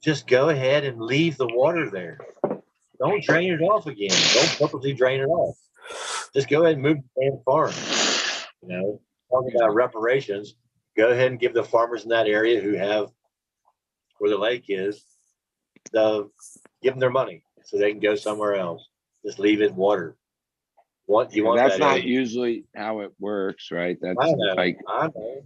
just go ahead and leave the water there. Don't drain it off again. Don't purposely drain it off. Just go ahead and move the damn farm. Talking about reparations, go ahead and give the farmers in that area who have where the lake is, give them their money so they can go somewhere else. Just leave it water. That's not usually how it works, right? That's I know.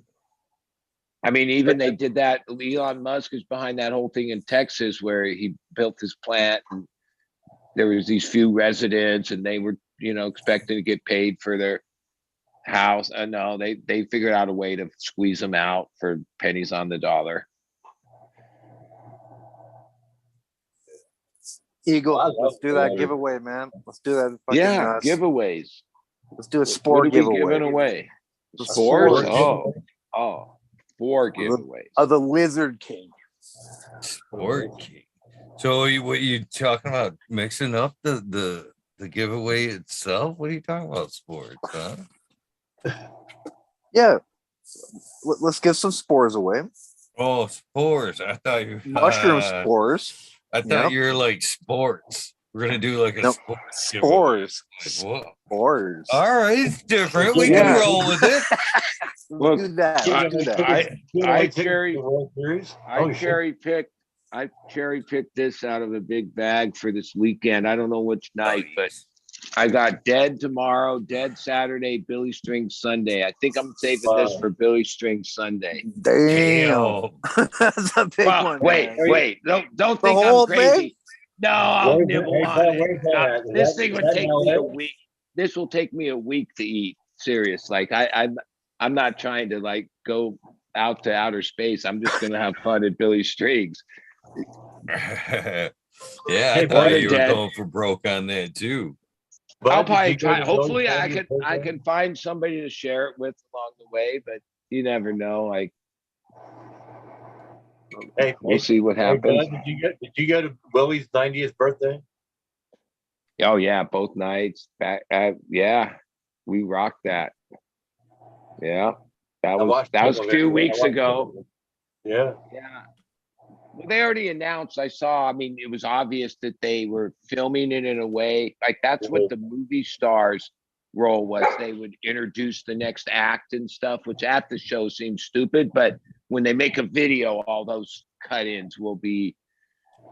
I mean, even they did that. Elon Musk is behind that whole thing in Texas where he built his plant, and there was these few residents, and they were, expecting to get paid for their house. No, they figured out a way to squeeze them out for pennies on the dollar. Eagle, let's do that giveaway, man. Let's do that. Yeah, giveaways. Let's do a spore giveaway. Giving away? The Spores? Oh, 4 giveaways. Of the Lizard King. Sport King. So what you talking about? Mixing up the giveaway itself? What are you talking about? Sports, huh? Yeah. Let's give some spores away. Oh, spores. I thought you mushroom spores. I thought you were like sports. We're gonna do like a spores. Like, spores. All right, it's different. We can roll with it. We'll do that. I cherry picked this out of a big bag for this weekend. I don't know which night, but I got Dead tomorrow, Dead Saturday, Billy Strings Sunday. I think I'm saving this for Billy Strings Sunday. Damn. That's a big one. Wait. Don't think I'm crazy. Thing? No, I'll nibble on it. This thing would take me a week. This will take me a week to eat. Serious. Like I'm not trying to like go out to outer space. I'm just gonna have fun at Billy Strings. Yeah, I thought you were going for broke on that too. But I'll probably try. Hopefully, I can find somebody to share it with along the way. But you never know. Like, we'll see what happens. Did you go to Willie's 90th birthday? Oh yeah, both nights. Yeah, we rocked that. Yeah, that was a few weeks ago. Yeah. Well, they already announced. I saw. I mean, it was obvious that they were filming it in a way like that's what the movie stars' role was. They would introduce the next act and stuff, which at the show seems stupid, but when they make a video, all those cut-ins will be,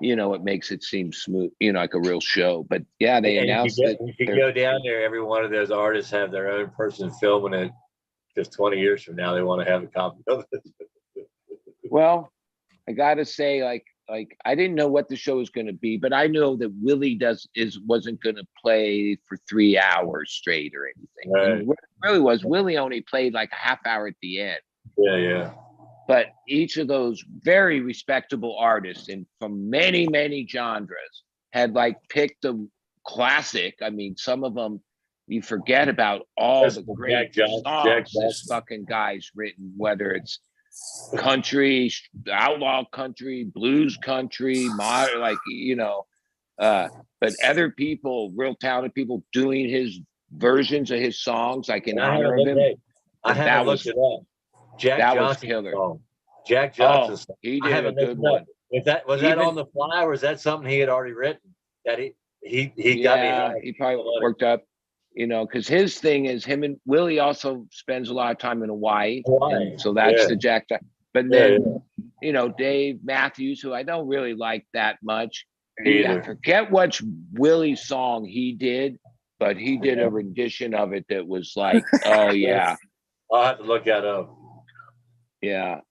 it makes it seem smooth, like a real show. But yeah, they announced that. If you go down there, every one of those artists have their own person filming it. Just 20 years from now, they want to have a copy of it. Well, I gotta say, like I didn't know what the show was going to be, but I know that Willie wasn't going to play for 3 hours straight or anything. Right. And what it really was, Willie only played like a half hour at the end. Yeah. But each of those very respectable artists and from many, many genres had like picked a classic. I mean, some of them you forget about all That's the the great Jack songs this Johnson. fucking guy's written, whether it's country, outlaw country, blues country, modern, like, but other people, real talented people doing his versions of his songs, like in honor of him. I haven't looked it up. Jack that was Johnson killer. song. Jack Johnson song. He I did a haven't good looked it up. one. Was that on the fly, or was that something he had already written? That he got me. Yeah, he probably worked up, because his thing is him and Willie also spends a lot of time in Hawaii. And so that's the Jack. But then, Dave Matthews, who I don't really like that much. I forget which Willie song he did, but he did a rendition of it that was like, oh yeah. I'll have to look that up. Yeah.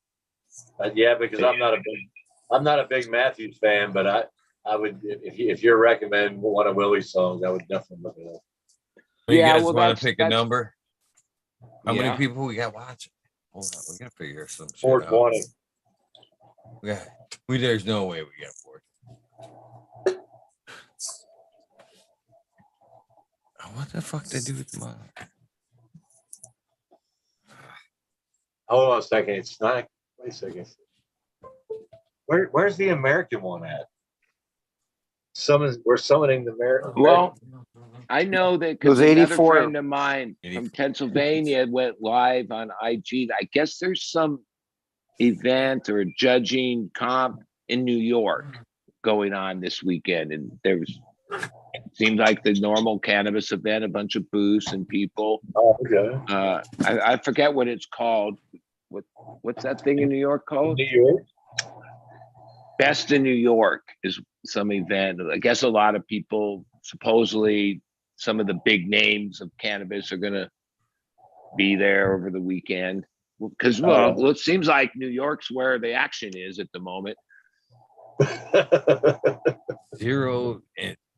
Because I'm not a big Matthews fan, but I would, if you're recommending one of Willie's songs, I would definitely look it up. You guys want to pick a number? How Yeah. many people we got watching? Hold on, we gotta figure some shit 420. out. There's no way we got 420. What the fuck they do with mine? Hold on a second. It's not. Wait a second. Where's the American one at? We're summoning the American. Well, I know that It was because another 84. friend of mine from Pennsylvania went live on IG. I guess there's some event or judging comp in New York going on this weekend, and seemed like the normal cannabis event, a bunch of booths and people. Oh, okay. I forget what it's called. What's that thing in New York called? New York. Best in New York is some event. I guess a lot of people, supposedly some of the big names of cannabis are going to be there over the weekend. Because, it seems like New York's where the action is at the moment.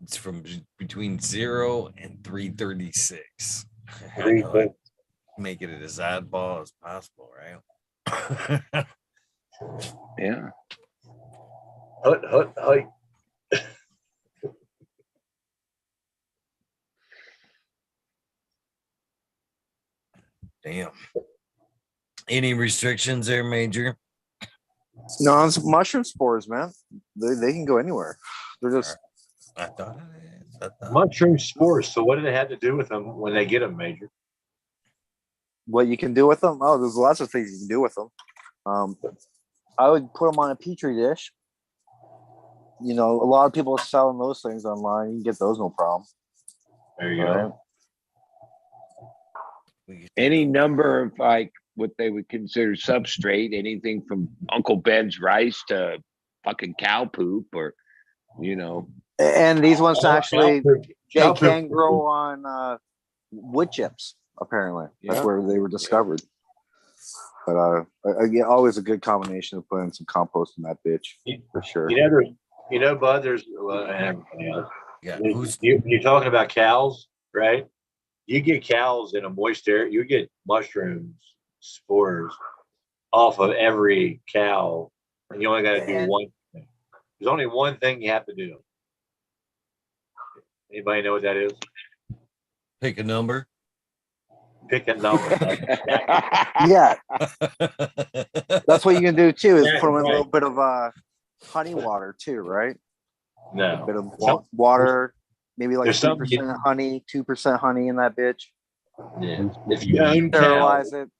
It's from between 0 and 336. Make it as oddball as possible, right? Yeah. Hut. Damn. Any restrictions there, Major? No, it's mushroom spores, man. They can go anywhere. They're just. I thought it is. Mushroom spores. So what do they have to do with them when they get them, Major? What you can do with them? Oh, there's lots of things you can do with them. I would put them on a petri dish. A lot of people are selling those things online. You can get those, no problem. There you go. Any number of what they would consider substrate, anything from Uncle Ben's rice to fucking cow poop, or And these ones actually Cow can poop. grow on wood chips. Apparently, that's where they were discovered. But again, always a good combination of putting some compost in that bitch for sure. Bud. There's you're talking about cows, right? You get cows in a moist area. You get mushrooms, spores off of every cow, and you only got to do one thing. There's only one thing you have to do. Anybody know what that is? Pick a number. Pick a number. Yeah, that's what you can do too. Is put them in a little bit of honey water too, right? No, a bit of water, maybe like 3% honey, 2% honey in that bitch. Yeah. If you own sterilize it.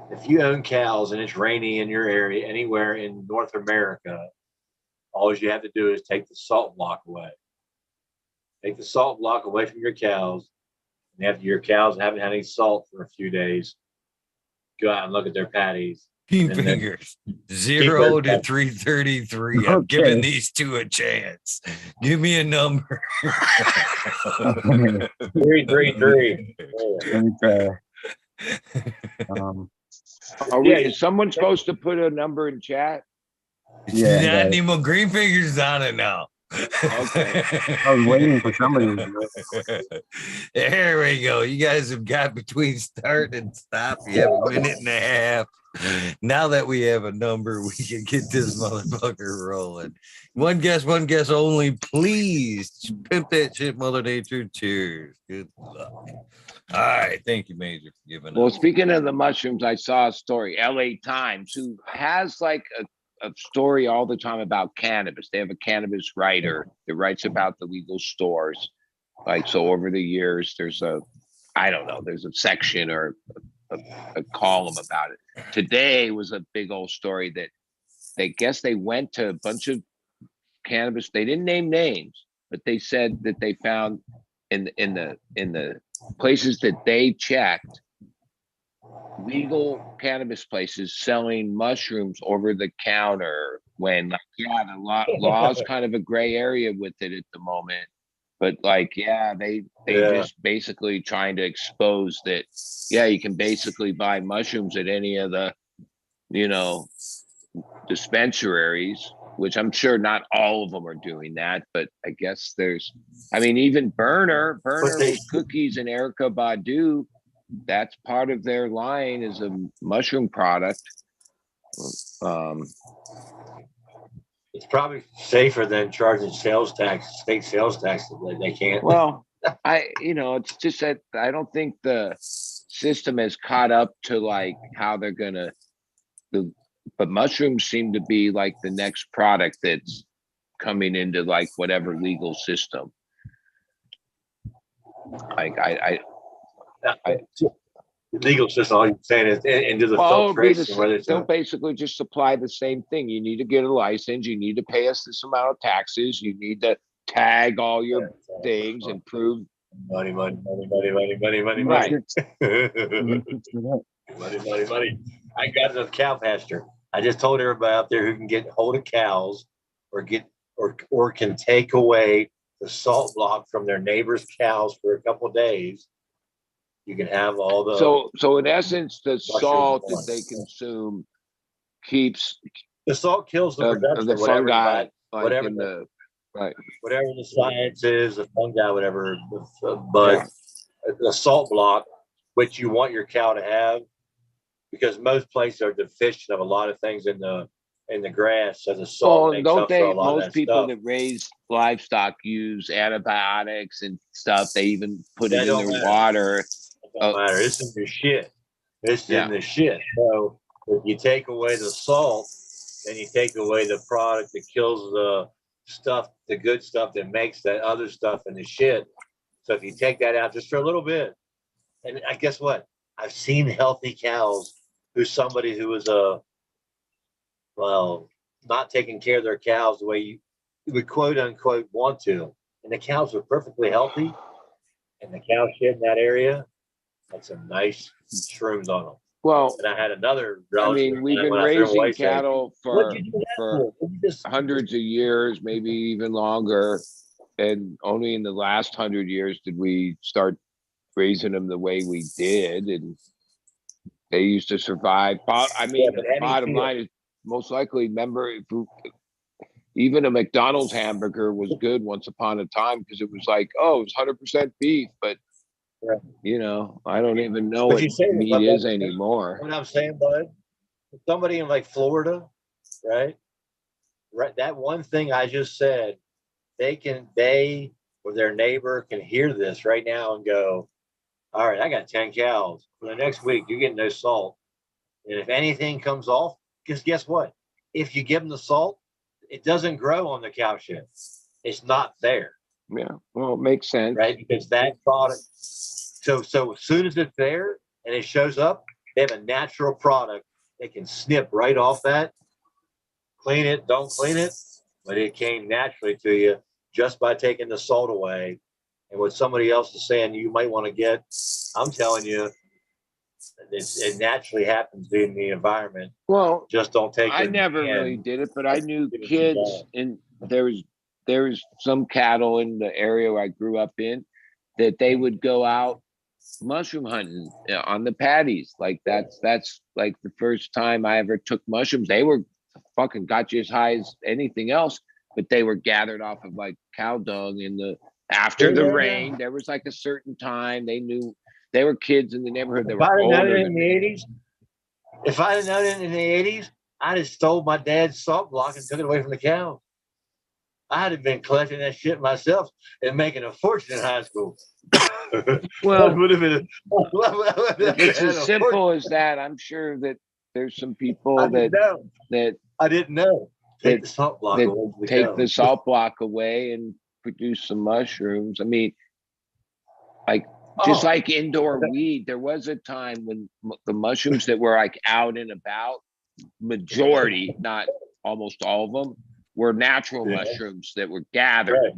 If you own cows and it's rainy in your area, anywhere in North America, all you have to do is take the salt block away. Take the salt block away from your cows. And after your cows haven't had any salt for a few days, go out and look at their patties. Fingers 0 to 333. I'm giving these two a chance. Give me a number. 333. Is someone supposed to put a number in chat? Yeah, Not got it. any more green fingers on it now. Okay. I was waiting for somebody to do it. There we go. You guys have got between start and stop. You have a minute and a half. Now that we have a number, we can get this motherfucker rolling. One guess only. Please pimp that shit, Mother Nature. Cheers. Good luck. All right. Thank you, Major, for giving Well, us. speaking of the mushrooms, I saw a story, LA Times, who has like a story all the time about cannabis. They have a cannabis writer that writes about the legal stores. Like, so over the years, there's a section or a column about it. Today was a big old story that they went to a bunch of cannabis. They didn't name names, but they said that they found in the places that they checked, legal cannabis places selling mushrooms over the counter, when law's kind of a gray area with it at the moment. But like, they just basically trying to expose that, you can basically buy mushrooms at any of the, dispensaries, which I'm sure not all of them are doing that, but I guess even Burner with Cookies and Erica Badu, that's part of their line is a mushroom product. It's probably safer than charging state sales tax. They can't. Well, it's just that I don't think the system has caught up to like how they're gonna. But mushrooms seem to be like the next product that's coming into like whatever legal system. Like legal system. All you're saying is into the filtration. They'll basically just supply the same thing. You need to get a license. You need to pay us this amount of taxes. You need to tag all your things and prove money. Right. money. I got a cow pasture. I just told everybody out there who can get hold of cows or can take away the salt block from their neighbor's cows for a couple of days. You can have all the so in essence, the salt that they consume keeps the salt kills the production the fungi, whatever the science is, the fungi, whatever. But the salt block, which you want your cow to have, because most places are deficient of a lot of things in the grass, so the salt makes up for a lot of that people stuff. that raise livestock use antibiotics and stuff. They even put it in their water. It don't matter. It's in the shit. In the shit. So if you take away the salt, then you take away the product that kills the good stuff that makes that other stuff in the shit. So if you take that out just for a little bit, and I guess what? I've seen healthy cows somebody who was not taking care of their cows the way you would quote unquote want to, and the cows were perfectly healthy, and the cow shit in that area had some nice shrooms on them. Well, and I had another. We've been raising cattle for hundreds of years, maybe even longer, and only in the last 100 years did we start raising them the way we did, and they used to survive. The bottom line is most likely, remember, even a McDonald's hamburger was good once upon a time because it was like, it was 100% beef, but I don't even know what meat is anymore. What I'm saying, bud, somebody in like Florida, right? That one thing I just said, they or their neighbor can hear this right now and go, all right, I got 10 cows. For the next week, you're getting no salt. And if anything comes off, because guess what? If you give them the salt, it doesn't grow on the cow shit. It's not there. Yeah, well, it makes sense. Right? Because that product, so as soon as it's there and it shows up, they have a natural product. They can snip right off that, clean it, don't clean it, but it came naturally to you just by taking the salt away. And what somebody else is saying you might want to get, I'm telling you, it naturally happens in the environment. Well, just don't take it. I never really did it, but I knew kids, and there was some cattle in the area where I grew up in that they would go out mushroom hunting on the paddies. Like that's like the first time I ever took mushrooms. They were fucking got you as high as anything else, but they were gathered off of like cow dung after the rain. There was like a certain time they knew they were kids in the neighborhood that were older than me. If I'd have known it in the 80s, I'd have stole my dad's salt block and took it away from the cows. I'd have been collecting that shit myself and making a fortune in high school. Well, that would have been if it's as simple as that, I'm sure that there's some people I didn't know. Take the salt block away. Take the salt block away and produce some mushrooms. I mean, like just like indoor weed, there was a time when the mushrooms that were like out and about, majority, not almost all of them, were natural mushrooms that were gathered. Right.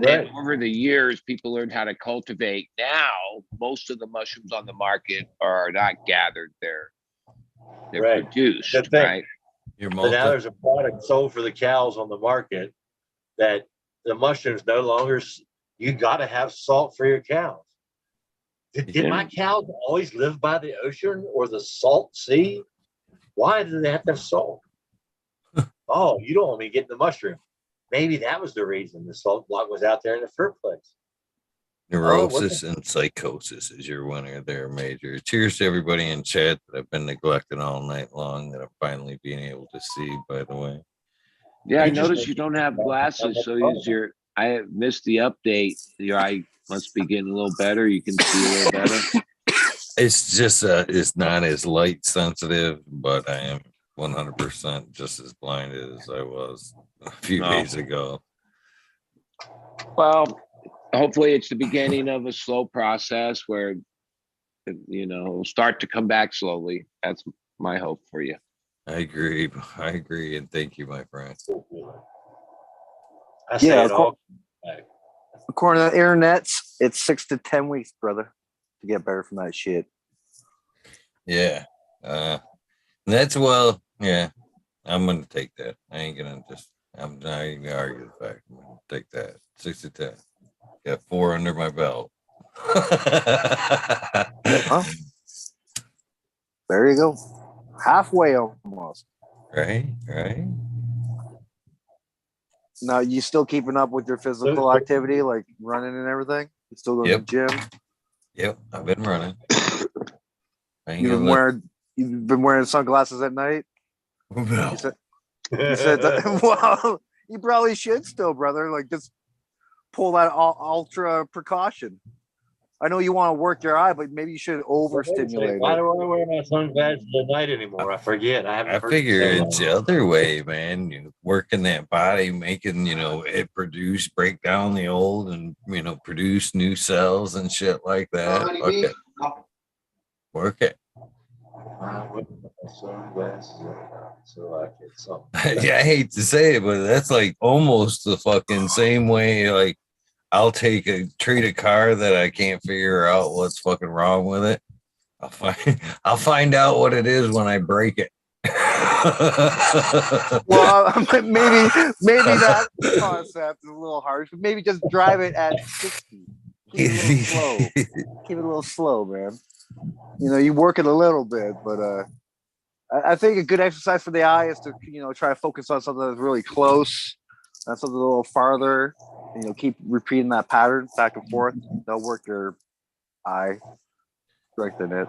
Then over the years, people learned how to cultivate. Now, most of the mushrooms on the market are not gathered; they're produced. Right. So now there's a product sold for the cows on the market that the mushrooms no longer. You got to have salt for your cows. Did my cows always live by the ocean or the salt sea? Why do they have to have salt? Oh, you don't want me getting the mushroom. Maybe that was the reason the salt block was out there in the first place. Neurosis and psychosis is your winner there, Major. Cheers to everybody in chat that I've been neglecting all night long that I'm finally being able to see, by the way. Yeah, I noticed you don't have glasses, so I missed the update. Your eye must be getting a little better. You can see a little better. It's just it's not as light sensitive, but I am 100% just as blinded as I was a few days ago. Well, hopefully it's the beginning of a slow process where it'll start to come back slowly. That's my hope for you. I agree, and thank you, my friend. According to the internets, it's 6 to 10 weeks, brother, to get better from that shit. Yeah. I'm gonna take that. I'm not even gonna argue the fact. I'm gonna take that. 6 to 10. Got 4 under my belt. Huh? There you go. Halfway almost. Right. Now, you still keeping up with your physical activity, like running and everything? You still going to the gym? Yep, I've been running. You've been wearing sunglasses at night? No. You said that, well, you probably should still, brother. Like, just pull that ultra precaution. I know you want to work your eye, but maybe you should overstimulate Why it. do I wear my sunglasses at night anymore? I forget. I figure it's the other way, man. Working that body, making it break down the old and produce new cells and shit like that. Okay. Work it. Yeah, I hate to say it, but that's like almost the fucking same way. Like, I'll treat a car that I can't figure out what's fucking wrong with it. I'll find out what it is when I break it. Well, maybe that concept is a little harsh. But maybe just drive it at 60. Keep it a little slow, man. You work it a little bit, but I think a good exercise for the eye is to try to focus on something that's really close, and something a little farther. Keep repeating that pattern back and forth. They'll work your eye, strengthen it.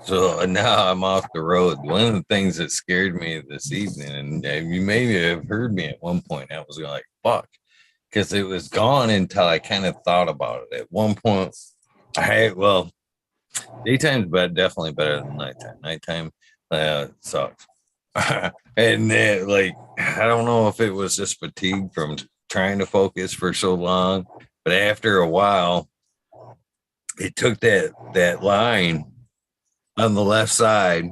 So now I'm off the road. One of the things that scared me this evening, and you maybe have heard me at one point, I was like, fuck, because it was gone until I kind of thought about it. At one point, daytime's definitely better than nighttime. Nighttime sucks. And I don't know if it was just fatigue from trying to focus for so long, but after a while, it took that line on the left side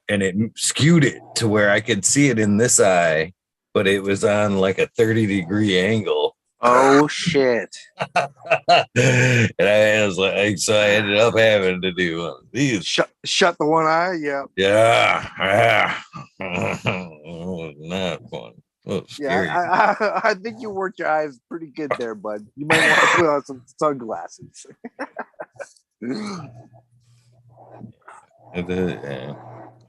and it skewed it to where I could see it in this eye, but it was on like a 30-degree angle. Oh shit. And I was like, so I ended up having to do one of these. Shut the one eye. Yeah. Not fun. Yeah, I think you worked your eyes pretty good there, bud. You might want to put on some sunglasses.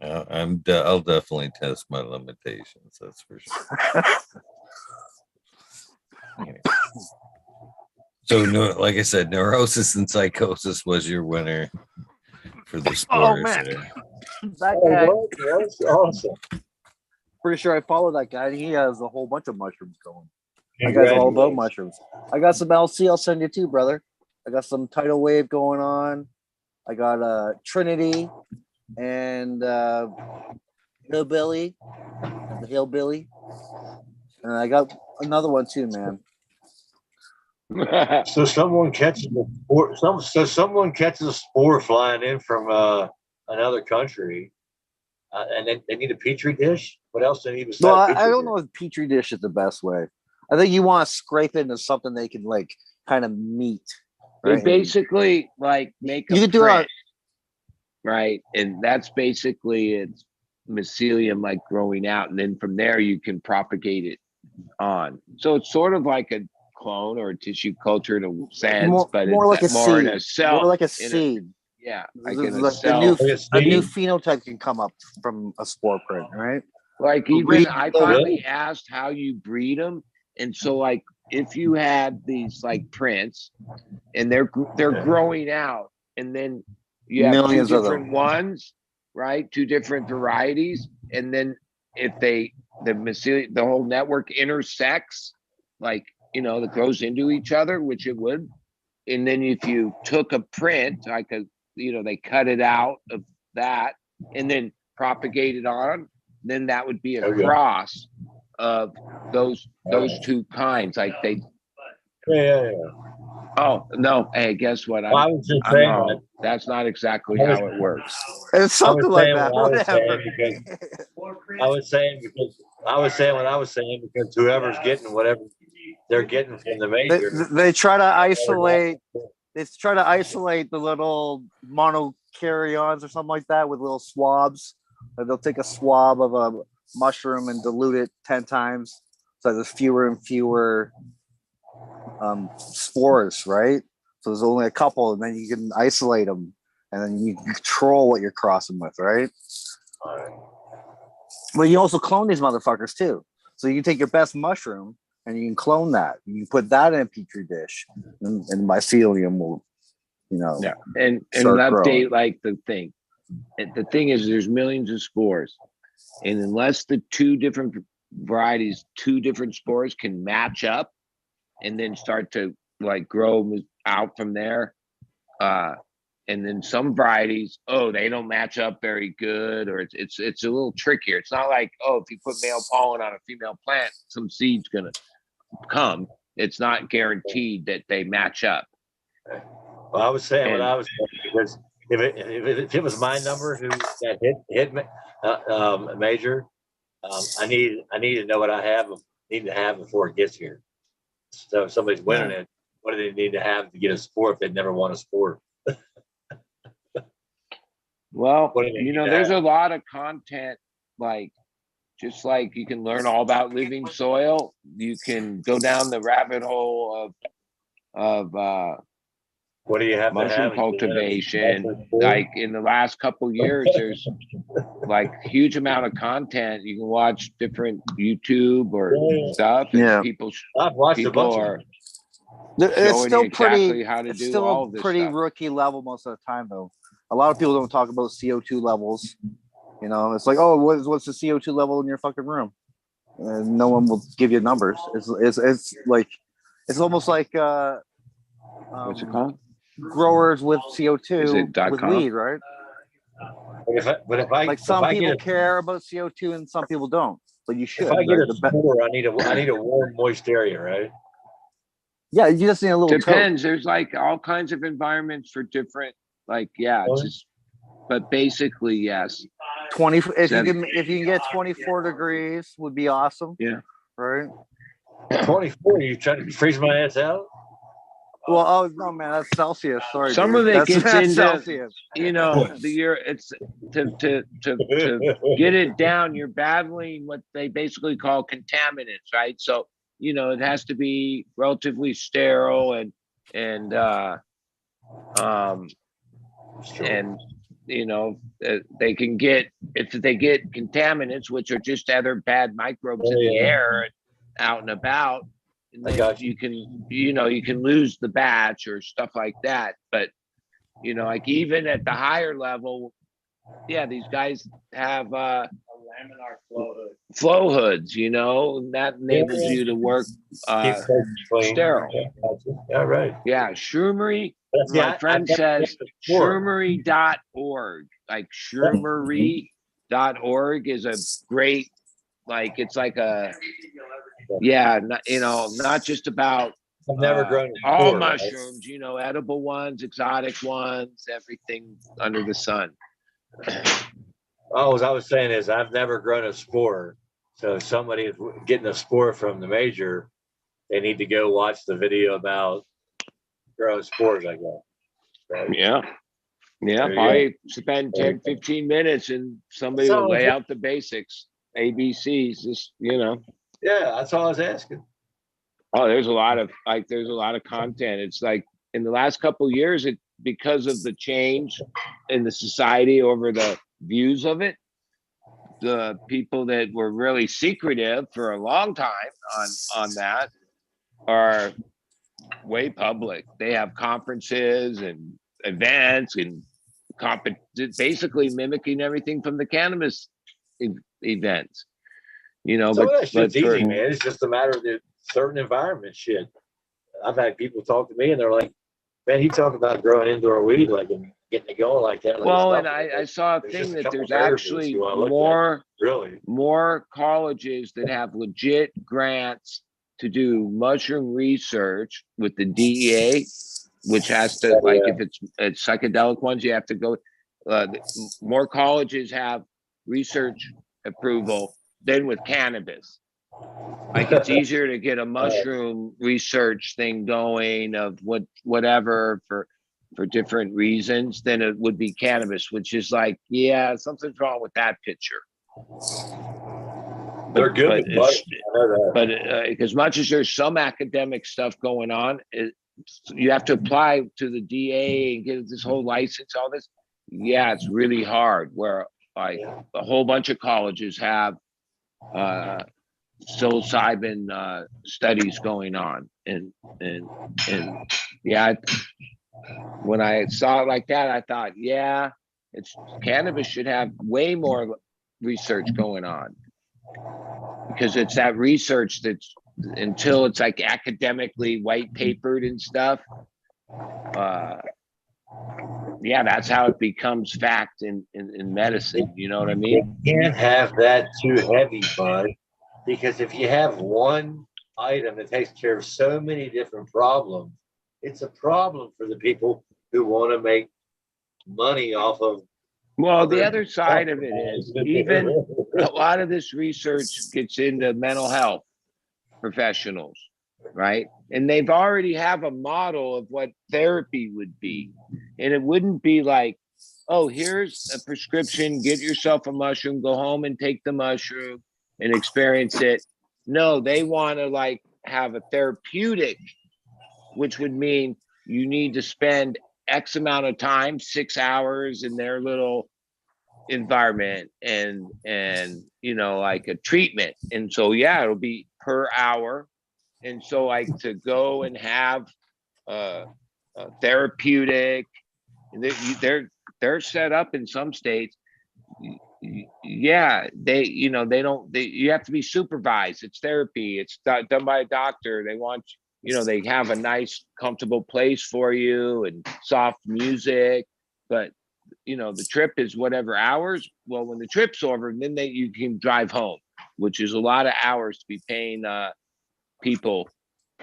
I'll definitely test my limitations. That's for sure. Anyway. So, no, like I said, neurosis and psychosis was your winner for the spores. Oh man, there. that guy. That's awesome. Pretty sure I follow that guy. And he has a whole bunch of mushrooms going. That guy's all about mushrooms. I got some LC. I'll send you too, brother. I got some tidal wave going on. I got Trinity and Hillbilly, the Hillbilly, and I got another one too, man. So someone catches a spore. Someone catches a spore flying in from another country, and then they need a petri dish. What else do they need besides? Well, I don't know if petri dish is the best way. I think you want to scrape it into something they can like kind of meet. Right? They basically like make a print, right? And that's basically it's mycelium like growing out, and then from there you can propagate it on. So it's sort of like a clone or a tissue culture in a sense, but more it's like a more seed. in a cell, more like a seed. Like in a cell. A new phenotype can come up from a spore print, right? Like even I finally asked how you breed them, and so like if you had these like prints, and they're growing out, and then you have millions two of different them. ones, right? Two different varieties, and then if the mycelium, the whole network intersects, like that grows into each other, which it would, and then if you took a print, like they cut it out of that, and then propagate it on, then that would be a cross of those two kinds, like they. Yeah. Oh no! Hey, guess what? I was just saying wrong. That's not exactly how it works. It's something like that. Whatever. I was saying what I was saying because whoever's getting whatever they're getting from the major, they try to isolate. They try to isolate the little monokaryons or something like that with little swabs. They'll take a swab of a mushroom and dilute it 10 times, so there's fewer and fewer spores, right? So there's only a couple, and then you can isolate them, and then you control what you're crossing with, right? But you also clone these motherfuckers too. So you can take your best mushroom and you can clone that. You can put that in a petri dish, and mycelium will, Yeah, and update like the thing. The thing is, there's millions of spores, and unless the two different varieties, two different spores can match up, and then start to like grow out from there, and then some varieties, they don't match up very good, or it's a little trickier. It's not like if you put male pollen on a female plant, some seed's gonna come. It's not guaranteed that they match up. Well, I was saying what I was saying because if it was my number who that hit major, I need to know what I need to have before it gets here. So if somebody's winning it, what do they need to have to get a spore if they never won a spore? Well, there's a lot of content, like just like you can learn all about living soil, you can go down the rabbit hole of what do you have mushroom cultivation. Like in the last couple years, there's like huge amount of content. You can watch different YouTube or stuff, and people are. It's still exactly how to do all of this pretty stuff. Rookie level most of the time, though. A lot of people don't talk about CO2 levels. It's like, what's the CO2 level in your fucking room? And no one will give you numbers. It's like, it's almost like what's it called? Growers with CO2 with weed, right? But if some people care about CO2 and some people don't. But you should. If I get a spore, I need a warm, moist area, right? Yeah, you just need a little. Depends. There's like all kinds of environments for different. Like but basically yes. 20. If you can get 24 degrees would be awesome. Yeah. Right. 24. You trying to freeze my ass out? Well, no, man, that's Celsius. Sorry. Some of it gets into Celsius. It's to get it down. You're battling what they basically call contaminants, right? So it has to be relatively sterile and they can get, if they get contaminants, which are just other bad microbes in the air and out and about, and then you can lose the batch or stuff like that. But like even at the higher level, these guys have laminar flow hoods, and that enables you to work sterile. Yeah, right. Yeah, Shroomery. My friend says shroomery.org. Like shroomery.org is a great, like, it's like a, not just about I've never grown all mushrooms, edible ones, exotic ones, everything under the sun. All I was saying is I've never grown a spore. So if somebody is getting a spore from the major, they need to go watch the video about growing spores, I guess. Right? Yeah. Probably spend 10, 15 minutes and somebody will lay out the basics, ABCs, just, Yeah, that's all I was asking. Oh, there's a lot of content. It's like in the last couple of years, because of the change in the society over the views of it, the people that were really secretive for a long time on that are way public. They have conferences and events and basically mimicking everything from the cannabis events. Some of that shit's easy, man. It's just a matter of the certain environment shit. I've had people talk to me and they're like, man, he talking about growing indoor weed, like, and getting it going like that. Like, well, and I saw a thing that there's actually more colleges that have legit grants to do mushroom research with the DEA, which has to, like, if it's psychedelic ones, you have to go. More colleges have research approval than with cannabis. Like, it's easier to get a mushroom research thing going of whatever for different reasons than it would be cannabis, which is like, something's wrong with that picture. They're good, but as much as there's some academic stuff going on, you have to apply to the DA and get this whole license, all this. Yeah, it's really hard. Where like a whole bunch of colleges have psilocybin studies going on, and when I saw it like that, I thought, it's cannabis should have way more research going on, because it's that research that's, until it's like academically white papered and stuff. That's how it becomes fact in medicine. You know what I mean? You can't have that too heavy, bud, because if you have one item that takes care of so many different problems, it's a problem for the people who want to make money off of. Well, the other side of it is, even a lot of this research gets into mental health professionals, right? And they've already have a model of what therapy would be. And it wouldn't be like, oh, here's a prescription, get yourself a mushroom, go home and take the mushroom and experience it. No, they want to like have a therapeutic, which would mean you need to spend X amount of time, 6 hours in their little environment and like a treatment. And so it'll be per hour. And so like to go and have a therapeutic, they're set up in some states. You have to be supervised. It's therapy. It's done by a doctor. They want they have a nice, comfortable place for you and soft music, but the trip is whatever hours. Well, when the trip's over, then you can drive home, which is a lot of hours to be paying people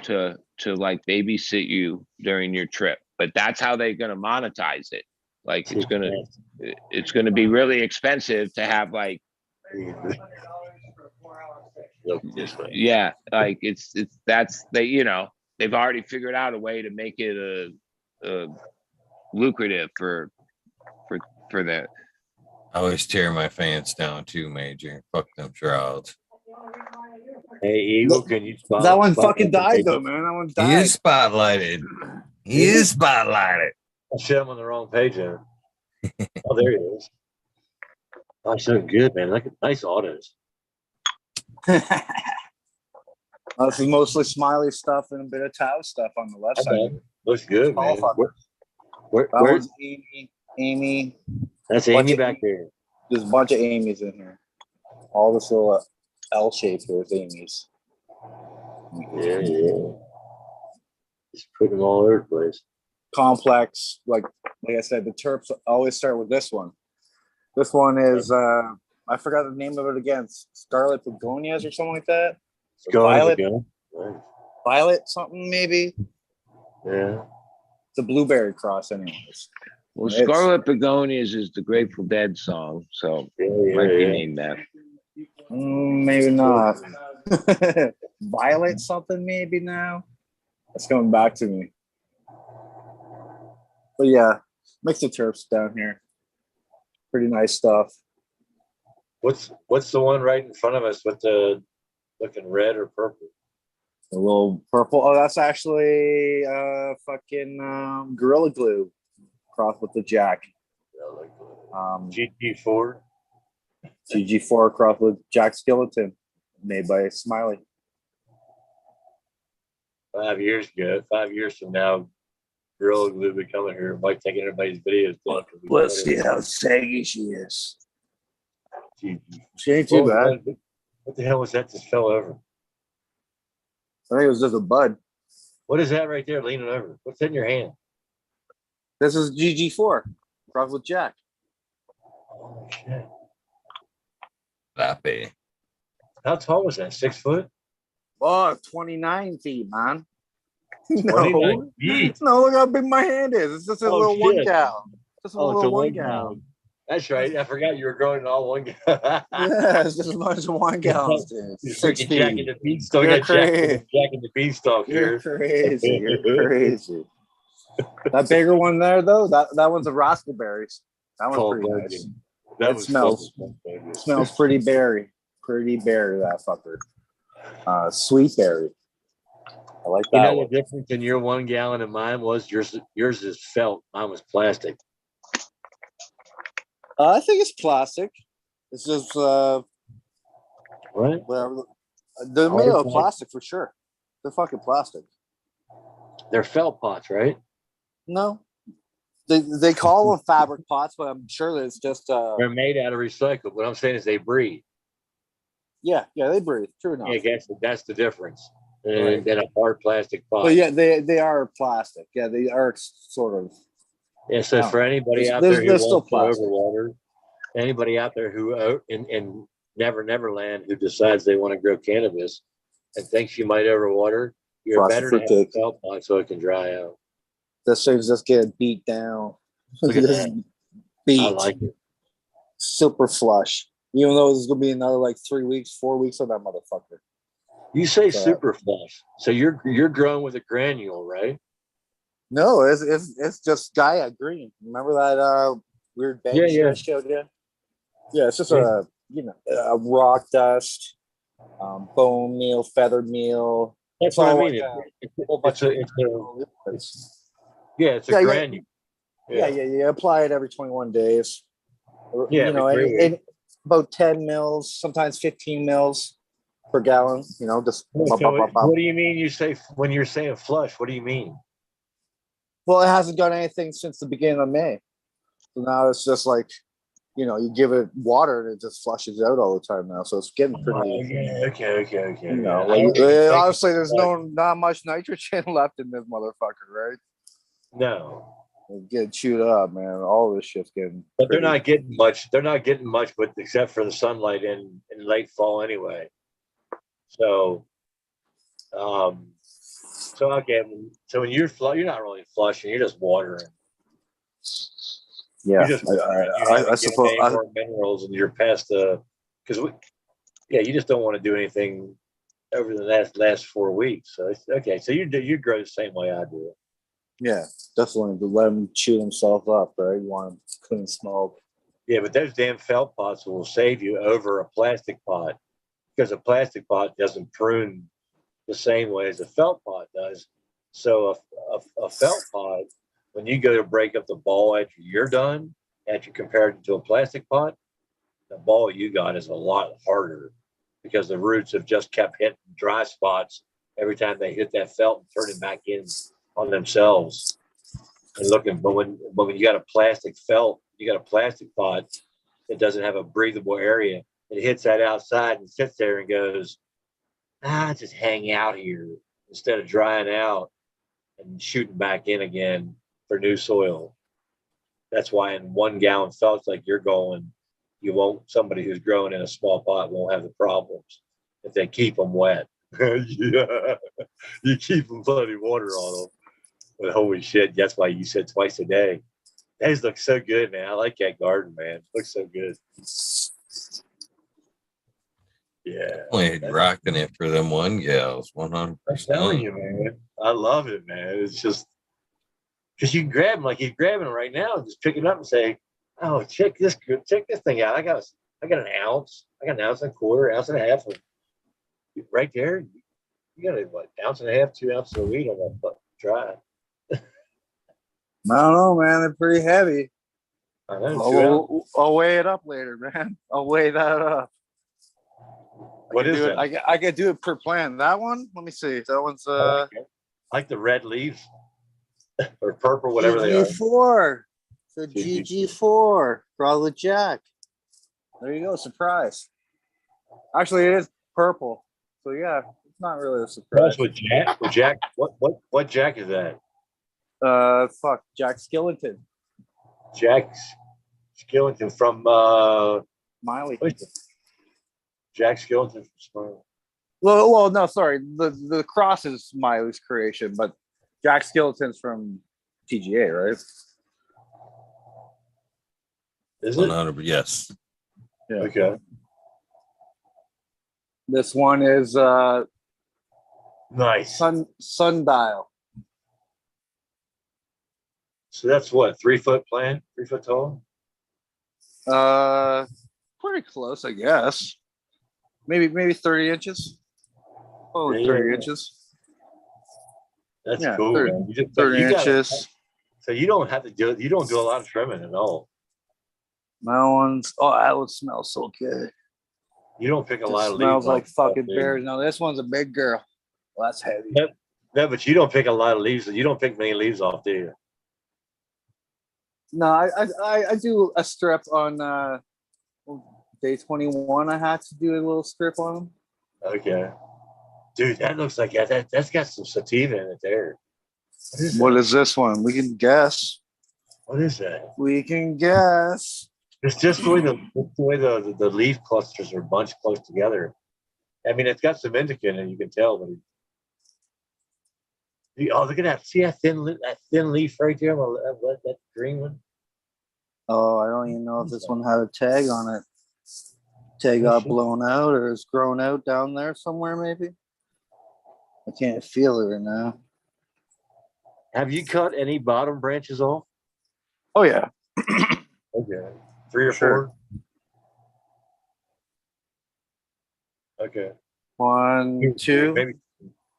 to like babysit you during your trip. But that's how they're going to monetize it. Like it's going to be really expensive to have like like they've already figured out a way to make it a lucrative for that. I always tear my fans down too, Major. Fuck them shrouds. Hey, Eagle, can you spot that one fucking died though, man? That one died. He is spotlighted. I shit him on the wrong page there. Oh, there he is. Oh, so good, man. Look at nice autos. This is mostly Smiley stuff and a bit of Tao stuff on the left side. Looks good, man. Where, That where's one's Amy. that's Bunch Amy of back there? There's a bunch of Amy's in here. All this little L shape here is Amy's. Yeah. Just put them all over the place. Complex, like I said, the terps always start with this one. This one is I forgot the name of it again. Scarlet Begonias or something like that. Violet, Violet something maybe. Yeah. It's a blueberry cross, anyways. Well, Scarlet Begonias is the Grateful Dead song, so might be named that. Maybe not. Violet something maybe now. That's coming back to me. But yeah, mix of terps down here. Pretty nice stuff. What's the one right in front of us with the looking red or purple? A little purple. Oh, that's actually fucking Gorilla Glue crossed with the Jack. GG4. GG4 crossed with Jack Skeleton, made by Smiley. 5 years ago, 5 years from now, Gorilla Glue will be coming here. Mike taking everybody's videos. Let's see how saggy she is. GG. She ain't too bad. What the hell was that just fell over? I think it was just a bud. What is that right there leaning over? What's in your hand? This is GG4 crossed with Jack. Oh, shit. Happy. How tall was that? 6 foot? Oh, 29 feet, man. 29 feet. No, look how big my hand is. It's just a little 1 gallon. Just a little 1 gallon. That's right. I forgot you were growing it all 1 gallon. Yeah, it's just as much as 1 gallon. You're 6 feet. Jack in the Beanstalk. You're Jack crazy. in the Beanstalk You're here. crazy. You're crazy. That bigger one there, though, that one's a raspberries. That one's Called pretty Logan. nice. That It was smells pretty berry. Pretty berry, that fucker. Sweet berry. I like that. You know one. the difference in your 1 gallon and mine was yours is felt, mine was plastic. I think it's plastic. It's just What? whatever. They're made out of plastic for sure. They're fucking plastic. They're felt pots, right? No, they call them fabric pots, but I'm sure that it's just. They're made out of recycled. What I'm saying is they breathe. Yeah, they breathe. True enough. Yeah, I guess that's the difference. Right. Than a hard plastic pot. But yeah, they are plastic. Yeah, they are sort of. Yeah, so for anybody out there who wants to overwater, anybody out there who in Neverland who decides they want to grow cannabis and thinks you might overwater, you're better to have a felt pot so it can dry out. This thing's just getting beat down. Look at that. Beat. I like it. Super flush. Even though this is gonna be another like 3 weeks, 4 weeks of that motherfucker. You say super flush, so you're growing with a granule, right? No, it's just Gaia green. Remember that weird bag I showed you? Yeah, it's just a rock dust, bone meal, feather meal. That's what I mean. It's a granule. Yeah. You apply it every 21 days. Yeah, and about 10 mils, sometimes 15 mils per gallon. Just. What do you mean? You say when you're saying flush? What do you mean? Well, it hasn't done anything since the beginning of May. So now it's just like, you give it water and it just flushes out all the time now. So it's getting pretty. Okay. Honestly, there's not much nitrogen left in this motherfucker, right? No. It's getting chewed up, man. All this shit's getting. But they're not getting much. They're not getting much, but except for the sunlight in late fall anyway. So, okay. So when you're not really flushing, you're just watering. Yeah, I suppose more minerals, and you're past because you just don't want to do anything over the last 4 weeks. So okay, so you grow the same way I do. Yeah, definitely to let them chew themselves up, right? You want them clean smoke. Yeah, but those damn felt pots will save you over a plastic pot because a plastic pot doesn't prune the same way as a felt pot does. So a felt pot, when you go to break up the ball after you're done, if you compare it to a plastic pot, the ball you got is a lot harder because the roots have just kept hitting dry spots every time they hit that felt and turn it back in on themselves. And looking, but when you got a plastic felt, you got a plastic pot that doesn't have a breathable area, it hits that outside and sits there and goes, just hang out here instead of drying out and shooting back in again for new soil. That's why in 1 gallon felts like you're going, you won't, somebody who's growing in a small pot won't have the problems if they keep them wet. Yeah, you keep them plenty water on them. But holy shit, that's why you said twice a day. These look so good, man. I like that garden, man. It looks so good. Yeah. Only rocking it for them 1 gals, 100%. I'm telling you, man. I love it, man. It's just because you can grab them like he's grabbing them right now and just pick it up and say, "Oh, check this thing out. I got an ounce. I got an ounce and a quarter, ounce and a half of right there. You got what, ounce and a half, 2 ounces of weed on that fucking dry." I don't know, man. They're pretty heavy. I know. I'll weigh it up later, man. I'll weigh that up. What is that? I can do it per plant. That one, let me see. That one's I like the red leaves or purple, whatever they are. GG4. So GG4. Brother Jack. There you go. Surprise. Actually, it is purple. So yeah, it's not really a surprise. That's what Jack. Jack. What Jack is that? Jack Skillington. Jack Skillington from Miley. Jack Skillington from Smiley. Well, no, sorry. The cross is Miley's creation, but Jack Skillington's from TGA, right? Is it? 100, yes. Yeah. Okay. This one is Nice. sundial. So that's what, 3 foot plant, 3 foot tall? Pretty close, I guess. Maybe 30 inches. Oh, 30 inches. That's Yeah, cool. 30, Man. You just, 30 inches. So you don't have to do it. You don't do a lot of trimming at all. That one's, that would smell so good. You don't pick a lot of leaves. Smells like fucking berries. No, this one's a big girl. Well, that's heavy. No, but you don't pick a lot of leaves. You don't pick many leaves off, do you? No, I do a strip on day 21. I had to do a little strip on them. Okay. Dude, that looks like that's got some sativa in it there. What is this one? We can guess. What is that? We can guess. It's just the way the leaf clusters are bunched close together. I mean, it's got some indica in it, you can tell, but look at that. See that thin leaf right there? That green one? Oh, I don't even know if this one had a tag on it. Tag got blown out or is grown out down there somewhere, maybe. I can't feel it right now. Have you cut any bottom branches off? Oh, yeah. Okay. 3 or 4? Okay. 1, 2. Maybe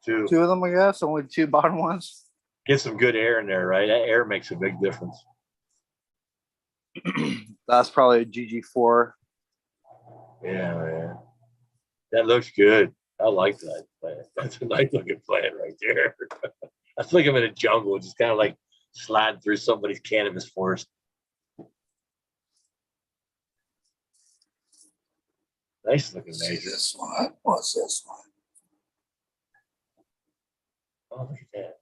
2. 2 of them, I guess. Only 2 bottom ones. Get some good air in there, right? That air makes a big difference. That's probably a GG4. Yeah, man. That looks good. I like that plant. That's a nice looking plant right there. I feel like I'm in a jungle, just kind of like sliding through somebody's cannabis forest. Nice looking major. This one. What's this one? Oh, look at that.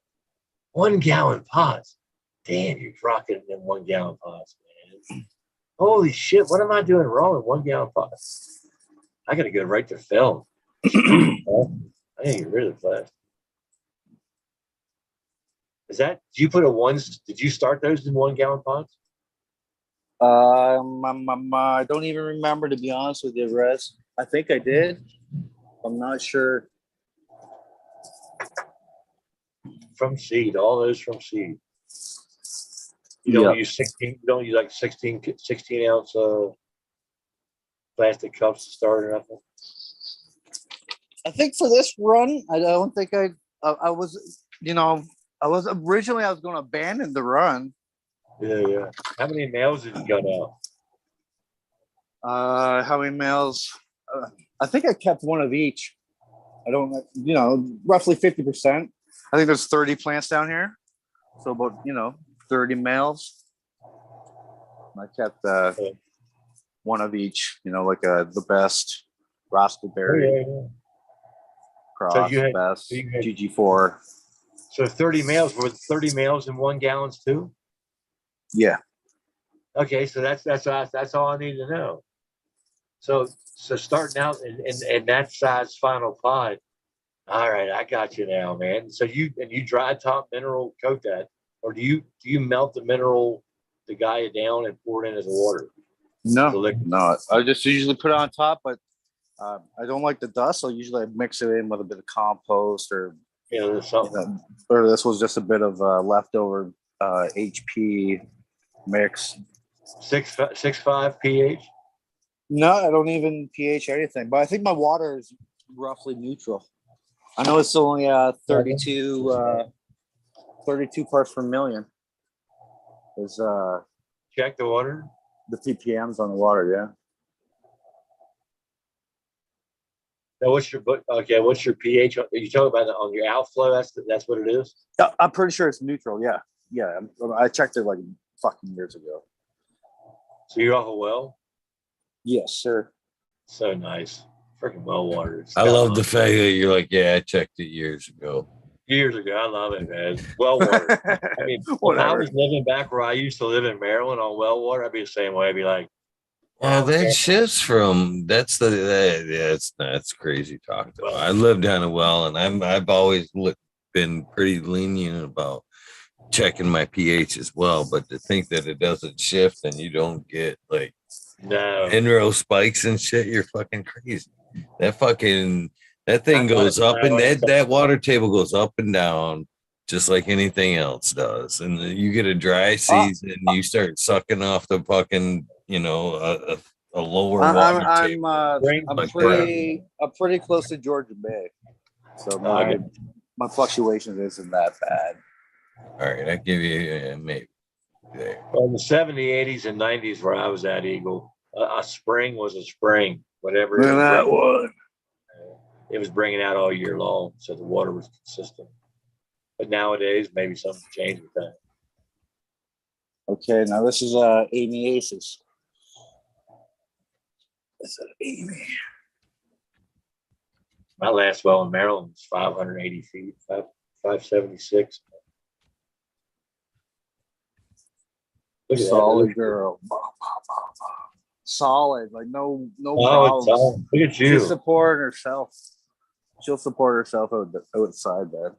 1 gallon pots. Damn, you're rocking it in 1 gallon pots, man. Holy shit, what am I doing wrong with 1 gallon pots? I gotta go right to film. I gotta get rid of the plastic. Did you start those in 1 gallon pots? I don't even remember, to be honest with you, Rez. I think I did. I'm not sure. From seed, all those from seed. You don't use 16. You don't use like 16 ounce plastic cups to start or nothing. I think for this run, I don't think I was originally I was going to abandon the run, Yeah. How many males did you got out? How many males? I think I kept one of each. I don't, roughly 50%. I think there's 30 plants down here. So about, 30 males. I kept one of each, like the best raspberry cross, So best you had GG4. So 30 males, were 30 males in 1 gallons too? Yeah. Okay, so that's all I need to know. So starting out in that size final pod. All right, I got you now, man. So you dry top mineral coat that, or do you melt the mineral, the guy down and pour it in as water? No. I just usually put it on top, but I don't like the dust, so usually I mix it in with a bit of compost or something. Or this was just a bit of leftover HP mix. 6.5 pH. No, I don't even pH anything, but I think my water is roughly neutral. I know it's only 32 parts per million. Is check the water? The ppms on the water, yeah. Now, what's your pH? Are you talking about on your outflow? That's what it is? I'm pretty sure it's neutral, yeah. Yeah, I checked it like fucking years ago. So you're off a well? Yes, sir. So nice. Freaking well water. I love the fact that you're like, yeah, I checked it years ago. Years ago. I love it, man. Well water. I mean, when I was living back where I used to live in Maryland on well water, I'd be the same way. I'd be like, well, that shifts from that's crazy talk. Though. I lived down a well, and I've always been pretty lenient about checking my pH as well. But to think that it doesn't shift and you don't get like mineral spikes and shit, you're fucking crazy. That thing goes up and that water table goes up and down just like anything else does. And you get a dry season, you start sucking off the fucking, a lower water table. I'm pretty close to Georgia Bay, so my fluctuations isn't that bad. All right, I give you maybe there. Well, in the 70s, 80s, and 90s, where I was at, Eagle, a spring was a spring. Whatever it was, it was bringing out all year long, so the water was consistent. But nowadays, maybe something changed with that. Okay, now this is Amy Aces. This is Amy. My last well in Maryland was 580 feet, 576. Solid girl. Solid, like no problems. Look at you. She's supporting herself. She'll support herself outside there.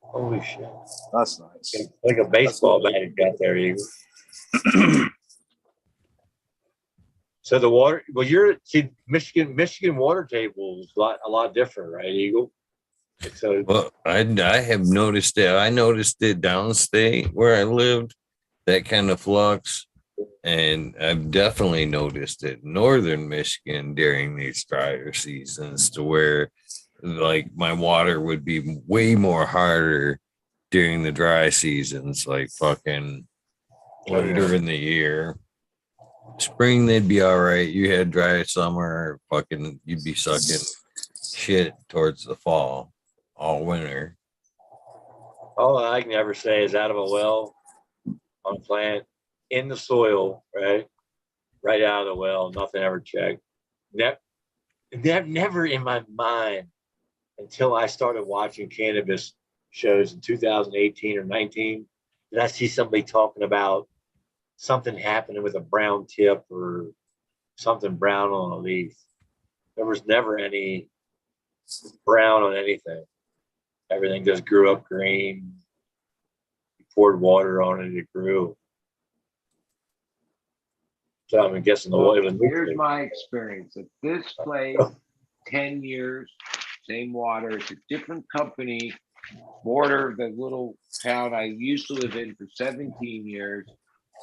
Holy shit. That's nice. Like a baseball bat you got there, Eagle. So the water, Michigan water table is a lot different, right, Eagle? So, well, I have noticed it. I noticed it downstate where I lived, that kind of flux. And I've definitely noticed it in northern Michigan during these drier seasons to where like my water would be way more harder during the dry seasons, like fucking later in the year. Spring, they'd be all right. You had dry summer, fucking, you'd be sucking shit towards the fall, all winter. All I can ever say is out of a well on a plant in the soil, right out of the well, nothing ever checked. Never in my mind until I started watching cannabis shows in 2018 or 19 did I see somebody talking about something happening with a brown tip or something brown on a leaf. There was never any brown on anything. Everything just grew up green. You poured water on it, it grew. So I'm guessing the water. Here's my experience. At this place, 10 years, same water. It's a different company. Border the little town I used to live in for 17 years.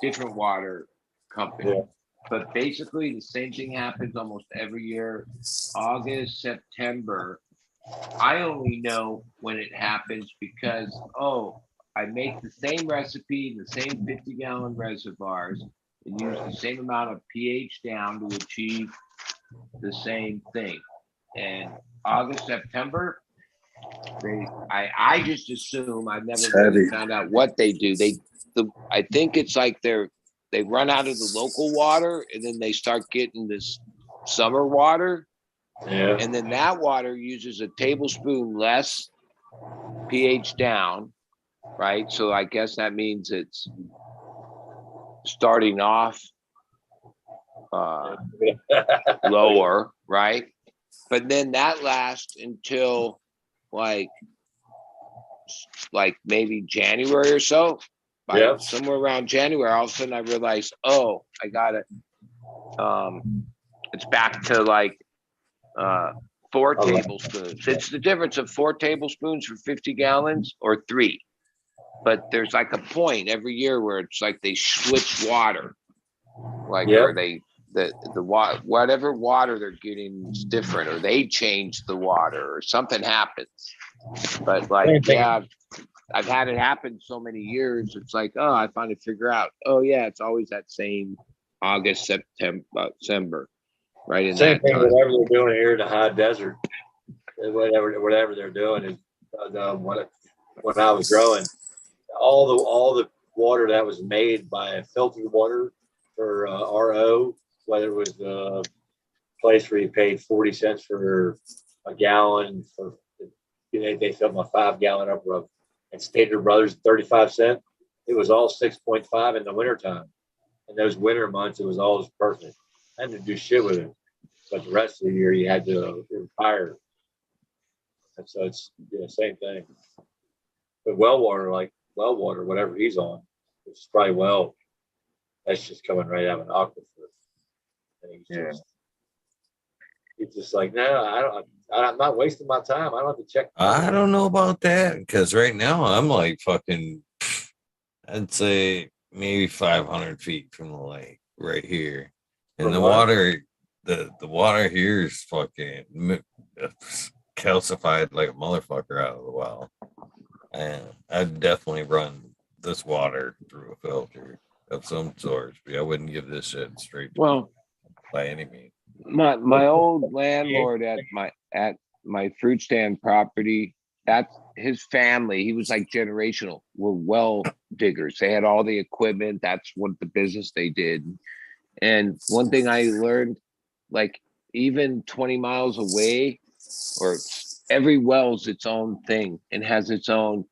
Different water company. Yeah. But basically the same thing happens almost every year. August, September. I only know when it happens because, I make the same recipe, the same 50-gallon reservoirs, and use the same amount of pH down to achieve the same thing. And August, September, I just assume, I've never really found out what they do. I think it's like they run out of the local water and then they start getting this summer water. Yeah. And then that water uses a tablespoon less pH down, right? So I guess that means it's starting off lower, right? But then that lasts until like maybe January or so. By somewhere around January, all of a sudden I realized, oh, I got it. It's back to like 4 tablespoons. It's the difference of 4 tablespoons for 50 gallons or 3. But there's like a point every year where it's like they switch water, like or they the whatever water they're getting is different, or they change the water, or something happens. But like, yeah, I've had it happen so many years. It's like, oh, I finally figure out. Oh yeah, it's always that same August, September, December, right in Same that thing. time. Whatever they're doing here in the high desert, whatever they're doing is when I was growing, all the water that was made by filtered water for RO, whether it was the place where you paid 40 cents for a gallon for, they filled my 5-gallon up of, and Stater Brothers 35 cents. It was all 6.5 in the wintertime. In those winter months, it was always perfect. I didn't do shit with it. But the rest of the year, you had to retire. And so it's same thing. But well water, whatever he's on, it's probably that's just coming right out of an aquifer. And he's just like, no, I'm not wasting my time. I don't have to check. I don't know about that, because right now I'm like fucking, I'd say maybe 500 feet from the lake right here. And the water, the water here is fucking calcified like a motherfucker out of the well. And I'd definitely run this water through a filter of some sort. But I wouldn't give this shit straight by any means. My old landlord at my fruit stand property, that's his family. He was like generational, were well diggers. They had all the equipment. That's what the business they did. And one thing I learned, like even 20 miles away, or every well's its own thing and has its own,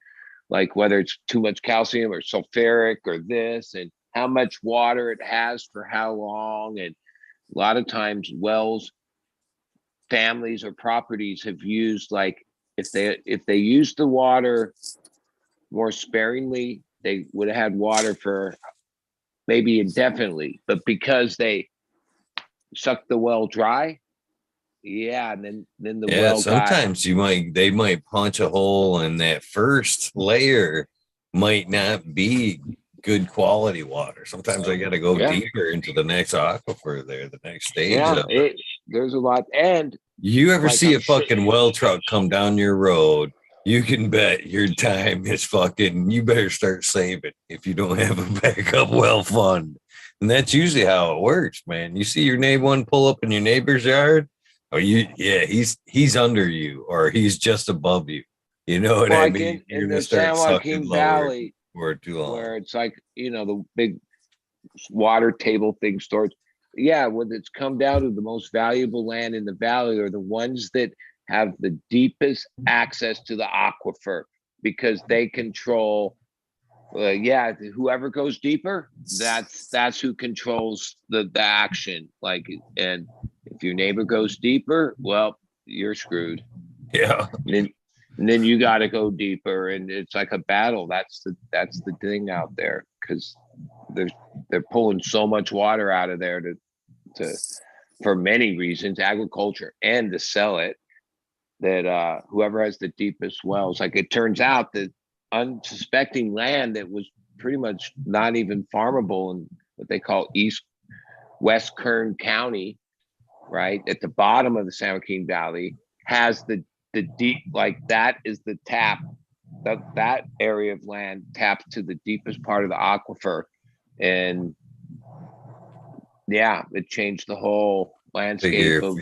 like whether it's too much calcium or sulfuric or this, and how much water it has for how long. And a lot of times wells, families or properties have used, like if they used the water more sparingly, they would have had water for maybe indefinitely. But because they sucked the well dry, and then the well sometimes they might punch a hole, and that first layer might not be good quality water. Sometimes I got to go deeper into the next aquifer there, the next stage of it. There's a lot. And you ever see a fucking well truck come down your road, you can bet your time is fucking, you better start saving if you don't have a backup well fund. And that's usually how it works, man. You see your neighbor one pull up in your neighbor's yard, or he's under you, or he's just above you. You know what I mean? In the San Joaquin Valley, for too long, where it's like, the big water table thing storage. Yeah, when it's come down to the most valuable land in the valley are the ones that have the deepest access to the aquifer, because they control. Whoever goes deeper, that's who controls the action. Like, and if your neighbor goes deeper, well, you're screwed. Yeah. And then you got to go deeper, and it's like a battle. That's the thing out there, because they're pulling so much water out of there to for many reasons, agriculture and to sell it. That whoever has the deepest wells, like it turns out that unsuspecting land that was pretty much not even farmable in what they call West Kern County, right at the bottom of the San Joaquin Valley, has the deep, like that is the tap that area of land taps to the deepest part of the aquifer, and yeah, it changed the whole landscape of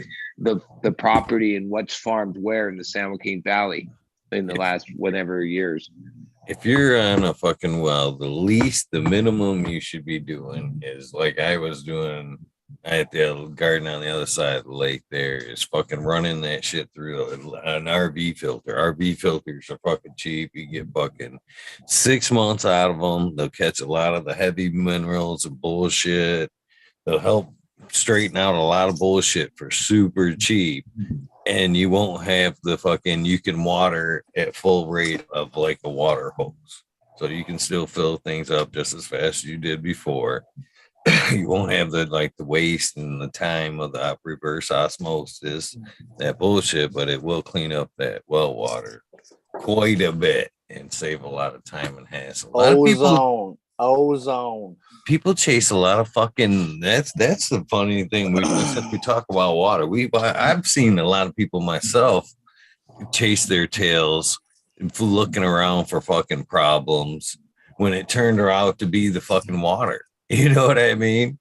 the property and what's farmed where in the San Joaquin Valley in the last whatever years. If you're on a fucking well, the minimum you should be doing is like I was doing at the garden on the other side of the lake. There is fucking running that shit through an RV filter. RV filters are fucking cheap. You get fucking 6 months out of them. They'll catch a lot of the heavy minerals and bullshit. They'll help straighten out a lot of bullshit for super cheap. And you won't have the fucking, you can water at full rate of like a water hose. So you can still fill things up just as fast as you did before. You won't have the waste and the time of the reverse osmosis, that bullshit, but it will clean up that well water quite a bit and save a lot of time and hassle. Ozone. People chase a lot of fucking. That's the funny thing. Since we talk about water, I've seen a lot of people myself chase their tails and looking around for fucking problems when it turned out to be the fucking water. You know what I mean?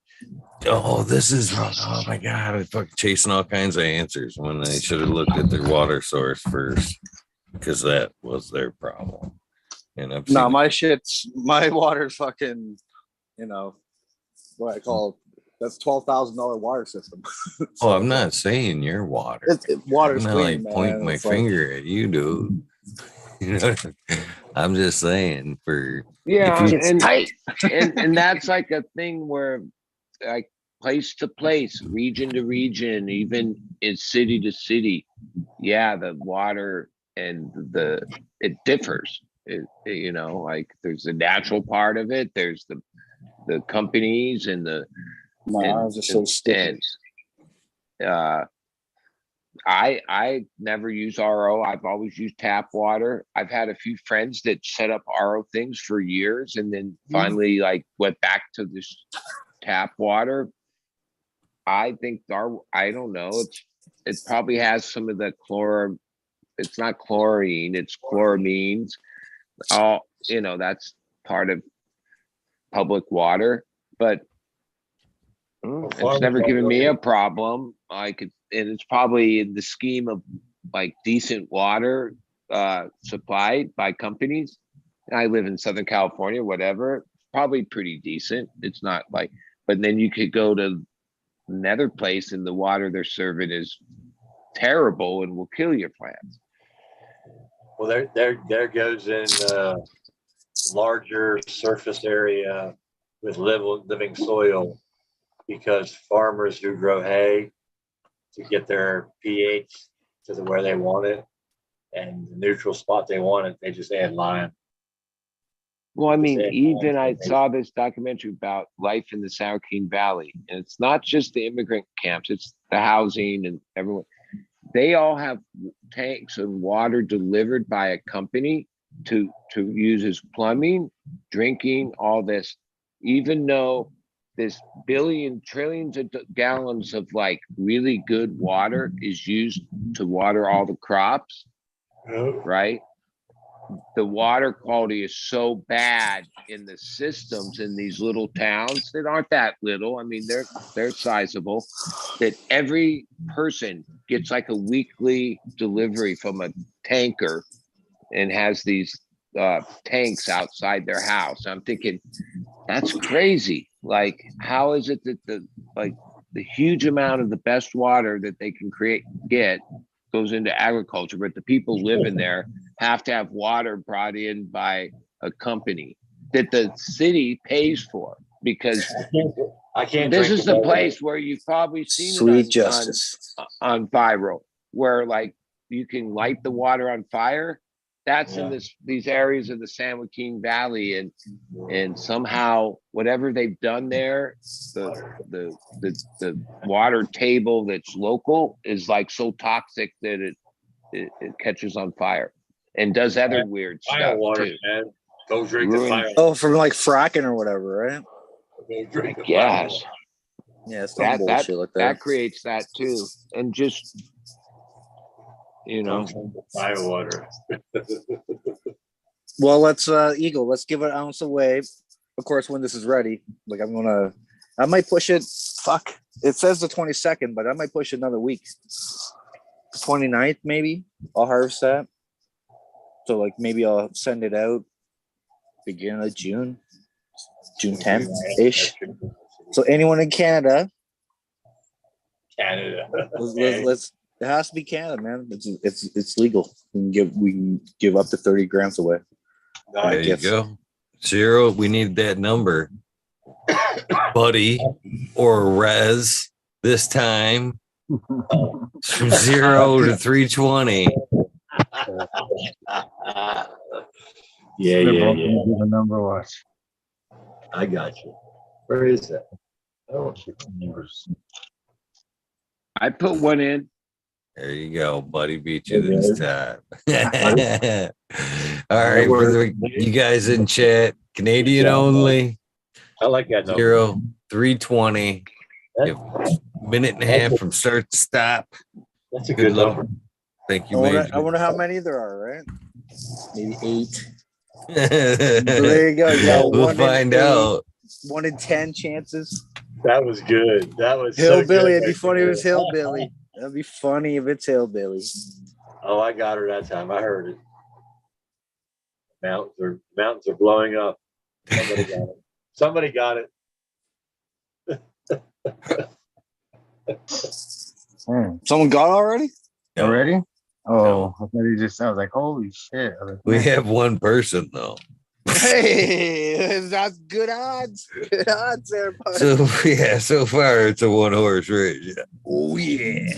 Oh, this is wrong. Oh my god, I'm fucking chasing all kinds of answers when they should have looked at their water source first, because that was their problem. And my water's fucking, what I call, that's $12,000 water system. So, I'm not saying your water. Water's I'm not clean, like pointing my finger at you, dude. I'm just saying and that's like a thing where like place to place, region to region, even in city to city, the water and it differs. Like there's the natural part of it, there's the companies and my arms are so sticky. I never use RO. I've always used tap water. I've had a few friends that set up RO things for years and then finally went back to this tap water. I think I don't know. It probably has some of the it's not chlorine, it's chloramines. That's part of public water, but it's never given me a problem. And it's probably in the scheme of decent water supplied by companies. I live in Southern California, whatever, probably pretty decent. It's not but then you could go to another place and the water they're serving is terrible and will kill your plants. Well, there goes in larger surface area with living soil, because farmers who grow hay to get their pH to where they want it and the neutral spot they want it, they just add lime. Well, I mean, even I saw this documentary about life in the San Joaquin Valley, and it's not just the immigrant camps, it's the housing and everyone. They all have tanks and water delivered by a company to use as plumbing, drinking, all this, even though this trillions of gallons of really good water is used to water all the crops, right? The water quality is so bad in the systems in these little towns that aren't that little. I mean, they're sizable, that every person gets a weekly delivery from a tanker and has these tanks outside their house. I'm thinking, that's crazy. How is it that the huge amount of the best water that they can get goes into agriculture, but the people living there have to have water brought in by a company that the city pays for? Because I can't. This is the place where you've probably seen Sweet justice on viral, where you can light the water on fire. That's in these areas of the San Joaquin Valley, and somehow whatever they've done there, the water table that's local is so toxic that it catches on fire and does other weird stuff water, too. man. Go drink the fire. Oh, from fracking or whatever, right? Go drink the Yes. Yeah, it's some bullshit like that. That creates that too, and just fire water. Well, let's Eagle. Let's give it an ounce away. Of course, when this is ready, like I might push it. Fuck, it says the 22nd, but I might push it another week. 29th, maybe I'll harvest that. So like maybe I'll send it out beginning of June 10th ish. So anyone in Canada, let's it has to be Canada, man. It's legal. We can give up to 30 grams away. There you go. Zero. We need that number, buddy, or Rez. This time, from 0 to 320. Yeah. The number watch. I got you. Where is that? Oh, I put one in. There you go, buddy. Beat you this time. All right, for you guys in chat, Canadian only. I like that number. 0, 320. Minute and a half from start to stop. That's a good number. Thank you, I wonder how many there are, right? Maybe 8. Major. There you go. Yeah, We'll find out. 1 in 10 chances. That was good. That was Hillbilly. So good. It'd be funny if it was Hillbilly. That'd be funny if it's Hillbilly. Oh, I got her that time. I heard it. Mountains are blowing up. Somebody got it. Someone got it already? No. Already? Oh, I thought I was like, holy shit. We have one person though. Hey, that's good odds. Good odds there, buddy. So far it's a 1-horse race. Yeah. Oh yeah.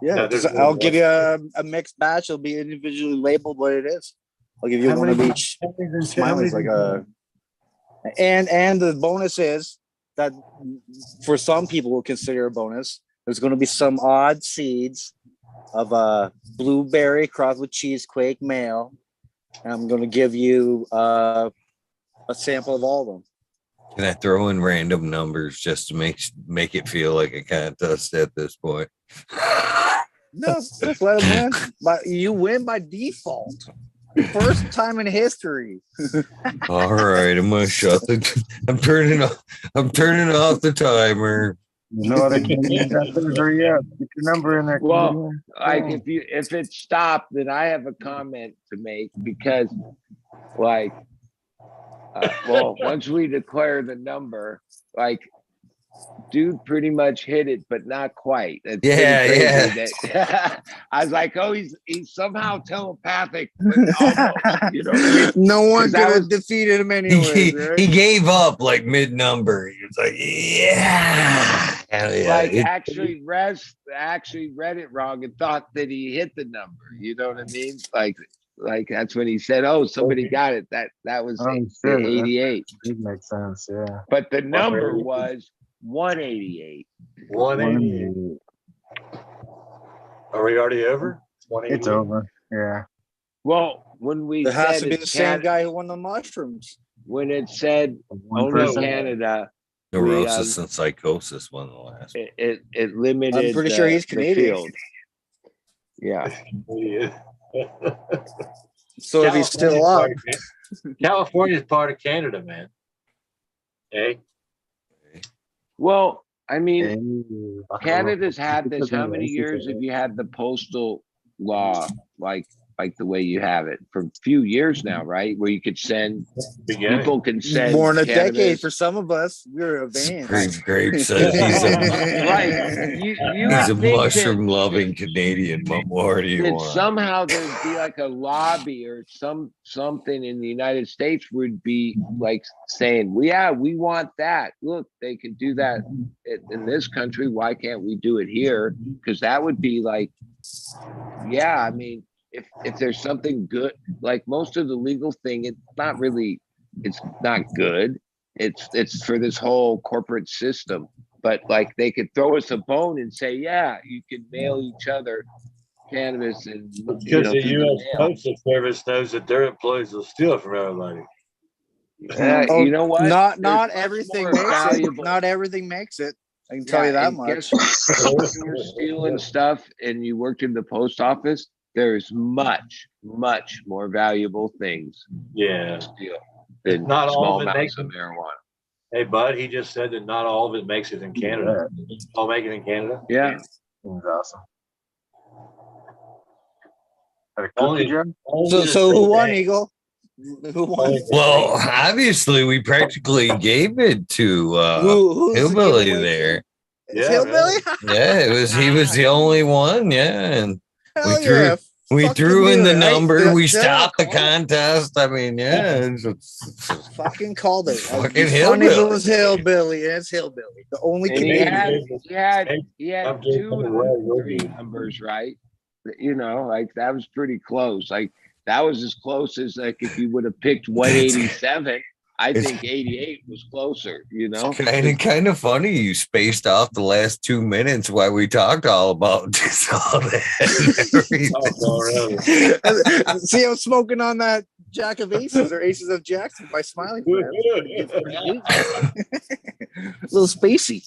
Yeah, No, 'cause I'll give you a mixed batch. It'll be individually labeled what it is. I'll give you one of each. Smiley's like and the bonus is that for some people will consider a bonus. There's going to be some odd seeds of a blueberry crossed with cheesequake male. And I'm going to give you a sample of all of them. Can I throw in random numbers just to make it feel like a contest at this point? No, just let them win. But you win by default. First time in history. All right, I'm gonna shut I'm turning off the timer. No, they can't use that hurry up. Get your number in there. Well, like if it stopped, then I have a comment to make because, like, once we declare the number, like, dude pretty much hit it, but not quite. It's yeah. I was like, oh, he's somehow telepathic. Almost, you know, no one could have defeated him anyway. Right? He gave up like mid-number. He was like, yeah. Like actually read it wrong and thought that he hit the number. You know what I mean? Like that's when he said, "Oh, somebody got it." That was 88. It makes sense, yeah. But the number was 188. 188. Are we already over? It's over. Yeah. Well, when we it has said to be the same guy who won the mushrooms. When it said only Canada, neurosis and psychosis won the last. It limited. I'm pretty sure he's Canadian. Field. Yeah. So if he's still up, California is part of Canada, man. Hey. Well, I mean, Canada's had this. How many years have you had the postal law like the way you have it for a few years now, right? Where you could send people can send more than a decade for some of us. We're advanced. Grape says he's a mushroom loving Canadian. What more do you want? Somehow there'd be like a lobby or something in the United States would be like saying, well, we want that. Look, they can do that in this country. Why can't we do it here? Because that would be like, yeah, I mean, if there's something good, like most of the legal thing, it's not good. It's for this whole corporate system. But like they could throw us a bone and say, yeah, you can mail each other cannabis and because the U.S. Postal Service knows that their employees will steal from everybody. You know what? Not everything makes it. Not everything makes it. I can tell you that much. If you were stealing stuff and you worked in the post office, there's much, much more valuable things Yeah. than Not all small of it amounts makes of marijuana. Hey, bud, he just said that not all of it makes it in Canada. All make it in Canada? Yeah. That's awesome. Got a Only- cookie jar? only So the who won, state- Eagle? Who won? Well, obviously, we practically gave it to Who's the Hillbilly giveaway there. to? It's Yeah, Hillbilly? Yeah, he was the only one. Yeah, and Hell we threw yeah. we Fucking threw in knew the it. number. Did I We not stopped the call it? contest. I mean, yeah, it's Fucking called it. Fucking It'd be funny if it Hillbilly. was Hillbilly. And it's Hillbilly. The only And he Canadian. had I'm 2 getting of away the with 3 you. numbers right. You know, like that was pretty close. Like that was as close as like if you would have picked 187. I It's- think 88 was closer. You know, kind of funny. You spaced off the last 2 minutes while we talked all about this, all that. Oh, really? See, I'm smoking on that Jack of Aces or Aces of Jacks by Smiling Friends. A little spacey.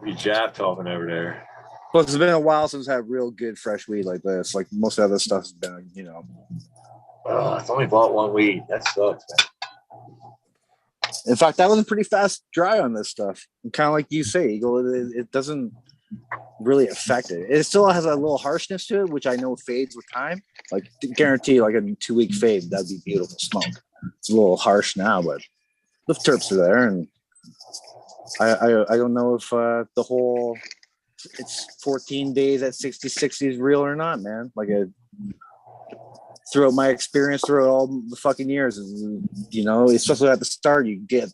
We jab talking over there. Plus, it's been a while since I've had real good fresh weed like this. Like most of the other stuff's been, you know. Oh, it's only bought one weed. That sucks, man. In fact, that was pretty fast dry on this stuff. Kind of like you say, Eagle, it doesn't really affect it. It still has a little harshness to it, which I know fades with time. Like guarantee, like a 2-week fade, that'd be beautiful smoke. It's a little harsh now, but the terps are there, and I don't know if the whole it's 14 days at 60 is real or not, man. Like throughout my experience throughout all the fucking years, you know, especially at the start, you get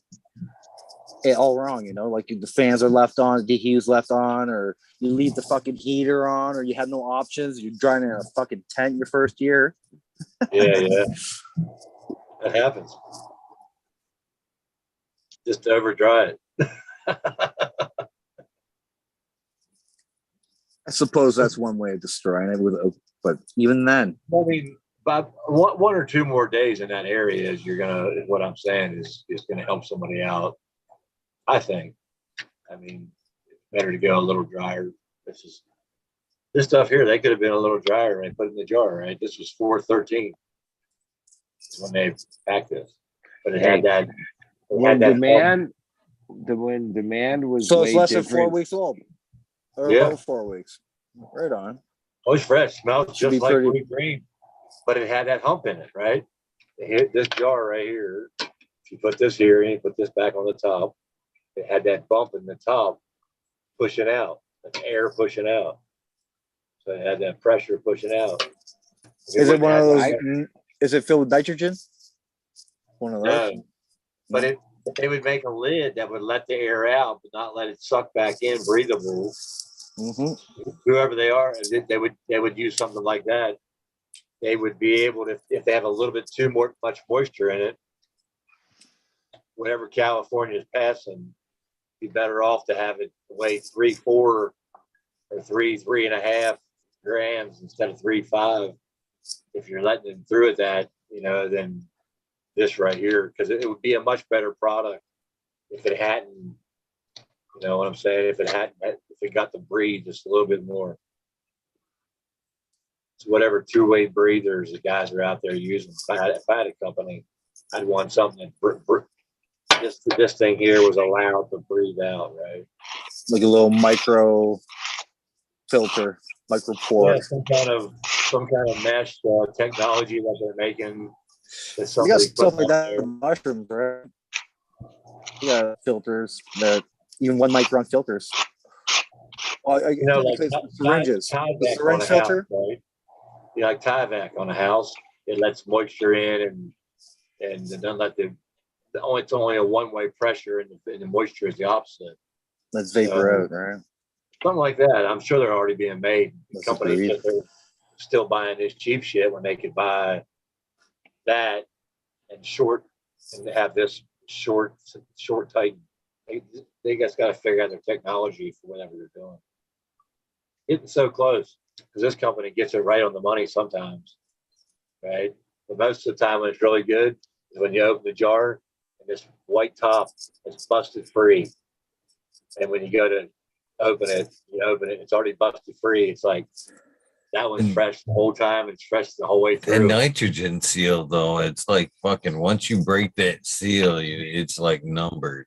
it all wrong, you know, like the fans are left on, dehues left on, or you leave the fucking heater on, or you have no options. You're drying in a fucking tent your first year. Yeah. That happens. Just over dry it. I suppose that's one way of destroying it but even then, I mean, by one or two more days in that area is what I'm saying is gonna help somebody out. I think. I mean, it's better to go a little drier. This stuff here, they could have been a little drier and put it in the jar, right? This was 413 when they packed this, but it had that. when demand was so it's way less than 4 different. weeks old, or Yeah. about 4 weeks. Right on. Oh, it's fresh. Smells Should be just like pretty- blue green, but it had that hump in it, right? It hit this jar right here. If you put this here and you put this back on the top, it had that bump in the top pushing out, the air pushing out. So it had that pressure pushing out. Is it one of those? I- Is it filled with nitrogen? One of those. No, but they would make a lid that would let the air out, but not let it suck back in, breathable. Mm-hmm. Whoever they are, they would use something like that. They would be able to, if they have a little bit much moisture in it, whatever California is passing, be better off to have it weigh 3, 4, or 3.5 grams instead of 3.5. If you're letting them through it that, than this right here, because it would be a much better product if it hadn't, you know what I'm saying? If it got to breathe just a little bit more. So whatever two-way breathers the guys are out there using, if I had a company, I'd want something that this thing here was allowed to breathe out, right? Like a little micro filter, micro pour. Yeah, some kind of mesh technology that they're making. You got stuff like that with mushrooms, right? You got filters that even 1 micron filters. Well, like syringes. The syringe house, filter. right? Yeah, like Tyvek on a house, it lets moisture in and it doesn't let it's only a one-way pressure and the moisture is the opposite. Let's vapor out, right? Something like that. I'm sure they're already being made. That's Companies that they're still buying this cheap shit when they could buy that and have this short tight. They just got to figure out their technology for whatever they're doing. Getting so close because this company gets it right on the money sometimes, right? But most of the time when it's really good is when you open the jar and this white top is busted free. And when you go to open it, it's already busted free. It's like that one's fresh the whole time. It's fresh the whole way The through. nitrogen seal, though, it's like fucking once you break that seal, it's like numbered.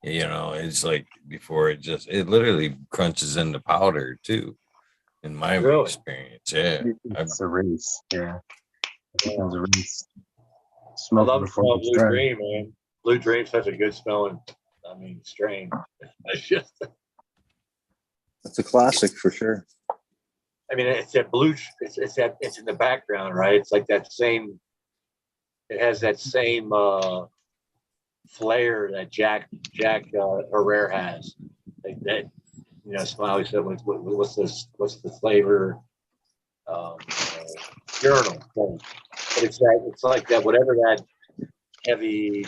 It's like before it literally crunches into powder too. In my Really? experience, yeah. It's a race. Yeah. It's a race. I Smoke love the before smell you of Blue start. Dream, man. Blue Dream's such a good smelling, strain. It's just, That's a classic for sure. it's that blue. It's in the background, right? It's like that same. It has that same flair that Jack Herrera has. Like that, Smiley said, "What's this? What's the flavor?" Urinal. But it's like that. Whatever that heavy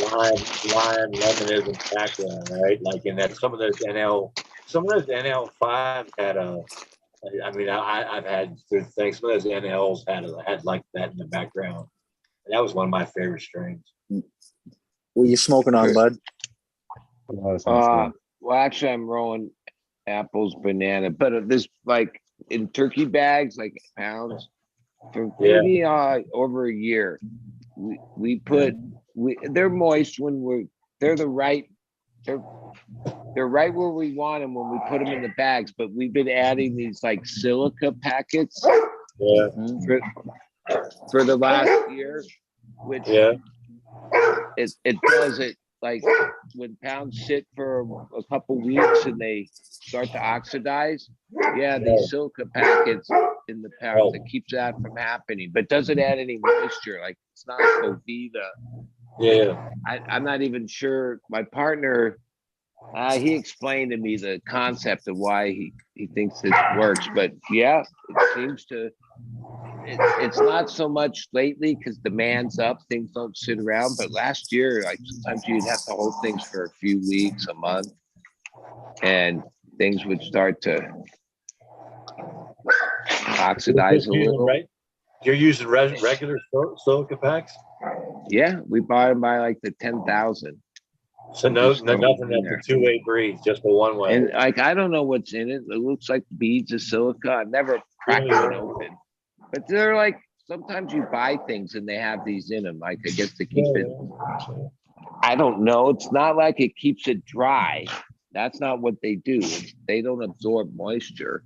lime lemon is in the background, right? Like in that some of those NL5 had a. I've had through things. Some of those NLs had like that in the background. And that was one of my favorite strains. What are you smoking on, bud? Well, actually, I'm rolling apples, banana, but this like in turkey bags, like pounds, for maybe over a year. They're moist when they're right where we want them when we put them in the bags, but we've been adding these like silica packets for the last year, which it does it like when pounds sit for a couple weeks and they start to oxidize. These silica packets in the pounds, it keeps that from happening, but doesn't add any moisture. Like it's not Bovita. I'm not even sure. My partner, he explained to me the concept of why he thinks this works, but it seems to. It's not so much lately because demand's up, things don't sit around. But last year, like sometimes you'd have to hold things for a few weeks, a month, and things would start to oxidize a little. Right? You're using regular silica packs? Yeah, we buy them by like the 10,000. So nothing that the two-way breathes, just the one way. And like I don't know what's in it. It looks like beads of silica. I've never cracked one open. But they're like, sometimes you buy things and they have these in them. Like, I guess to keep it, I don't know. It's not like it keeps it dry. That's not what they do. They don't absorb moisture.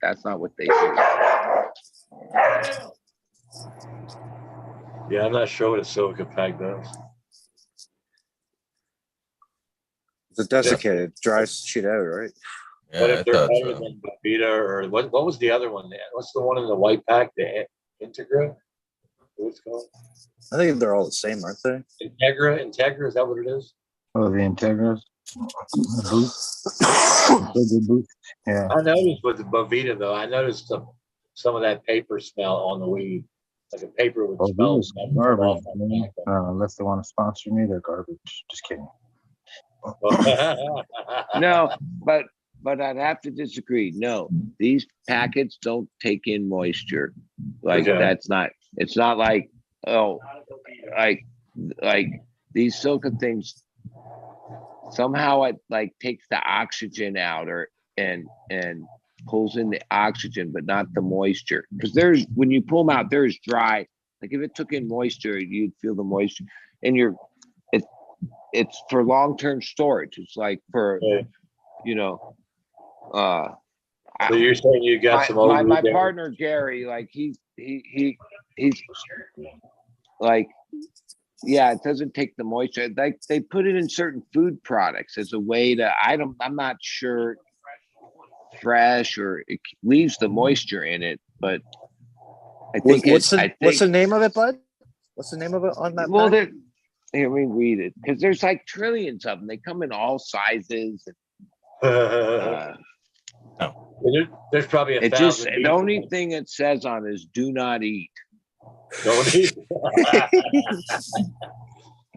That's not what they do. Yeah, I'm not sure what a silica pack does. It's desiccated, dries shit out, right? Yeah, but if they're better than Bovita or what was the other one? What's the one in the white pack? The Integra? What's it called? I think they're all the same, aren't they? Integra, is that what it is? Oh, the Integras. Yeah. I noticed with the Bovita though, I noticed some of that paper smell on the weed. Like a paper would smell garbage, unless they want to sponsor me, they're garbage. Just kidding. No, but I'd have to disagree. No, these packets don't take in moisture. Like it's not like like these silica things somehow it like takes the oxygen out and pulls in the oxygen, but not the moisture. Because when you pull them out, there's dry. Like if it took in moisture, you'd feel the moisture. And it's for long-term storage. It's like for so you're saying you got some old my partner Gary, like he's like, it doesn't take the moisture. Like they put it in certain food products as a way to I'm not sure fresh or it leaves the moisture in it, but I think what's the name of it, bud? What's the name of it on that? Well, here, let me read it because there's like trillions of them. They come in all sizes. There's probably 1,000. The only thing it says on is "Do not eat." Don't eat.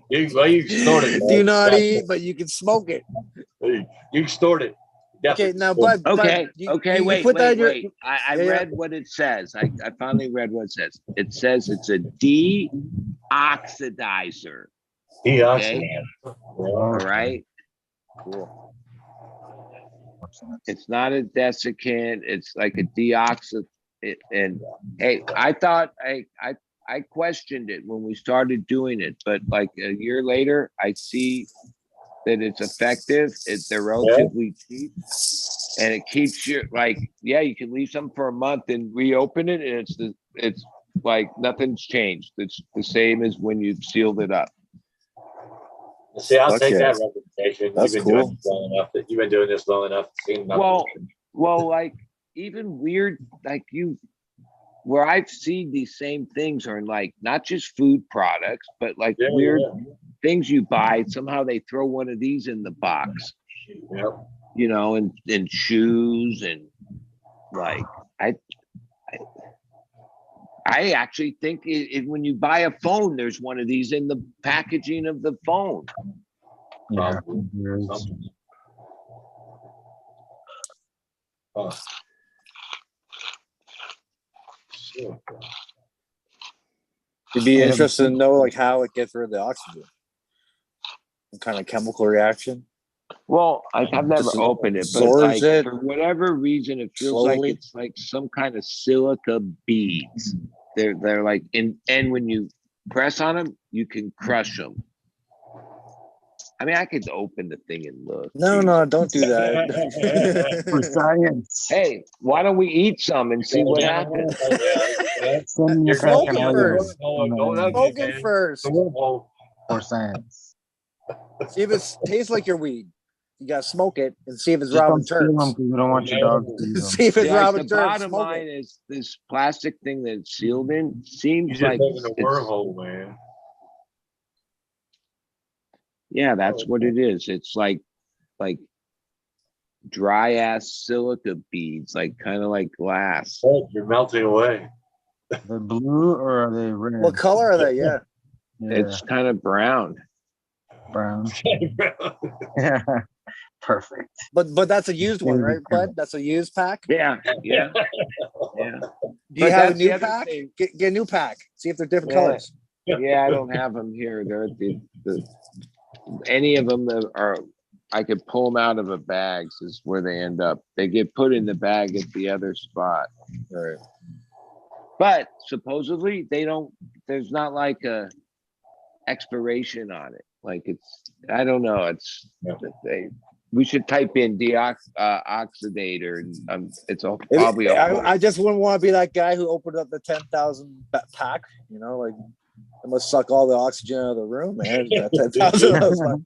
You snort it. Do not eat, but you can smoke it. You can snort it. Okay, now, bud. Okay, wait. I Yeah. read what it says. I finally read what it says. It says it's a deoxidizer. Deoxidizer. All right. Cool. It's not a desiccant. It's like a deoxy. And hey, I thought I questioned it when we started doing it, but like a year later, I see that it's effective. They're relatively cheap, and it keeps you like, yeah, you can leave some for a month and reopen it, and it's like nothing's changed. It's the same as when you sealed it up. See, I'll take Okay. that recommendation. That's You've been cool. doing this long enough that you've been doing this long enough. Seen nothing. Well, like even weird, like where I've seen these same things are in like not just food products, but like weird things you buy. Somehow they throw one of these in the box, you know, and shoes and like I actually think when you buy a phone, there's one of these in the packaging of the phone. Yeah. You'd be interested to know like how it gets rid of the oxygen. What kind of chemical reaction? Well, I've never Just opened it, but absorbs like it for whatever reason, it feels slowly. like it's like some kind of silica beads. They're like and when you press on them, you can crush them. I mean, I could open the thing and look. No, don't do that. For science. Hey, why don't we eat some and see what happens? Send me a Smoke pack it of first. oils. Smoke it first. For science. See if it tastes like your weed. You gotta smoke it and see if it's Just Robin don't steal them Turks. because we don't want your dogs to eat them. See if it's Like, Robin the Turks. bottom Smoke line it. is this plastic thing that's sealed in You seems just like opened a it's, wormhole, man. yeah, that's what it is. It's like dry ass silica beads, like kind of like glass. Oh, you're melting away. They're blue or are they red? What color are they? Yeah. It's kind of brown. Brown. Yeah. Perfect. But that's a used one, right, Bud? That's a used pack? Yeah. Do Do you have a new pack? Get a new pack. See if they're different colors. Yeah, I don't have them here. They're any of them that are, I could pull them out of a bag is where they end up. They get put in the bag at the other spot. Right. But supposedly there's not like a expiration on it. Like I don't know. We should type in oxidator. It's probably I just wouldn't want to be that guy who opened up the 10,000 pack. You know, like it must suck all the oxygen out of the room, man. That 10,000.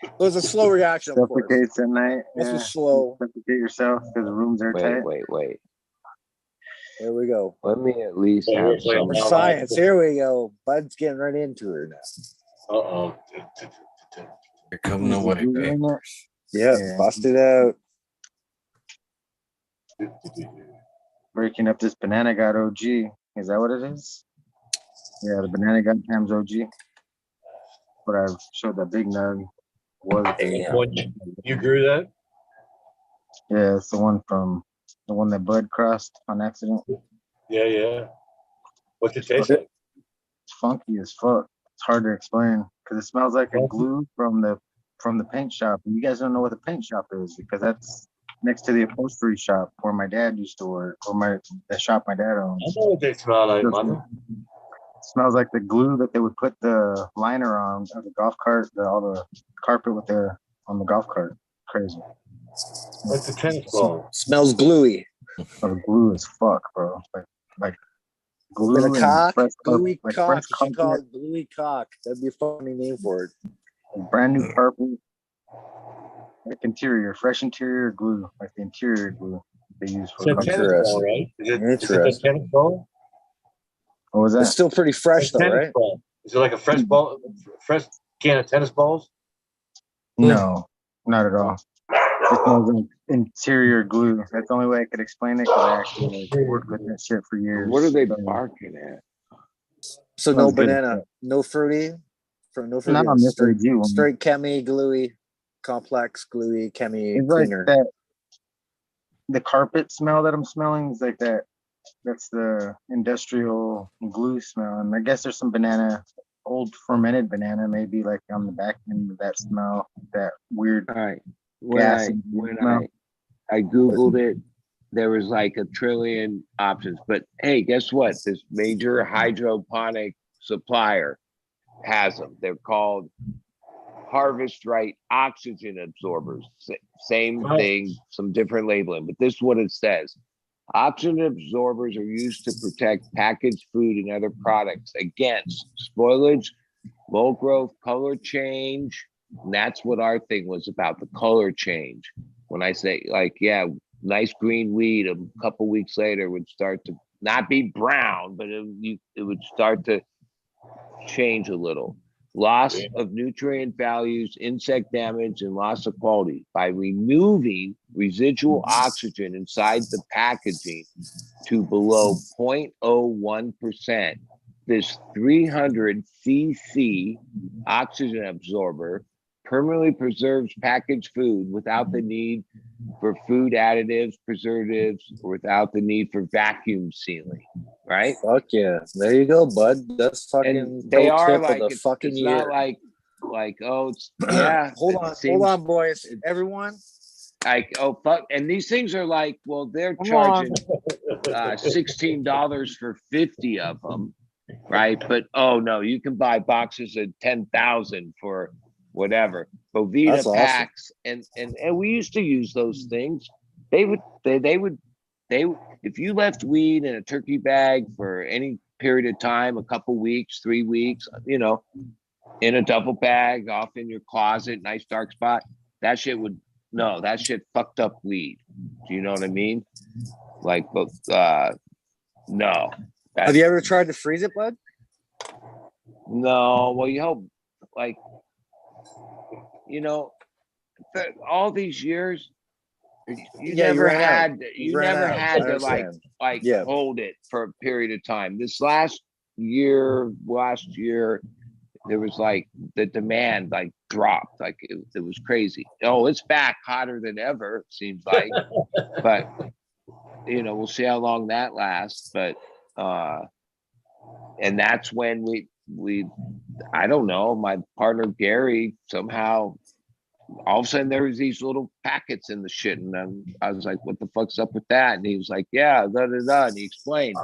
It was a slow reaction. Suffocates at night. This was slow. Suffocate yourself because the rooms are tight. Wait. There we go. Let me at least have some For science. Here we go. Bud's getting right into her now. Uh-oh. Here come the white papers. Yeah, bust it out. Breaking up this banana god OG. Is that what it is? Yeah, the banana god times OG. But I showed that big nug was. You grew that? Yeah, it's the one that Bud crossed on accident. Yeah. What's it taste like? It's funky as fuck. It's hard to explain because it smells like a glue from the paint shop. And you guys don't know what the paint shop is because that's next to the upholstery shop where my dad used to work, or the shop my dad owns. I know what they smell like, mother. It smells like the glue that they would put the liner on the golf cart, all the carpet on the golf cart. Crazy. Like the tennis ball. Smells gluey. Oh, glue as fuck, bro. Like glue With a cock, gluey cock. You should call it gluey cock. That'd be a funny name for it. Brand new carpet. Like fresh interior glue, like the interior glue they use for It's a tennis ball, right? Is it a tennis ball? What was that? It's still pretty fresh though, right? Ball. Is it like a fresh ball, fresh can of tennis balls? No, not at all. It smells like interior glue. That's the only way I could explain it because I actually worked with that shit for years. What are they barking at? So no banana, no fruity, straight chemi, gluey, complex, gluey, chemi, it's cleaner. Like that. The carpet smell that I'm smelling is like that. That's the industrial glue smell, and I guess there's some banana, old fermented banana, maybe like on the back end of that smell, that weird. All right. I Googled it. There was like a trillion options. But hey, guess what? This major hydroponic supplier has them. They're called Harvest Right oxygen absorbers. Same thing, some different labeling, but this is what it says. Oxygen absorbers are used to protect packaged food and other products against spoilage, mold growth, color change. And that's what our thing was about, the color change. When I say, like, yeah, nice green weed, a couple weeks later would start to not be brown, but it would start to change a little. Loss of nutrient values, insect damage, and loss of quality. By removing residual oxygen inside the packaging to below 0.01%, this 300 cc oxygen absorber permanently preserves packaged food without the need for food additives, preservatives, or without the need for vacuum sealing, right? Fuck yeah. There you go, bud. That's fucking And they pro are tip like, of the it's fucking year. not like oh, it's, yeah. hold seems, on, boys. Everyone. Like, oh, fuck. And these things are like, well, they're Come charging $16 for 50 of them, right? But oh no, you can buy boxes of 10,000 for whatever. Bovita That's awesome. packs, and we used to use those things. They would if you left weed in a turkey bag for any period of time, a couple weeks, 3 weeks, you know, in a duffel bag off in your closet, nice dark spot, that shit fucked up weed. Do you know what I mean? Like, but no. Have you ever tried to freeze it, bud? No. Well, you hope, like, you know, all these years, you never had to hold it for a period of time. This last year, there was like the demand like dropped, like it was crazy. Oh, it's back hotter than ever, it seems like. But you know, we'll see how long that lasts. But and that's when we I don't know, my partner Gary somehow all of a sudden there was these little packets in the shit, and I was like, what the fuck's up with that? And he was like, yeah, da da da, and he explained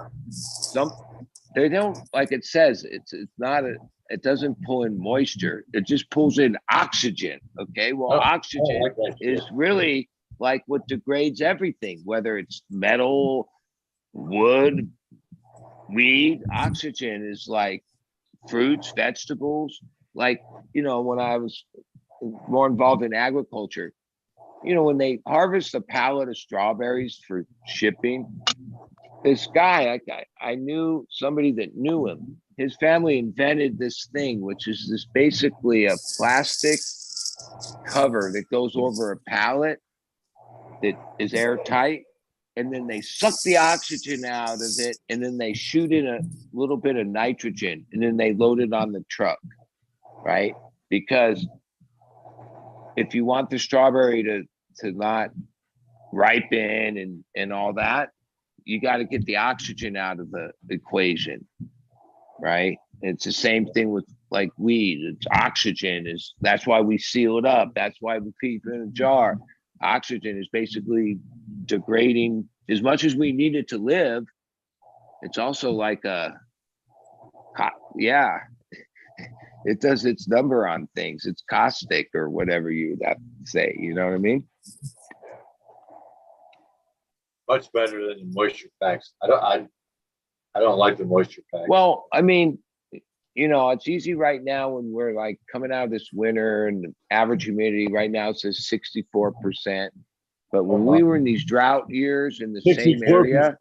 they don't, like it says, it's not it doesn't pull in moisture, it just pulls in oxygen. Okay, well, oxygen is really like what degrades everything, whether it's metal, wood, weed. Oxygen is like fruits, vegetables. Like, you know, when I was more involved in agriculture, you know, when they harvest a pallet of strawberries for shipping, this guy, I knew somebody that knew him. His family invented this thing, which is this basically a plastic cover that goes over a pallet that is airtight, and then they suck the oxygen out of it, and then they shoot in a little bit of nitrogen, and then they load it on the truck, right? Because if you want the strawberry to not ripen and all that, you got to get the oxygen out of the equation, right? It's the same thing with like weed. It's oxygen that's why we seal it up. That's why we keep it in a jar. Oxygen is basically degrading as much as we need it to live. It's also like it does its number on things. It's caustic or whatever you would have to say. You know what I mean? Much better than the moisture packs. I don't like the moisture packs. Well, I mean, you know, it's easy right now when we're like coming out of this winter and the average humidity right now says 64%. But when we were in these drought years in the same area,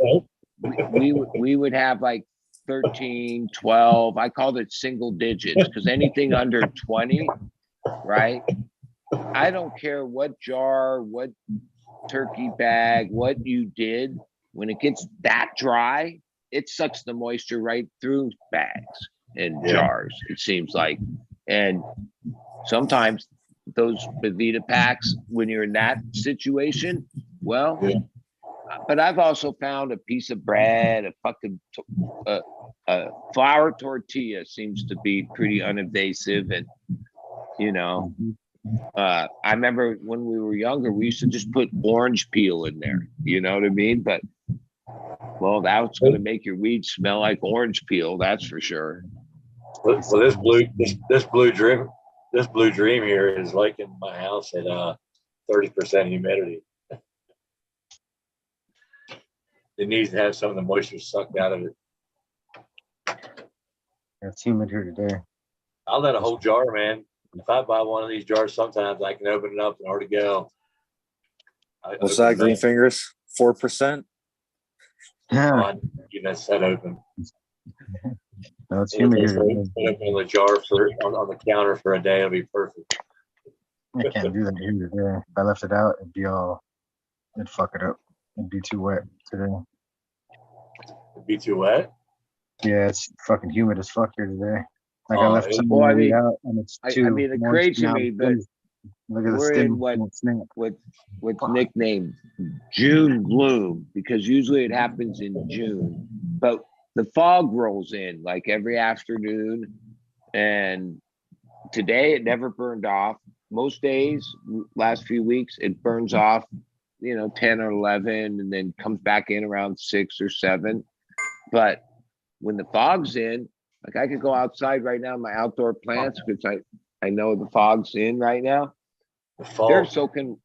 we would have like 13, 12. I called it single digits because anything under 20, right? I don't care what jar, what turkey bag, what you did, when it gets that dry, it sucks the moisture right through bags and jars, it seems like. And sometimes those Bovita packs, when you're in that situation, well, but I've also found a piece of bread, a fucking flour tortilla seems to be pretty uninvasive, and you know, I remember when we were younger, we used to just put orange peel in there. You know what I mean? But well, that's going to make your weed smell like orange peel. That's for sure. Well, this blue dream here is like in my house at 30% humidity. It needs to have some of the moisture sucked out of it. It's humid here today. I'll let a whole jar, man. If I buy one of these jars, sometimes I can open it up and already go. What's that, green fingers? 4%? On, keep that set open. No, it's humid here today. Open the jar on the counter for a day. It'll be perfect. I can't do that here today. If I left it out, it'd fuck it up. It'd be too wet today. It'd be too wet? Yeah, it's fucking humid as fuck here today. Like Oh, I left some well, I mean, out and it's too I mean, it moist crazy now. me, but look at the we're skin. in won't snap. what's nicknamed June gloom, because usually it happens in June, but the fog rolls in like every afternoon, and today it never burned off. Most days, last few weeks, it burns off, 10 or 11, and then comes back in around 6 or 7. But when the fog's in, like I could go outside right now, my outdoor plants, because I know the fog's in right now. They're soaking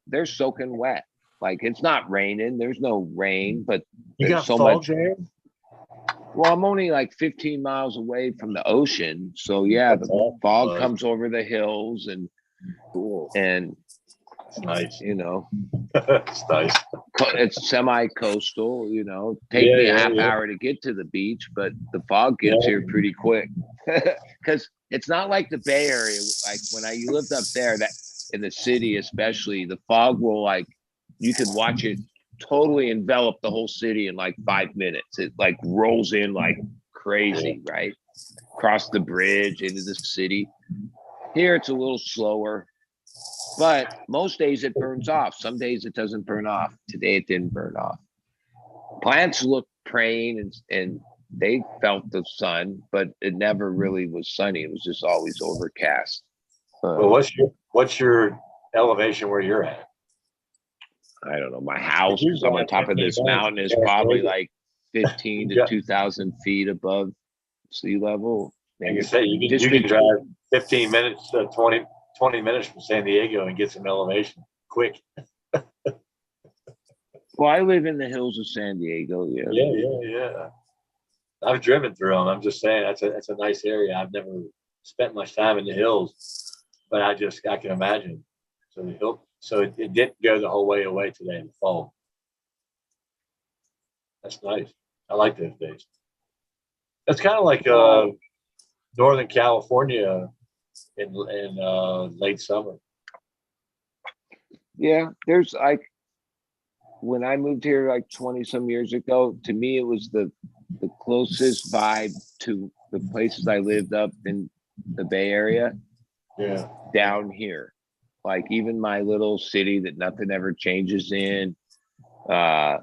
wet. Like it's not raining. There's no rain, but you there's got so fog much. there? Well, I'm only like 15 miles away from the ocean. So yeah, That's the awesome. fog comes over the hills and Cool. and It's nice. It's nice. It's semi-coastal, take me a half hour to get to the beach, but the fog gets here pretty quick. Because it's not like the Bay Area. Like when you lived up there, that in the city especially, the fog will you could watch it totally envelop the whole city in like 5 minutes. It like rolls in like crazy, right? Across the bridge into the city. Here it's a little slower. But most days it burns off. Some days it doesn't burn off. Today it didn't burn off. Plants look praying and they felt the sun, but it never really was sunny. It was just always overcast. Well, what's your elevation where you're at? I don't know. My house is on top of this mountain is probably like 15 to 2,000 feet above sea level. Like you say, you can drive 15 minutes, 20 minutes from San Diego and get some elevation quick. Well, I live in the hills of San Diego. Yeah. I've driven through them. I'm just saying that's a nice area. I've never spent much time in the hills, but I can imagine. So it didn't go the whole way away today in the fall. That's nice. I like those days. That's kind of like Northern California in late summer. Yeah, there's when I moved here like 20 some years ago, to me it was the closest vibe to the places I lived up in the Bay Area. Yeah. Down here. Like even my little city that nothing ever changes in. Like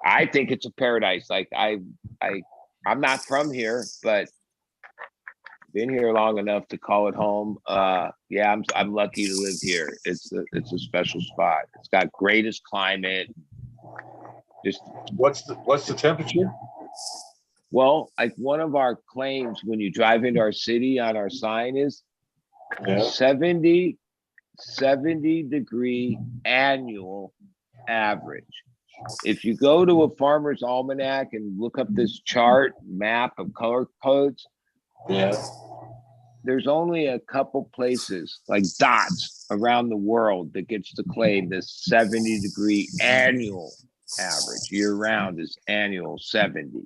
I think it's a paradise. Like I'm not from here, but been here long enough to call it home. I'm lucky to live here. It's a special spot. It's got greatest climate. Just what's the temperature? Well, like one of our claims when you drive into our city on our sign is 70 degree annual average. If you go to a farmer's almanac and look up this map of color codes, there's only a couple places like dots around the world that gets to claim this 70 degree annual average. Year round is annual 70.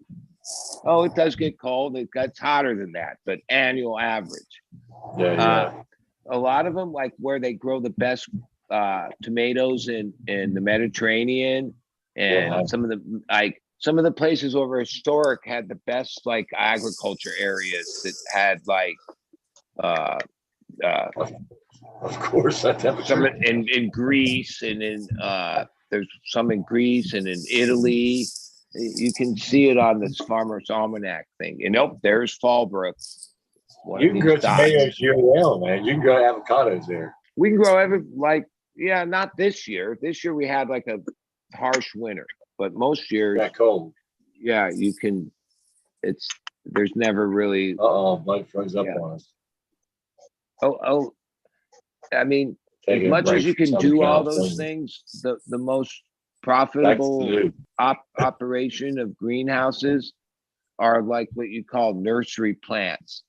Oh, it does get cold. It gets hotter than that, but annual average. A lot of them, like where they grow the best tomatoes in the Mediterranean, and some of the places over historic had the best like agriculture areas that had like of course that temperature. Some in Greece and in there's some in Greece and in Italy. You can see it on this Farmer's Almanac thing. And there's Fallbrook. one You of can these grow dots. tomatoes year round, man. You can grow avocados there. We can grow not this year. This year we had like a harsh winter, but most years, That cold. yeah, you can. There's never really. Mike froze up Yeah. on us. Oh, I mean, Taking as a much break as you from can Southern do all those California. things, the most That's profitable the operation of greenhouses are like what you call nursery plants,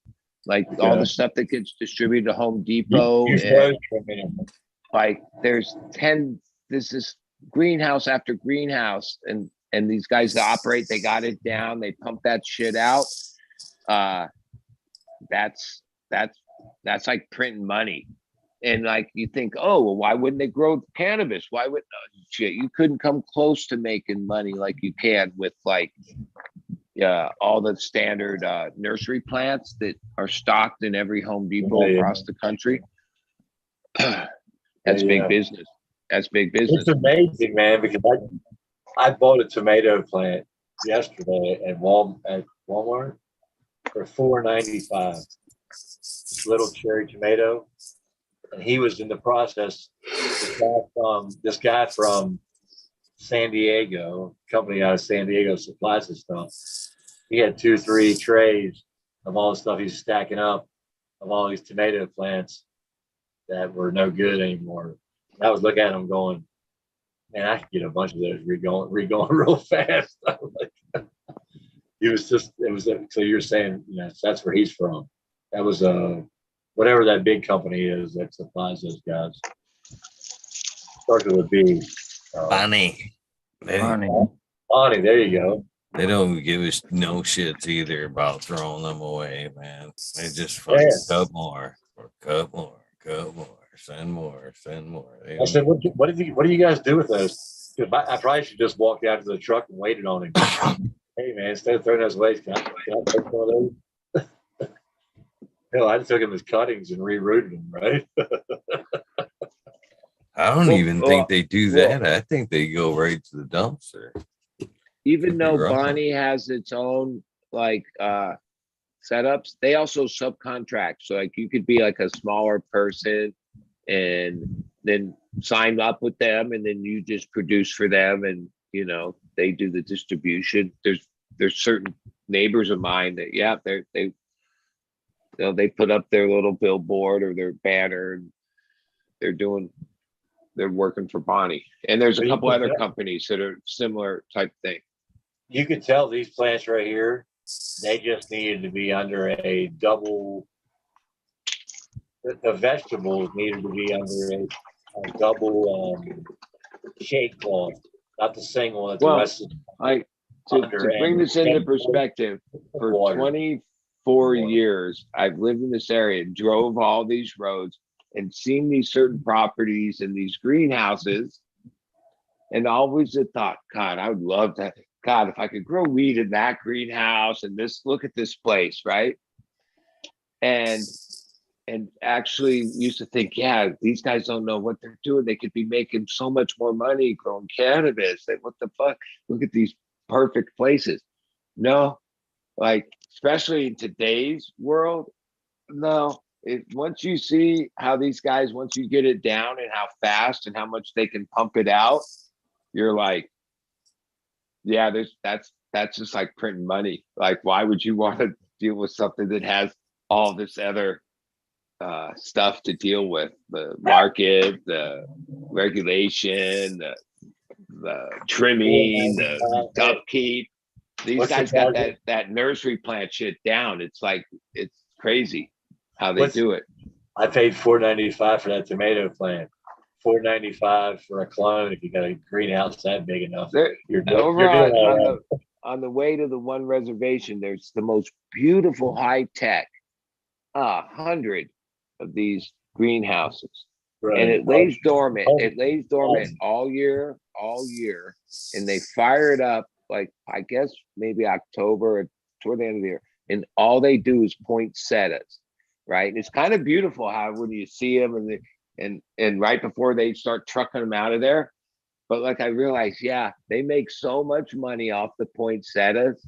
like all the stuff that gets distributed to Home Depot. Use And those for a minute. like there's this is greenhouse after greenhouse, and these guys that operate, they got it down, they pump that shit out. That's like printing money. And like you think, oh well, why wouldn't they grow cannabis? Why would shit? You couldn't come close to making money like you can with like all the standard nursery plants that are stocked in every Home Depot across the country. That's big business. That's big business. It's amazing, man, because I bought a tomato plant yesterday at Walmart for $4.95. Little cherry tomato, and he was in the process. This guy from San Diego, company out of San Diego, supplies this stuff. He had 2-3 trays of all the stuff he's stacking up of all these tomato plants that were no good anymore. And I was looking at him going, man, I could get a bunch of those regoing real fast. So you're saying, that's where he's from. That was whatever that big company is that supplies those guys. Starts with a B. Bonnie. Bonnie, there you go. They don't give us no shits either about throwing them away, man. They just fucking cut more, send more. I said, what do you guys do with those? I probably should just walk down to the truck and waited on him. Hey man, instead of throwing those away, can I take one of those? Hell, I took him as cuttings and rerouted them, right? I don't even think they do that. I think they go right to the dumpster. Even though Bonnie has its own like setups, they also subcontract. So like you could be like a smaller person and then sign up with them, and then you just produce for them, and they do the distribution. There's certain neighbors of mine that they put up their little billboard or their banner, and they're working for Bonnie. And there's a couple other companies that are similar type thing. You could tell these plants right here, they just needed to be under a double. The vegetables needed to be under a double shade cloth, not the single that the rest of to bring this into perspective, for 24 years, I've lived in this area, drove all these roads, and seen these certain properties and these greenhouses, and always had thought, God, I would love to. God, if I could grow weed in that greenhouse, and look at this place, right? And actually used to think, yeah, these guys don't know what they're doing. They could be making so much more money growing cannabis. What the fuck? Look at these perfect places. No, like, especially in today's world, no. Once you see how these guys, once you get it down and how fast and how much they can pump it out, you're like, yeah, that's just like printing money. Like, why would you want to deal with something that has all this other stuff to deal with? The market, the regulation, the trimming, the upkeep. These guys got that nursery plant shit down. It's like, it's crazy how they do it. I paid $4.95 for that tomato plant. $4.95 for a clone if you got a greenhouse that big enough. On the way to the one reservation, there's the most beautiful high tech 100 of these greenhouses, and it lays dormant. It lays dormant all year, and they fire it up like, I guess maybe October or toward the end of the year, and all they do is poinsettias, right? And it's kind of beautiful how when you see them and right before they start trucking them out of there. But like, I realized, yeah, they make so much money off the poinsettias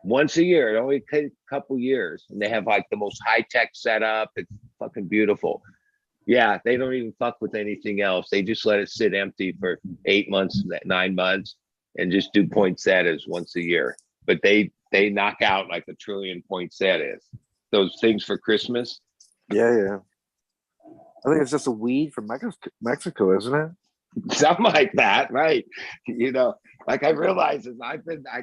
once a year. It only takes a couple years, and they have like the most high tech setup. It's fucking beautiful. Yeah, they don't even fuck with anything else. They just let it sit empty for 8 months, 9 months, and just do poinsettias once a year. But they knock out like 1 trillion poinsettias. Those things for Christmas. Yeah. I think it's just a weed from Mexico, isn't it? Something like that, right? You know, like I realize as I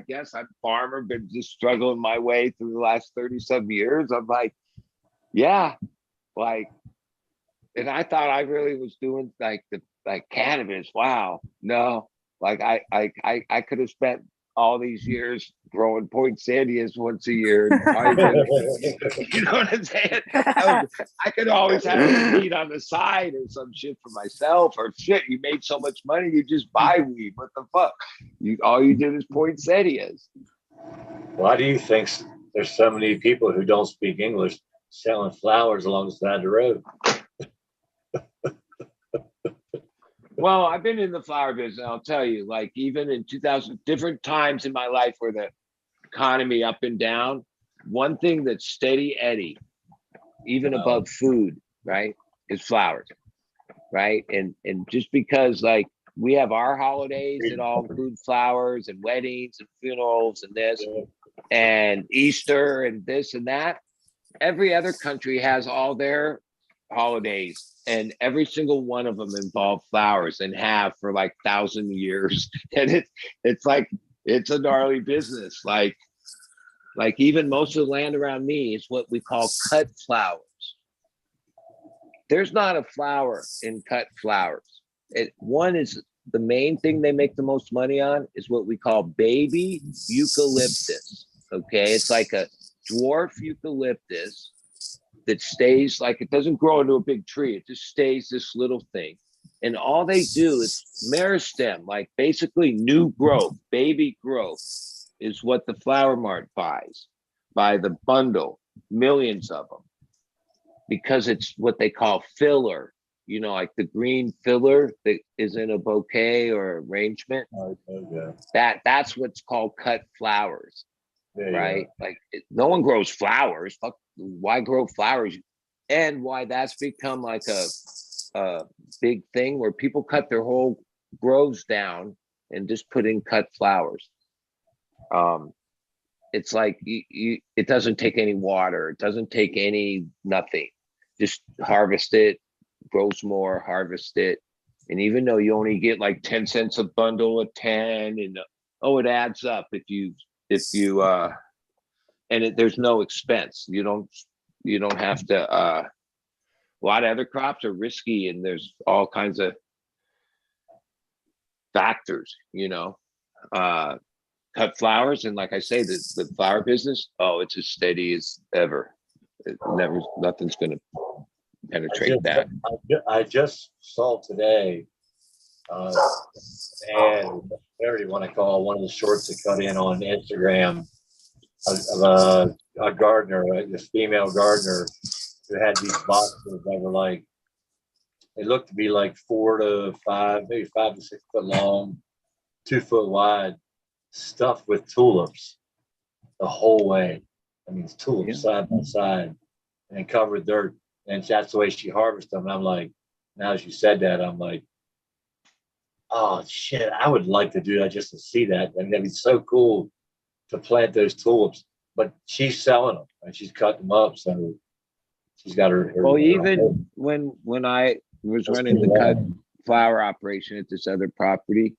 guess I'm a farmer, been just struggling my way through the last 30-some years. I'm like, yeah, like, and I thought I really was doing like cannabis. Wow, no, like I could have spent all these years growing poinsettias once a year. You know what I'm saying? I could always have weed on the side or some shit for myself, or shit. You made so much money, you just buy weed. What the fuck? All you did is poinsettias. Why do you think there's so many people who don't speak English selling flowers alongside the road? Well, I've been in the flower business. I'll tell you, like even in 2000, different times in my life where the economy up and down, one thing that's steady Eddie, even above food, right, is flowers, right? And just because like we have our holidays that all include flowers and weddings and funerals and this and Easter and this and that, every other country has all their holidays, and every single one of them involve flowers and have for like 1,000 years. And it's like it's a gnarly business. Like even most of the land around me is what we call cut flowers. There's not a flower in cut flowers. One is the main thing they make the most money on is what we call baby eucalyptus. Okay, it's like a dwarf eucalyptus that stays, like it doesn't grow into a big tree. It just stays this little thing. And all they do is meristem, like basically new growth, baby growth is what the flower mart buys by the bundle, millions of them, because it's what they call filler, you know, like the green filler that is in a bouquet or arrangement. That's what's called cut flowers, right? Like no one grows flowers. Fuck, why grow flowers? And why that's become like a big thing where people cut their whole groves down and just put in cut flowers. It's like it doesn't take any water. It doesn't take any nothing. Just harvest it, grows more, harvest it. And even though you only get like 10 cents a bundle of 10, and it adds up if you and there's no expense. You don't have to. A lot of other crops are risky, and there's all kinds of factors. You know, cut flowers, and like I say, the flower business. Oh, it's as steady as ever. Nothing's going to penetrate that. I just saw today, and whatever you want to call one of the shorts that cut in on Instagram of a gardener, this female gardener who had these boxes that were like, they looked to be like 4 to 5, maybe 5 to 6 foot long, 2 foot wide, stuffed with tulips the whole way. I mean, it's tulips side by side and covered dirt. And that's the way she harvests them. And I'm like, now as you said that, I'm like, oh shit, I would like to do that just to see that. I mean, that'd be so cool to plant those tulips. But she's selling them and she's cutting them up. So she's got her well, even when I was running the cut flower operation at this other property.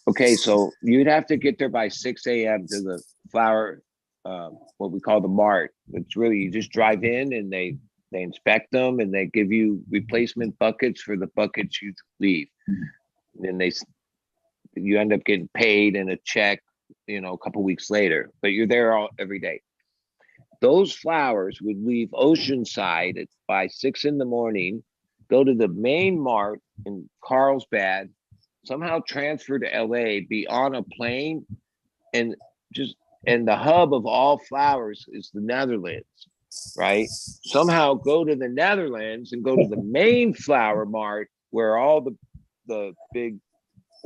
Okay, so you'd have to get there by 6 a.m. to the flower, what we call the mart. It's really, you just drive in and they inspect them and they give you replacement buckets for the buckets you leave. And then you end up getting paid in a check, you know, a couple weeks later, but you're there every day. Those flowers would leave Oceanside by 6 a.m, go to the main mart in Carlsbad, somehow transfer to LA, be on a plane, and the hub of all flowers is the Netherlands, right? Somehow go to the Netherlands and go to the main flower mart where all the big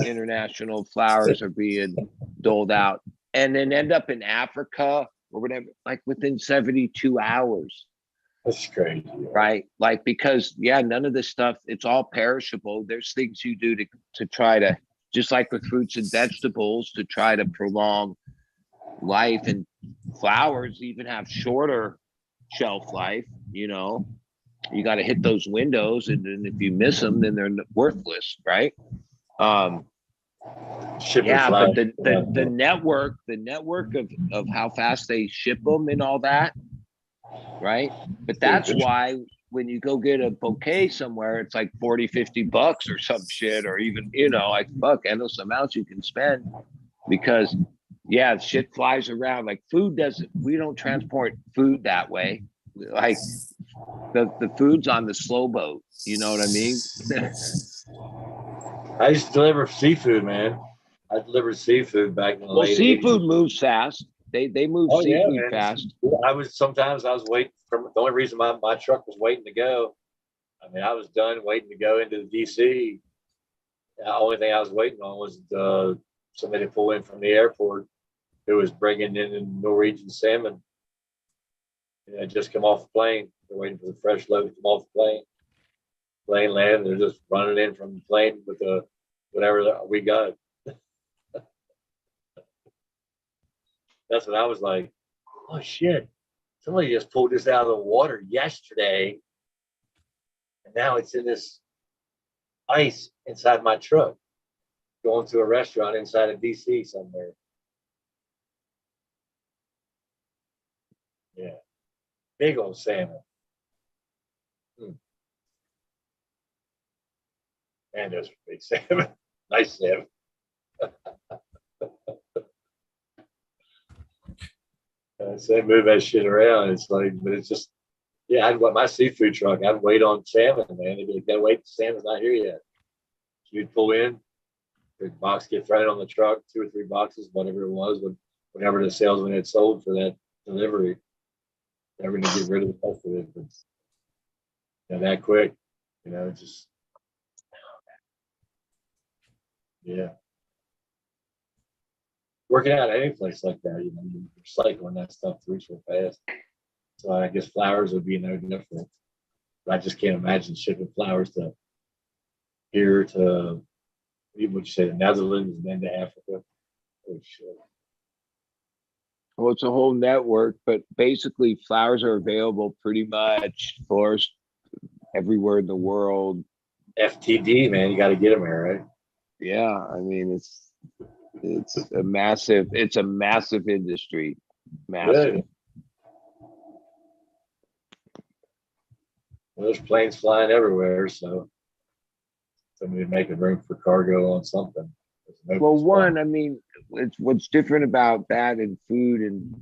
international flowers are being doled out, and then end up in Africa or whatever, like within 72 hours. That's crazy. Right? Like, because none of this stuff, it's all perishable. There's things you do to try to, just like with fruits and vegetables, to try to prolong life, and flowers even have shorter shelf life. You got to hit those windows, and then if you miss them, then they're worthless, right? But the network of how fast they ship them and all that, right? But that's why when you go get a bouquet somewhere, it's like $40-$50 or some shit, or even, like, fuck, endless amounts you can spend, because shit flies around. Like, we don't transport food that way. Like, the food's on the slow boat, you know what I mean? I used to deliver seafood, man. I delivered seafood back in the late seafood 80s. moves fast. They move seafood fast. I was waiting for, the only reason my truck was waiting to go. I mean, I was done waiting to go into the DC. The only thing I was waiting on was somebody to pull in from the airport who was bringing in a Norwegian salmon. And it just come off the plane. They're waiting for the fresh load to come off the plane. Plane land, they're just running in from the plane with whatever we got. That's what I was like, oh shit, somebody just pulled this out of the water yesterday, and now it's in this ice inside my truck, going to a restaurant inside of DC somewhere. Yeah, big old salmon. Man, those big salmon. Nice salmon. So they move that shit around. It's like, but it's just, I'd want my seafood truck. I'd wait on salmon, man. They'd be like, gotta wait, the salmon's not here yet. So you'd pull in, the box get thrown on the truck, 2 or 3 boxes, whatever it was, whatever the salesman had sold for that delivery. They're going to get rid of the rest of it. But, that quick, just, working out any place like that, you're cycling that stuff through so fast. So I guess flowers would be no different. But I just can't imagine shipping flowers to here to, what would you say, the Netherlands and then to Africa. Oh, shit. Well, it's a whole network, but basically flowers are available pretty much florists everywhere in the world. FTD, man, you got to get them here, right? Yeah, I mean, it's a massive industry. Massive. Good. Well, there's planes flying everywhere, so somebody making room for cargo on something. Well, one, I mean, what's different about that in food and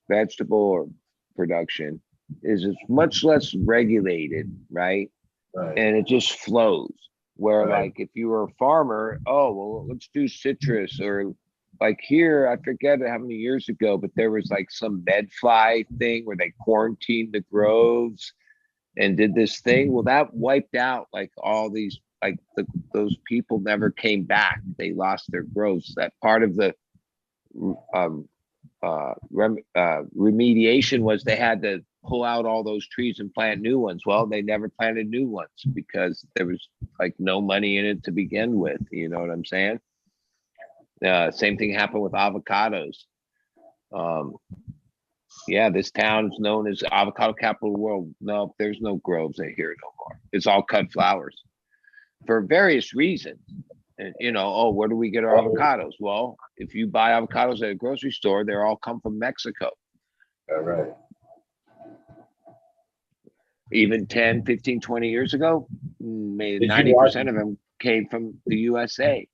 vegetable or production is it's much less regulated, right? Right. And it just flows. Where Right. like if you were a farmer, oh well, let's do citrus, or like here, I forget how many years ago, but there was like some medfly thing where they quarantined the groves and did this thing. Well, that wiped out like all these, like those people never came back. They lost their groves. That part of the remediation was they had to pull out all those trees and plant new ones. Well, they never planted new ones because there was like no money in it to begin with. You know what I'm saying? Same thing happened with avocados. This town's known as avocado capital of the world. No, there's no groves here no more. It's all cut flowers for various reasons. And, where do we get our avocados? Well, if you buy avocados at a grocery store, they all come from Mexico. All right. Even 10, 15, 20 years ago, maybe 90% of them came from the USA.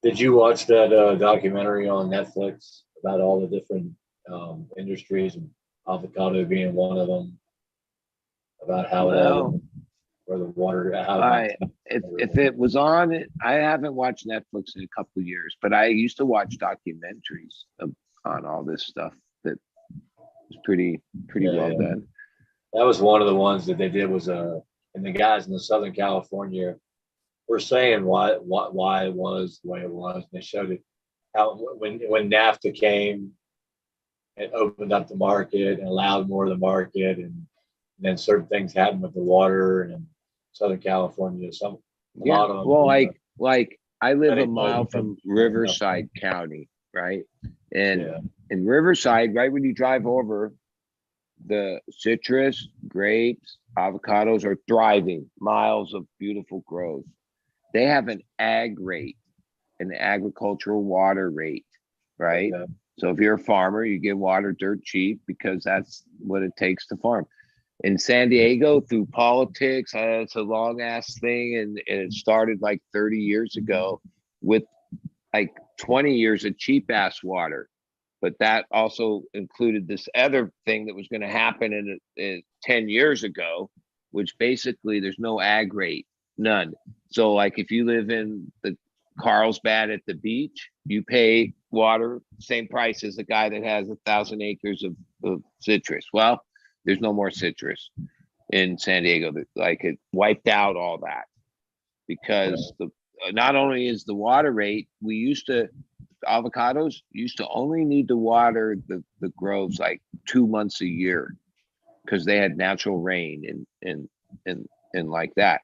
Did you watch that documentary on Netflix about all the different industries, and avocado being one of them, about how where the water, if it was on it, I haven't watched Netflix in a couple of years, but I used to watch documentaries on all this stuff that was pretty well done. That was one of the ones that they did was and the guys in the Southern California were saying why it was the way it was. And they showed it how when NAFTA came, it opened up the market and allowed more of the market, and then certain things happened with the water and in Southern California. A lot of them. Well, like I live a Right, mile like, from Riverside County, right? And yeah. in Riverside, right when you drive over, the citrus, grapes, avocados are thriving, miles of beautiful growth. They have an ag rate, an agricultural water rate, right? Okay. So if you're a farmer, you get water dirt cheap because that's what it takes to farm. In San Diego, through politics, it's a long ass thing, and it started like 30 years ago with like 20 years of cheap ass water. But that also included this other thing that was going to happen in 10 years ago, which basically there's no ag rate, none. So like if you live in the Carlsbad at the beach, you pay water same price as the guy that has 1,000 acres of citrus. Well, there's no more citrus in San Diego. Like it wiped out all that because not only is the water rate, avocados used to only need to water the groves like 2 months a year because they had natural rain and like that.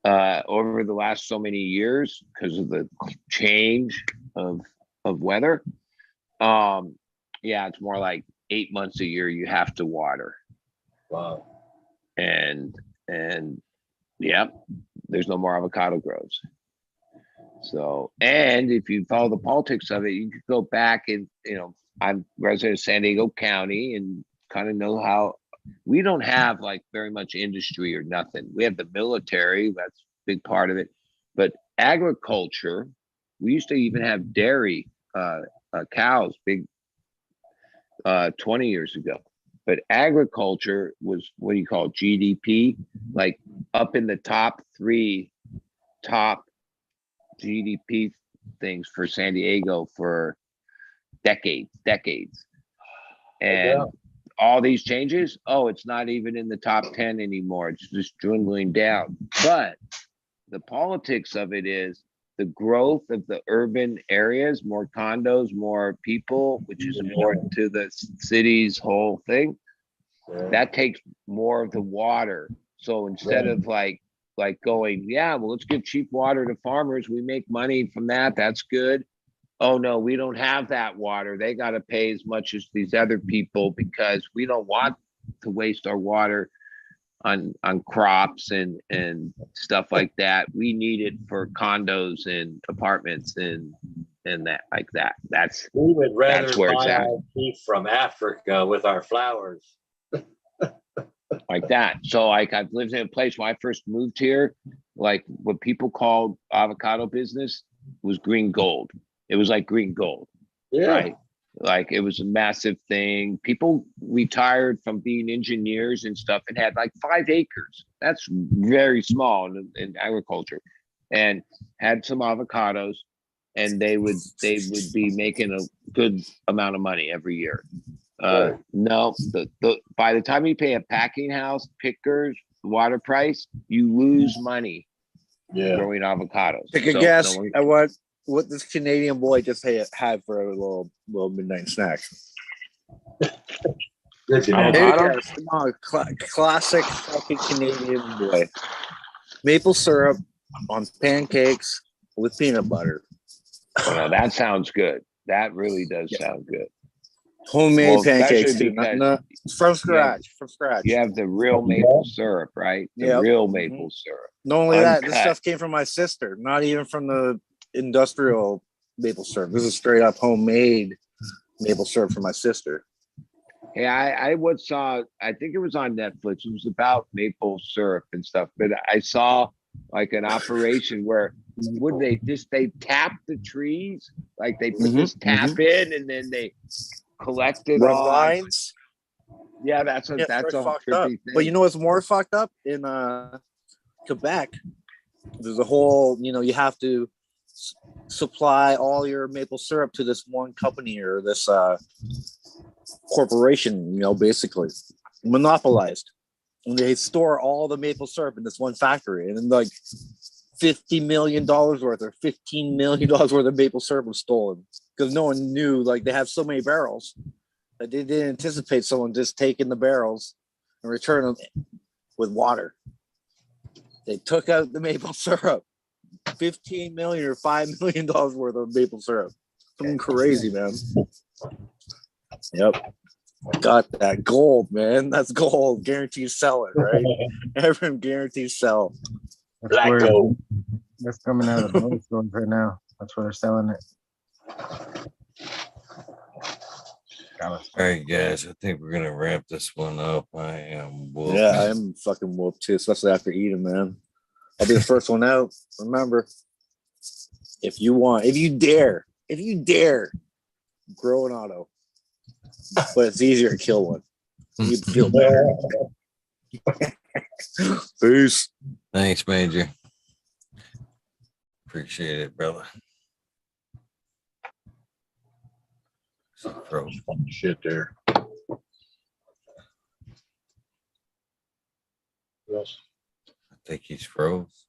Over the last so many years, because of the change of weather, it's more like 8 months a year you have to water. Wow. And there's no more avocado groves. So, and if you follow the politics of it, you could go back and, I'm resident of San Diego County and kind of know how we don't have like very much industry or nothing. We have the military, that's a big part of it. But agriculture, we used to even have dairy, cows, big 20 years ago. But agriculture was what do you call it, GDP, like up in the top 3 GDP things for San Diego for decades. And all these changes, it's not even in the top 10 anymore. It's just dwindling down. But the politics of it is the growth of the urban areas, more condos, more people, which is important to the city's whole thing. That takes more of the water. So instead of like going, let's give cheap water to farmers. We make money from that. That's good. Oh no, we don't have that water. They got to pay as much as these other people because we don't want to waste our water on crops and stuff like that. We need it for condos and apartments and that like that. We would rather that's where it's buy at. our beef from Africa with our flowers. Like that. So like I've lived in a place when I first moved here, like what people called avocado business was green gold. It was like green gold. Yeah. Right. Like it was a massive thing. People retired from being engineers and stuff and had like 5 acres. That's very small in agriculture, and had some avocados, and they would be making a good amount of money every year. No, by the time you pay a packing house, pickers, water price, you lose money growing avocados. Take a guess at what this Canadian boy just had for a little midnight snack. Classic fucking Canadian boy. Maple syrup on pancakes with peanut butter. Oh, that sounds good. That really does sound good. Homemade pancakes too, from scratch. You have the real maple syrup, right? The real maple syrup. Not only that, this stuff came from my sister, not even from the industrial maple syrup. This is straight up homemade maple syrup from my sister. Yeah, I once saw, I think it was on Netflix. It was about maple syrup and stuff, but I saw like an operation where they tap the trees, like they put this tap in and then they collected Red all lines. Yeah, that's a fucked up. Thing. But you know what's more fucked up? In Quebec, there's a whole, you have to supply all your maple syrup to this one company or this corporation, basically monopolized. And they store all the maple syrup in this one factory. And then like $50 million worth or $15 million worth of maple syrup was stolen because no one knew. Like they have so many barrels that they didn't anticipate someone just taking the barrels and returning them with water. They took out the maple syrup, 15 million or $5 million worth of maple syrup. Something crazy, man. Yep. Got that gold, man. That's gold. Guaranteed sell it, right? Everyone guarantees sell. Black gold. That's coming out of the gold stores right now. That's where they're selling it. All right, guys. I think we're gonna wrap this one up. I am whooped. Yeah, I'm fucking whooped too, especially after eating, man. I'll be the first one out. Remember, if you dare grow an auto, but it's easier to kill one. You'd feel better. Peace. Thanks, Major. Appreciate it, brother. Bro. Shit there. Yes. I think he's froze.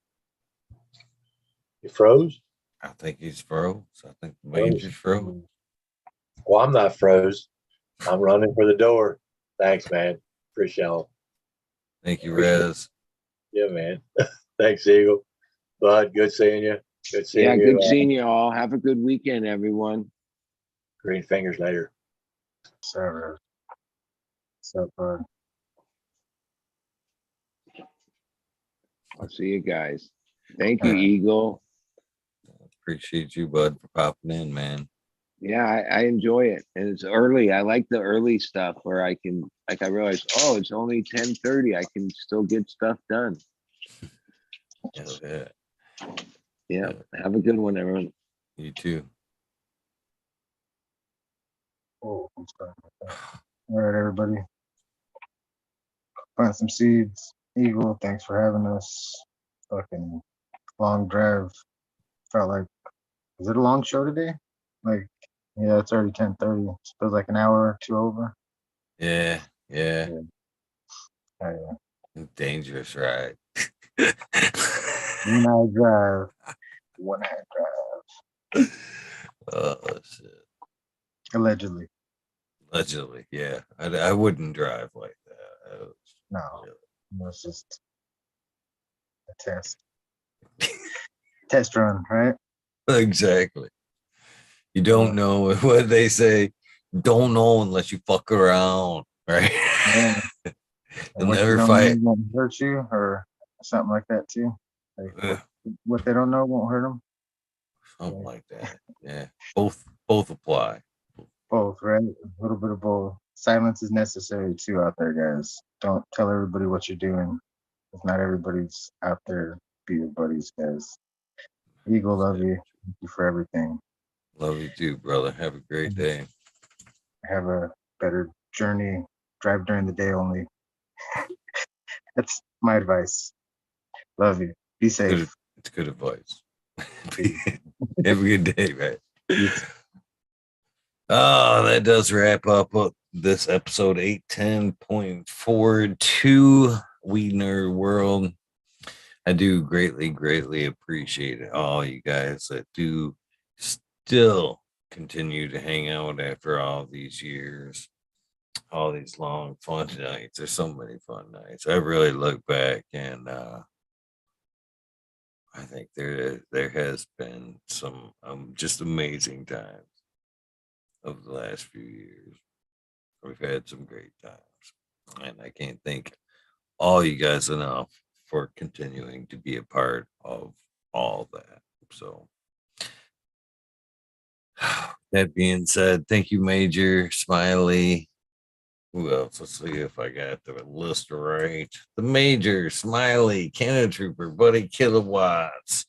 You froze? I think he's froze. I think the Major's froze. Well, I'm not froze. I'm running for the door. Thanks, man. Appreciate it. Thank you, Rez. Yeah, man. Thanks, Eagle. Bud, good seeing you. Good seeing you. Good seeing you all. Have a good weekend, everyone. Green fingers later. Server. So far. I'll see you guys. Thank you, All right. Eagle. Appreciate you, Bud, for popping in, man. Yeah, I enjoy it. And it's early. I like the early stuff where I can, like, I realize, oh, it's only 10:30. I can still get stuff done. Yeah. Yeah. Have a good one, everyone. You too. Oh, I'm sorry. All right, everybody. Plant some seeds. Eagle, thanks for having us. Fucking long drive. Felt like, is it a long show today? Like, yeah, it's already 10:30. Feels like an hour or two over. Yeah. Oh, yeah. Dangerous ride. One-eye drive. One-eye drive. Oh, shit. Allegedly. Allegedly, yeah. I wouldn't drive like that. No. It's just a test. Test run, right? Exactly. You don't know what they say. Don't know unless you fuck around, right? Yeah. You'll What never you don't fight. know won't hurt you, or something like that too. Like, what they don't know won't hurt them. Something like that. Yeah. Both apply. Both, right? A little bit of both. Silence is necessary too out there, guys. Don't tell everybody what you're doing. If not everybody's out there, be your buddies, guys. Eagle, love you. Thank you for everything. Love you too, brother. Have a great day. Have a better journey. Drive during the day only. That's my advice. Love you. Be safe. It's good advice. Have a good day, man. Oh, that does wrap up this episode 810.42 We Nerd World. I do greatly appreciate all you guys that do still continue to hang out after all these years, all these long fun nights. There's so many fun nights. I really look back and I think there has been some just amazing times of the last few years. We've had some great times, and I can't thank all you guys enough for continuing to be a part of all that. So that being said, thank you, Major, Smiley. Who else? Let's see if I got the list right. The Major, Smiley, Canada Trooper, Buddy Kilowatts,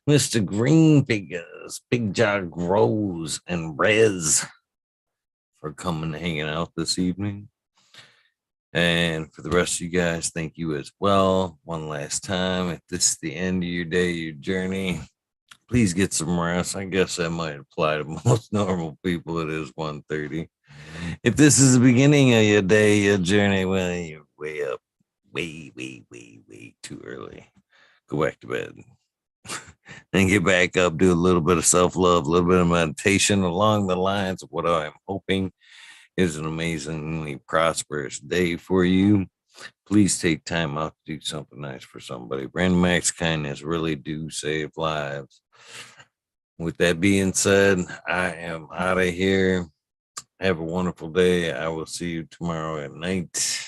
Mr. Green Fingers, Big Jaw Grows, and Rez for coming and hanging out this evening. And for the rest of you guys, thank you as well. One last time, if this is the end of your day, your journey, please get some rest. I guess that might apply to most normal people. It is 1:30. If this is the beginning of your day, your journey, well, you're way up, way too early. Go back to bed. and get back up, do a little bit of self-love, a little bit of meditation along the lines of what I'm hoping is an amazingly prosperous day for you. Please take time out to do something nice for somebody. Random acts of kindness really do save lives. With that being said, I am out of here. Have a wonderful day. I will see you tomorrow at night.